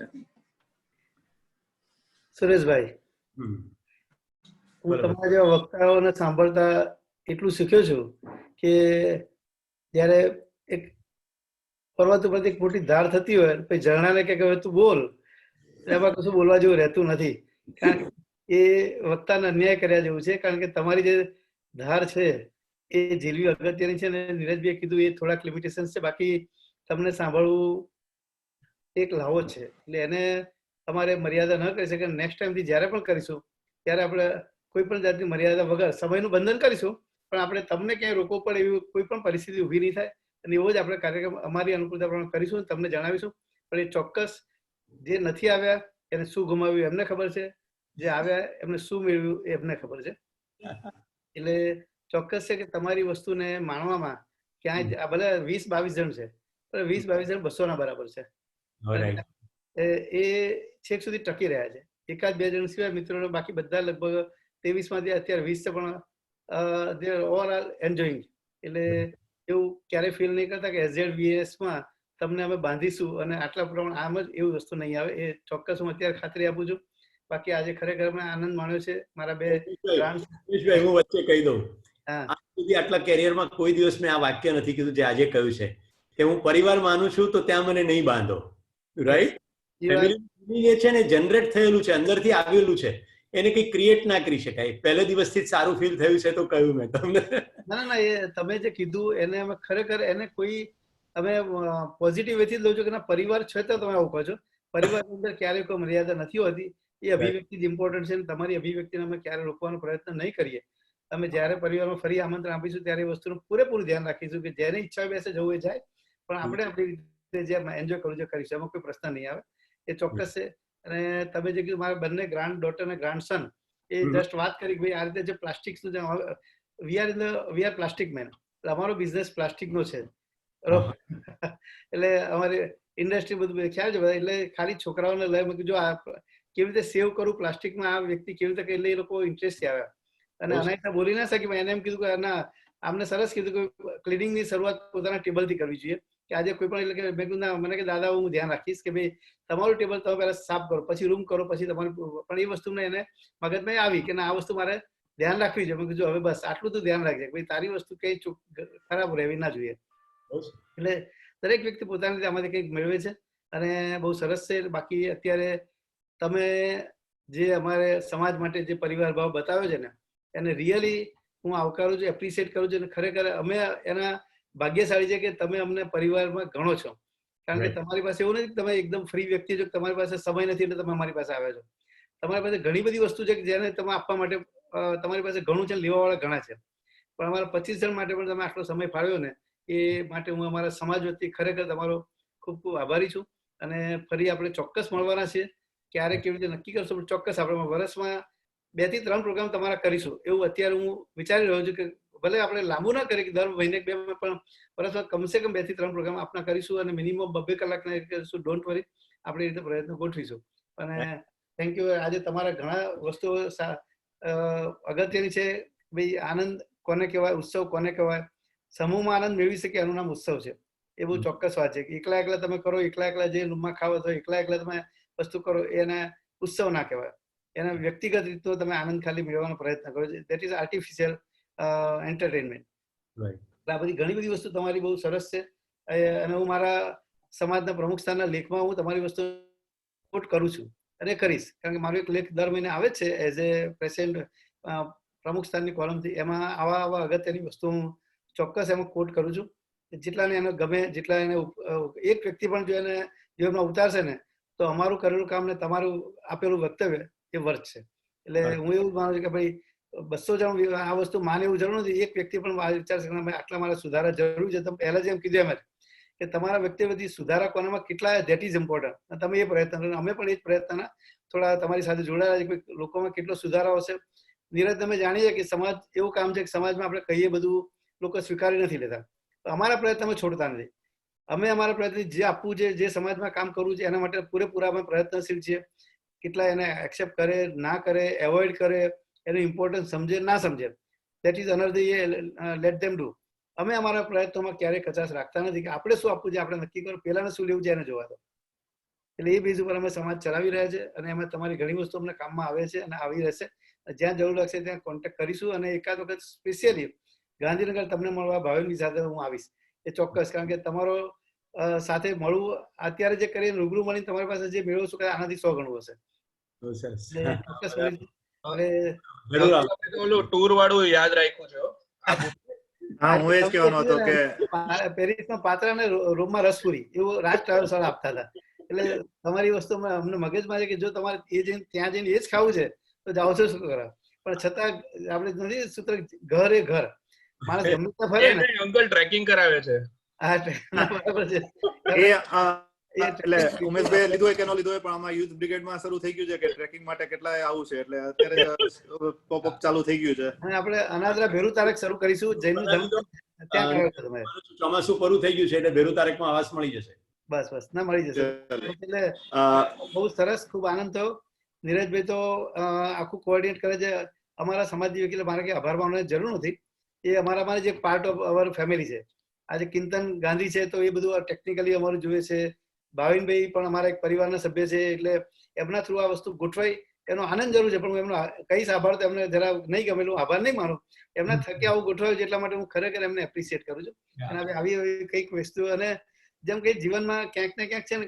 સુરેશભાઈ, હું તમારા જેવા વક્તાઓને સાંભળતા એટલું શીખ્યો છું કે જ્યારે એક પર્વત ઉપરથી એક મોટી ધાર થતી હોય પછી ઝરણાને કે હવે તું બોલ, એમાં કશું બોલવા જેવું રહેતું નથી. કારણ કે એ વક્તાને અન્યાય કર્યા જેવું છે. કારણ કે તમારી જે ધાર છે એ ઝીલવી અગત્યની છે, અને નીરજભાઈએ કીધું એ થોડાક લિમિટેશન છે, બાકી તમને સાંભળવું એક લાવો છે. એટલે એને તમારે મર્યાદા ન કરી શકે. નેક્સ્ટ ટાઈમથી જ્યારે પણ કરીશું ત્યારે આપણે કોઈ પણ જાતની મર્યાદા વગર સમયનું બંધન કરીશું, પણ આપણે તમને ક્યાંય રોકવું પડે એવી કોઈ પણ પરિસ્થિતિ ઊભી નહીં થાય. અને એવો જ આપણે કાર્યક્રમ અમારી અનુકૂળતા પ્રમાણે કરીશું, તમને જણાવીશું. પણ એ ચોક્કસ જે નથી આવ્યા એને શું ગુમાવ્યું એમને ખબર છે, જે આવ્યા એમને શું મેળવ્યું એ એમને ખબર છે. એટલે ચોક્કસ છે કે તમારી વસ્તુને માણવામાં ક્યાંય ભલે 20-22 જણ છે, પણ 20-22 જણ 200 ના બરાબર છે. એ છેક સુધી ટકી રહ્યા છે. 1-2 જણ સિવાય મિત્રોને બાકી બધા લગભગ 23 માંથી અત્યારે 20 છે, પણ દે આર ઓવરઓલ એન્જોયિંગ. એટલે એવું ક્યારેય ફીલ નહીં કરતા કે SZVS માં તમને અમે બાંધીશું અને આટલા પ્રમાણે આમ જ એવી વસ્તુ નહીં આવે. એ ચોક્કસ હું અત્યારે ખાતરી આપું છું. બાકી આજે ખરેખર મેં આનંદ માણ્યો છે. મારા બે હું વચ્ચે કહી દઉં, આજ સુધી આટલા કેરિયરમાં કોઈ દિવસ મેં આ વાક્ય નથી કીધું જે આજે કહ્યું છે કે હું પરિવાર માનું છું તો ત્યાં મને નહીં બાંધો. રાઈટ? ફેમિલી છે ને જનરેટ થયેલું છે, અંદરથી આવેલું છે, એને કઈ ક્રિએટ ના કરી શકાય. પહેલે દિવસથી જ સારું ફીલ થયું છે તો કહ્યું મેં તમને. ના, એ તમે જે કીધું એને અમે ખરેખર એને કોઈ અમે પોઝિટિવ વેથી જ લઉં છું કે ના પરિવાર છે તો તમે આવું કહો છો. પરિવારની અંદર ક્યારેય કોઈ મર્યાદા નથી હોતી. એ અભિવ્યક્તિ જ ઇમ્પોર્ટન્ટ છે. તમારી અભિવ્યક્તિને અમે ક્યારે રોકવાનો પ્રયત્ન નહીં કરીએ. અમે જ્યારે પરિવારમાં ફરી આમંત્રણ આપીશું ત્યારે એ વસ્તુનું પૂરેપૂરું ધ્યાન રાખીશું કે જેને ઈચ્છા બેસે જવું એ જાય, પણ આપણે આપણી રીતે જે એન્જોય કરવું છે કરીશું, એમાં કોઈ પ્રશ્ન નહીં આવે. એ ચોક્કસ છે. અને તમે જે કીધું મારા બંને ગ્રાન્ડ ડોટર અને ગ્રાન્ડ સન એ જસ્ટ વાત કરી ભાઈ આ રીતે જે પ્લાસ્ટિક્સનું જે વી આર પ્લાસ્ટિક મેન, અમારો બિઝનેસ પ્લાસ્ટિકનો છે. એટલે અમારી ઇન્ડસ્ટ્રી બધું ખ્યાલ છે બધા. એટલે ખાલી છોકરાઓને લઈ મેં જો આ કેવી રીતે સેવ કરું પ્લાસ્ટિકમાં, આ વ્યક્તિ કેવી રીતે એટલે એ લોકો ઇન્ટરેસ્ટથી આવ્યા. અને અનાયતા બોલી ના શકી. એને એમ કીધું કે ના, આમને સરસ કીધું કે ક્લિનિંગની શરૂઆત પોતાના ટેબલથી કરવી જોઈએ. કે આજે કોઈ પણ એટલે કે મેં કીધું ના, મને કે દાદા હું ધ્યાન રાખીશ કે ભાઈ તમારું ટેબલ તમે પહેલા સાફ કરો, પછી રૂમ કરો, પછી તમારું. પણ એ વસ્તુને એને મગજમાં આવી કે ના આ વસ્તુ મારે ધ્યાન રાખવી છે. મેં કીધું હવે બસ આટલું તો ધ્યાન રાખજે ભાઈ, તારી વસ્તુ કઈ ખરાબ રહેવી ના જોઈએ. એટલે દરેક વ્યક્તિ પોતાની રીતે આમાંથી કંઈક મેળવે છે અને બહુ સરસ છે. બાકી અત્યારે તમે જે અમારે સમાજ માટે જે પરિવાર ભાવ બતાવ્યો છે ને એને રિયલી હું આવકારું છું, એપ્રિશિએટ કરું છું. અને ખરેખર અમે એના ભાગ્યશાળી છે કે તમે અમને પરિવારમાં ગણો છો. કારણ કે તમારી પાસે એવું નથી તમે એકદમ ફ્રી વ્યક્તિ છો, તમારી પાસે સમય નથી એટલે તમે અમારી પાસે આવ્યા છો. તમારી પાસે ઘણી બધી વસ્તુ છે કે જેને તમે આપવા માટે તમારી પાસે ઘણું છે, લેવાવાળા ઘણા છે. પણ અમારા 25 જણ માટે પણ તમે આટલો સમય ફાળવ્યો ને એ માટે હું અમારા સમાજ વતી ખરેખર તમારો ખૂબ ખૂબ આભારી છું. અને ફરી આપણે ચોક્કસ મળવાના છીએ. ક્યારે કેવી રીતે નક્કી કરશું, પણ ચોક્કસ આપણે વર્ષમાં 2 થી 3 પ્રોગ્રામ તમારા કરીશું એવું અત્યારે હું વિચારી રહ્યો છું. કે ભલે આપણે લાંબુ ના કરીએ કે દર મહિને 2 પણ વર્ષમાં કમસે કમ 2 થી 3 પ્રોગ્રામ આપણા કરીશું અને મિનિમમ 2 કલાકના કરીશું. ડોન્ટ વરી, આપણી રીતે પ્રયત્ન ગોઠવીશું. અને થેન્ક યુ. આજે તમારા ઘણા વસ્તુઓ અગત્યની છે. ભાઈ આનંદ કોને કહેવાય, ઉત્સવ કોને કહેવાય, સમૂહમાં આનંદ મેળવી શકે એનું નામ ઉત્સવ છે. એ બહુ ચોક્કસ વાત છે. એકલા એકલા તમે કરો, એકલા એકલા જે રૂમમાં ખાવો તો એકલા એકલા તમે વસ્તુ કરો એને ઉત્સવ ના કહેવાય. એના વ્યક્તિગત રીતનો તમે આનંદ ખાલી મેળવવાનો પ્રયત્ન કરો છો. That is artificial entertainment. આ બધી ઘણી બધી વસ્તુ તમારી બહુ સરસ છે. અને હું મારા સમાજના પ્રમુખ સ્થાનના લેખમાં હું તમારી વસ્તુ સપોર્ટ કરું છું અને કરીશ. કારણ કે મારો એક લેખ દર મહિને આવે છે એઝ એ પ્રેસિડેન્ટ પ્રમુખ સ્થાનની કોલમથી એમાં આવા અગત્યની વસ્તુ હું ચોક્કસ એમાં કોટ કરું છું. જેટલાને એને ગમે, જેટલા એને એક વ્યક્તિ પણ જો એને જીવનમાં ઉતારશે ને તો અમારું કરેલું કામ ને તમારું આપેલું વક્તવ્ય એ વર્થ છે. એટલે હું એવું માનું છું કે ભાઈ 200 જણ આ વસ્તુ માને એવું જરૂર નથી. એક વ્યક્તિ પણ વિચારશે કે આટલા મારા સુધારા જરૂર છે. તમે પહેલા જેમ કીધું એમ કે તમારા વ્યક્તિગત સુધારા કોનામાં કેટલા ધેટ ઇઝ ઇમ્પોર્ટન્ટ. તમે એ પ્રયત્ન, અમે પણ એ જ પ્રયત્નના થોડા તમારી સાથે જોડાયેલા છે કે લોકોમાં કેટલો સુધારો હશે. નીરજ, તમે જાણીએ કે સમાજ એવું કામ છે કે સમાજમાં આપણે કહીએ બધું લોકો સ્વીકારી નથી લેતા. અમારા પ્રયત્ન અમે છોડતા નથી. અમે અમારા પ્રયત્ન જે આપવું છે, જે સમાજમાં કામ કરવું છે એના માટે પૂરેપૂરા અમે પ્રયત્નશીલ છીએ. કેટલા એને એક્સેપ્ટ કરે, ના કરે, એવોઇડ કરે, એનું ઇમ્પોર્ટન્સ સમજે, ના સમજે, that is another late them do. અમે અમારા પ્રયત્નોમાં ક્યારેય કચાશ રાખતા નથી કે આપણે શું આપવું છે, આપણે નક્કી કરો, પેલાને શું લેવું છે એને જોવા દો. એટલે એ બેઝ ઉપર અમે સમાજ ચલાવી રહ્યા છે અને એમાં તમારી ઘણી વસ્તુ અમને કામમાં આવે છે અને આવી રહેશે. જ્યાં જરૂર લાગશે ત્યાં કોન્ટેક્ટ કરીશું અને એકાદ વખત સ્પેશિયલી ગાંધીનગર તમને મળવા ભાવિનની સાથે હું આવીશ, એ ચોક્કસ. કારણ કે તમારો સાથે મળવું, અત્યારે જે કરીને રૂબરૂ મળીને તમારી પાસે જે મેળવશું કે આનાથી 100 ગણું હશે. ચોક્કસ ઓલું ટૂર વાળું યાદ રાખ્યું છે. હા, હું એ જ કહેવાનો હતો કે પેરિસમાં પાત્રાને રોમમાં રસપુરી એવું રાજ ટ્રાવેલ્સ વાળા આપતા હતા. એટલે તમારી વસ્તુ અમને મગજમાં છે કે જો તમારે ત્યાં જઈને એ જ ખાવું છે તો જાઓ છો શું કરાવ. પણ છતાં આપણે નથી સૂત્ર ઘર એ ઘર, માણસ ગમે ત્યાં ફરે ને. અંકલ ટ્રેકિંગ કરાવે છે. હા, બરાબર છે. એટલે ઉમેશભાઈ લીધું હોય કે ન લીધું હોય, પણ આમાં યુથ બ્રિગેડમાં શરૂ થઈ ગયું છે કે ટ્રેકિંગ માટે કેટલાય આવું છે. એટલે અત્યારે પોપઅપ ચાલુ થઈ ગયું છે. અને આપણે અનાદરા ભેરુ તારક શરૂ કરીશું. જૈન ધર્મ ત્યાં કરાવશો તમે. ચોમાસું પૂરું થઈ ગયું છે એટલે ભેરુ તારકમાં આવાસ મળી જશે. બસ ના મળી જશે. એટલે બહુ સરસ, ખૂબ આનંદ થયો. નીરજભાઈ તો આખું કોઓર્ડિનેટ કરે છે. અમારા સમાજની વકીલે મારે કે આભાર માનવાની જરૂર નથી. એ અમારા જે પાર્ટ ઓફ અવર ફેમિલી છે. આજે કિંતન ગાંધી છે તો એ બધું ટેકનિકલી અમારું જોઈએ છે. ભાવિનભાઈ પણ અમારા એક પરિવારના સભ્ય છે. એટલે એમના થ્રુ આ વસ્તુ ગોઠવાઈ એનો આનંદ જરૂર છે. પણ હું એમનો કઈશ આભાર તો એમને જરા નહીં ગમેલું, આભાર નહીં માનું. એમના થકી આવું ગોઠવાયું છે એટલા માટે હું ખરેખર એમને એપ્રિશિએટ કરું છું. અને આવી કંઈક વસ્તુ, અને જેમ કે જીવનમાં ક્યાંક ને ક્યાંક છે ને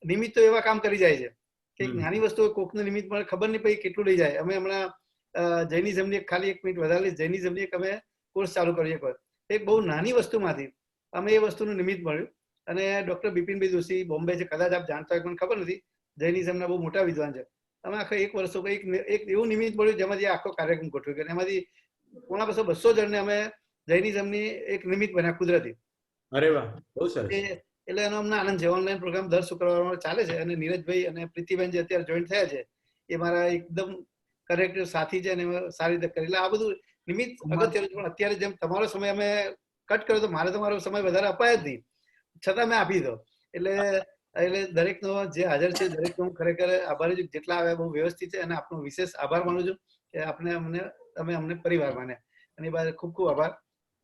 નિમિત્તો એવા કામ કરી જાય છે કે નાની વસ્તુ કોકનું નિમિત્ત મળે ખબર નહીં પછી કેટલું લઈ જાય. અમે હમણાં જૈનિઝમની ખાલી 1 મિનિટ વધારે જૈનિઝમની એક અમે કોર્સ ચાલુ કરીએ. એક બહુ નાની વસ્તુમાંથી અમે એ વસ્તુનું નિમિત્ત મળ્યું. અને ડોક્ટર બિપિનભાઈ જોશી બોમ્બે છે, કદાચ આપ જાણતા હોય, મને ખબર નથી, જૈનિઝમના બહુ મોટા વિદ્વાન છે. અમે આખા 1 વર્ષો એક એવું નિમિત્ત મળ્યું જેમાંથી આખો કાર્યક્રમ ગોઠવ્યો કે એમાંથી પોણા 200 જણને અમે જૈનિઝમની એક નિમિત્ત બન્યા કુદરતી. અરે વાહ, બહુ સરસ. એટલે એનો અમને આનંદ છે. ઓનલાઈન પ્રોગ્રામ દર શુક્રવારે ચાલે છે અને નીરજભાઈ અને પ્રીતિબેન જે અત્યારે જોઈન્ટ થયા છે એ મારા એકદમ કરેક્ટ સાથી છે અને સારી રીતે કરી. એટલે આ બધું નિમિત્ત અગત્યનું છે. પણ અત્યારે જેમ તમારો સમય અમે કટ કર્યો તો મારે તમારો સમય વધારે અપાય જ નહીં, છતાં મેં આપી દો. એટલે દરેકનો જે હાજર છે દરેકનો હું ખરેખર આભારી છું. જેટલા આવ્યા બહુ વ્યવસ્થિત છે અને આપનો વિશેષ આભાર માનું છું કે તમે અમને પરિવાર માને. અને એ બાદ ખૂબ ખૂબ આભાર.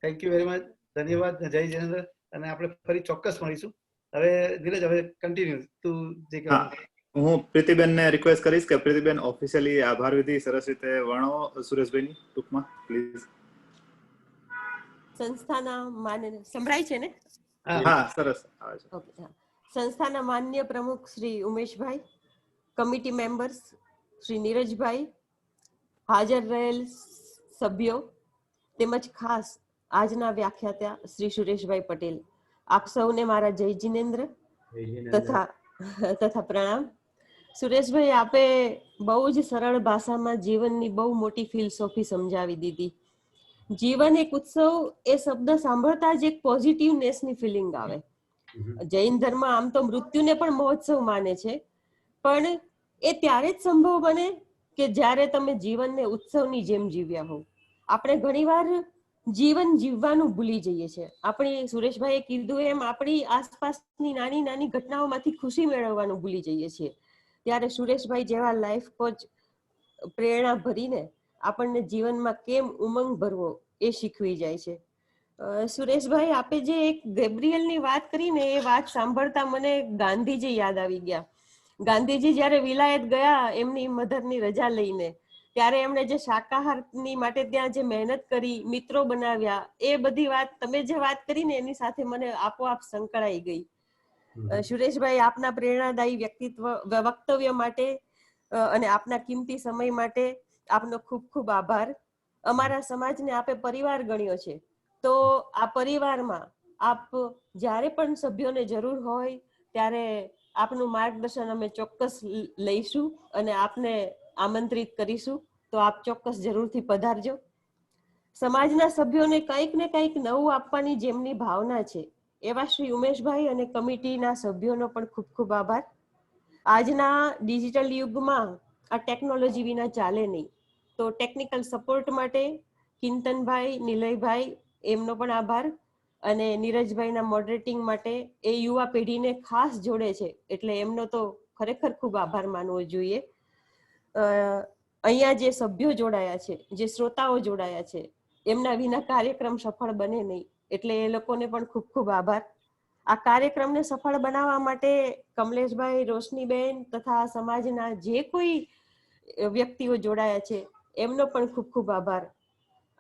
Thank you very much. ધન્યવાદ. જય જિનેન્દ્ર. અને આપણે ફરી ચોક્કસ મળીશું. હવે નીરજ, હવે કન્ટિન્યુ તું જે કહેવાનું. હું પ્રીતિબેનને રિક્વેસ્ટ કરીશ કે પ્રીતિબેન ઓફિશિયલી આભાર વિધિ સરસ રીતે વર્ણો સુરેશભાઈની ટૂંકમાં પ્લીઝ. સંસ્થાના માન્ય, સંભળાય છે ને? હા, સરસ. ઓકે. સંસ્થાના માન્ય પ્રમુખ શ્રી ઉમેશભાઈ, કમિટી મેમ્બર્સ શ્રી નીરજભાઈ, હાજર રહેલ સભ્યો તેમજ ખાસ આજના વ્યાખ્યાતા શ્રી સુરેશભાઈ પટેલ, આપ સૌને મારા જય જિનેન્દ્ર તથા પ્રણામ. સુરેશભાઈ, આપે બહુ જ સરળ ભાષામાં જીવનની બહુ મોટી ફિલસોફી સમજાવી દીધી. જીવન એક ઉત્સવ, એ શબ્દ સાંભળતા જ એક પોઝિટિવનેસની ફિલિંગ આવે. જૈન ધર્મ આમ તો મૃત્યુને પણ મહોત્સવ માને છે, પણ એ ત્યારે જ સંભવ બને કે જ્યારે તમે જીવનને ઉત્સવની જેમ જીવ્યા હોવ. આપણે ઘણીવાર જીવન જીવવાનું ભૂલી જઈએ છીએ. આપણી, સુરેશભાઈએ કીધું એમ, આપણી આસપાસની નાની નાની ઘટનાઓમાંથી ખુશી મેળવવાનું ભૂલી જઈએ છીએ. ત્યારે સુરેશભાઈ જેવા લાઈફ કોચ પ્રેરણા ભરીને આપણને જીવનમાં કેમ ઉમંગ ભરવો એ શીખવી જાય છે. સુરેશભાઈ, આપે જે એક ગેબ્રિયલની વાત કરીને એ વાત સાંભળતા મને ગાંધીજી યાદ આવી ગયા. ગાંધીજી જ્યારે વિલાયત ગયા એમની મધરની રજા લઈને, ત્યારે એમણે જે શાકાહારની માટે ત્યાં જે મહેનત કરી, મિત્રો બનાવ્યા, એ બધી વાત તમે જે વાત કરીને એની સાથે મને આપોઆપ સંકળાઈ ગઈ. સુરેશભાઈ, આપના પ્રેરણાદાયી વક્તવ્ય માટે અને આપના કિંમતી સમય માટે આપનો ખૂબ ખૂબ આભાર. અમારા સમાજને આપે પરિવાર ગણ્યો છે, તો આ પરિવારમાં આપ જ્યારે પણ સભ્યોને જરૂર હોય ત્યારે આપનું માર્ગદર્શન અમે ચોક્કસ લઈશું અને આપને આમંત્રિત કરીશું, તો આપ ચોક્કસ જરૂરથી પધારજો. સમાજના સભ્યોને કંઈક ને કંઈક નવું આપવાની જેમની ભાવના છે એવા શ્રી ઉમેશભાઈ અને કમિટીના સભ્યોનો પણ ખૂબ ખૂબ આભાર. આજના ડિજિટલ યુગમાં આ ટેકનોલોજી વિના ચાલે નહીં, તો ટેકનિકલ સપોર્ટ માટે કિંતનભાઈ, નિલયભાઈ એમનો પણ આભાર, અને નીરજભાઈના મોડરેટિંગ માટે એ યુવા પેઢીને ખાસ જોડે છે એટલે એમનો તો ખરેખર ખૂબ આભાર માનવો જોઈએ. અહીંયા જે સભ્યો જોડાયા છે, જે શ્રોતાઓ જોડાયા છે, એમના વિના કાર્યક્રમ સફળ બને નહીં, એટલે એ લોકોને પણ ખૂબ ખૂબ આભાર. આ કાર્યક્રમને સફળ બનાવવા માટે કમલેશભાઈ, રોશનીબેન તથા સમાજના જે કોઈ વ્યક્તિઓ જોડાયા છે એમનો પણ ખૂબ ખૂબ આભાર.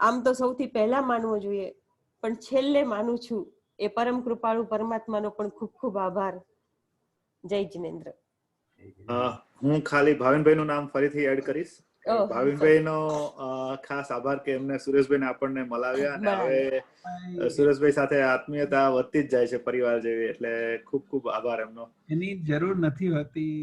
આમ તો સૌથી પહેલા માનવો જોઈએ, પણ છેલ્લે માનું છું એ પરમ કૃપાળુ પરમાત્માનો પણ ખૂબ ખૂબ આભાર. જય જિનેન્દ્ર. હું ખાલી ભાવિનભાઈ નું નામ ફરીથી એડ કરીશ. ભાવિનભાઈ નો ખાસ આભાર કે એમને સુરેશભાઈ ને આપણને મલાવ્યા, અને હવે સુરેશભાઈ સાથે આત્મીયતા વધતી જ જાય છે પરિવાર જેવી, એટલે ખૂબ ખૂબ આભાર એમનો. એની જરૂર નથી હોતી.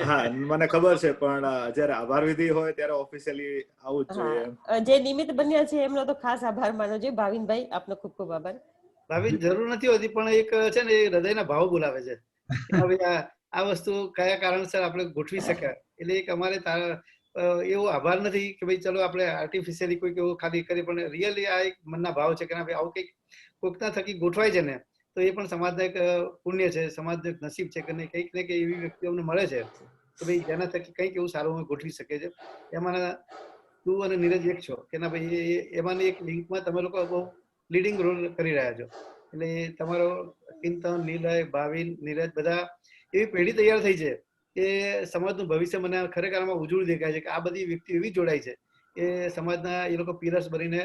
હા, મને ખબર છે, પણ જયારે આભાર વિધિ હોય ત્યારે ઓફિશિયલી આવું જ જોઈએ. જે નિમિત્ત બન્યા છે એમનો તો ખાસ આભાર માનો જોઈએ. ભાવિનભાઈ, આપનો ખૂબ ખૂબ આભાર. ભાવિન, જરૂર નથી હોતી, પણ એક છે ને એ હૃદયના ભાવ બોલાવે છે. આ વસ્તુ કયા કારણસર આપણે ગોઠવી શક્યા, એટલે એક અમારે એવો આભાર નથી કે ભાઈ ચલો આપણે આર્ટિફિશિયલી કોઈક એવું ખાલી કરીએ, પણ રિયલી આ એક મનના ભાવ છે કે ના ભાઈ આવું કંઈક કોઈકના થકી ગોઠવાય છે ને, તો એ પણ સમાજના એક પુણ્ય છે, સમાજનું એક નસીબ છે કે નહીં, કંઈક ને કંઈક એવી વ્યક્તિઓને મળે છે તો ભાઈ જેના થકી કંઈક એવું સારું અમે ગોઠવી શકીએ છીએ. એમાંના તું અને નીરજ એક છો કે ના ભાઈ એમાંની એક લિંકમાં તમે લોકો બહુ લીડિંગ રોલ કરી રહ્યા છો, એટલે તમારો ચિંતન, નિલય, ભાવિન, નીરજ બધા એવી પેઢી તૈયાર થઈ છે કે સમાજનું ભવિષ્ય મને ખરેખર આમાં ઉજળું દેખાય છે કે આ બધી વ્યક્તિ એવી જોડાય છે કે સમાજના એ લોકો પિલર્સ બનીને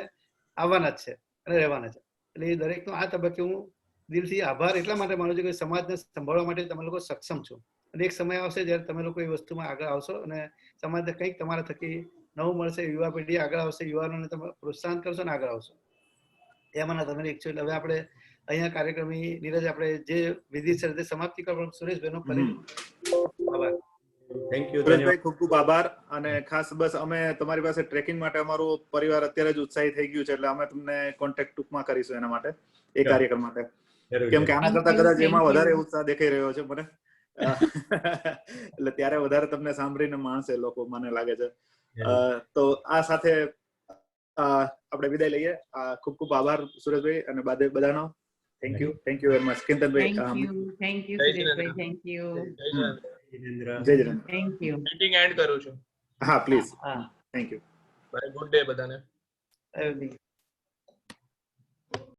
આવવાના જ છે અને રહેવાના છે. એટલે એ દરેકનો આ તબક્કે હું દિલથી આભાર એટલા માટે માનું છું કે સમાજને સંભાળવા માટે તમે લોકો સક્ષમ છો, અને એક સમય આવશે જ્યારે તમે લોકો એ વસ્તુમાં આગળ આવશો અને સમાજને કંઈક તમારા થકી નવું મળશે, યુવા પેઢી આગળ આવશે, યુવાનોને તમે પ્રોત્સાહન કરશો ને આગળ આવશો. એમાંના તમે એક છો. એટલે હવે આપણે અહીંયા કાર્યક્રમની નીરજ આપણે જે વિધિ છે તે સમાપ્તિ કરવા સુરેશભાઈનો ફરી આભાર. Thank you. સુરેશભાઈ, ખૂબ ખૂબ આભાર. અને ખાસ બસ અમે તમારી પાસે ટ્રેકિંગ માટે અમારું પરિવાર અત્યારે જ ઉત્સાહી થઈ ગયું છે, એટલે અમે તમને કોન્ટેક્ટ ટૂંકમાં કરીશું એના માટે, એ કાર્યક્રમ માટે, કેમ કે આના કરતા કદાચ એમાં વધારે ઉત્સાહ દેખાઈ રહ્યો છે મને, એટલે ત્યારે વધારે તમને સાંભળીને માણસે લોકો, મને લાગે છે. તો આ સાથે આપણે વિદાય લઈએ. ખૂબ ખૂબ આભાર સુરેશભાઈ અને બધાનો. Thank you very much. કિંતનભાઈ, થેન્ક યુ સુરેશભાઈ, thank you. Jai Jinendra. Thank you. Meeting end કરું છું. હા please. Thank you. Bye. Good day બધાને.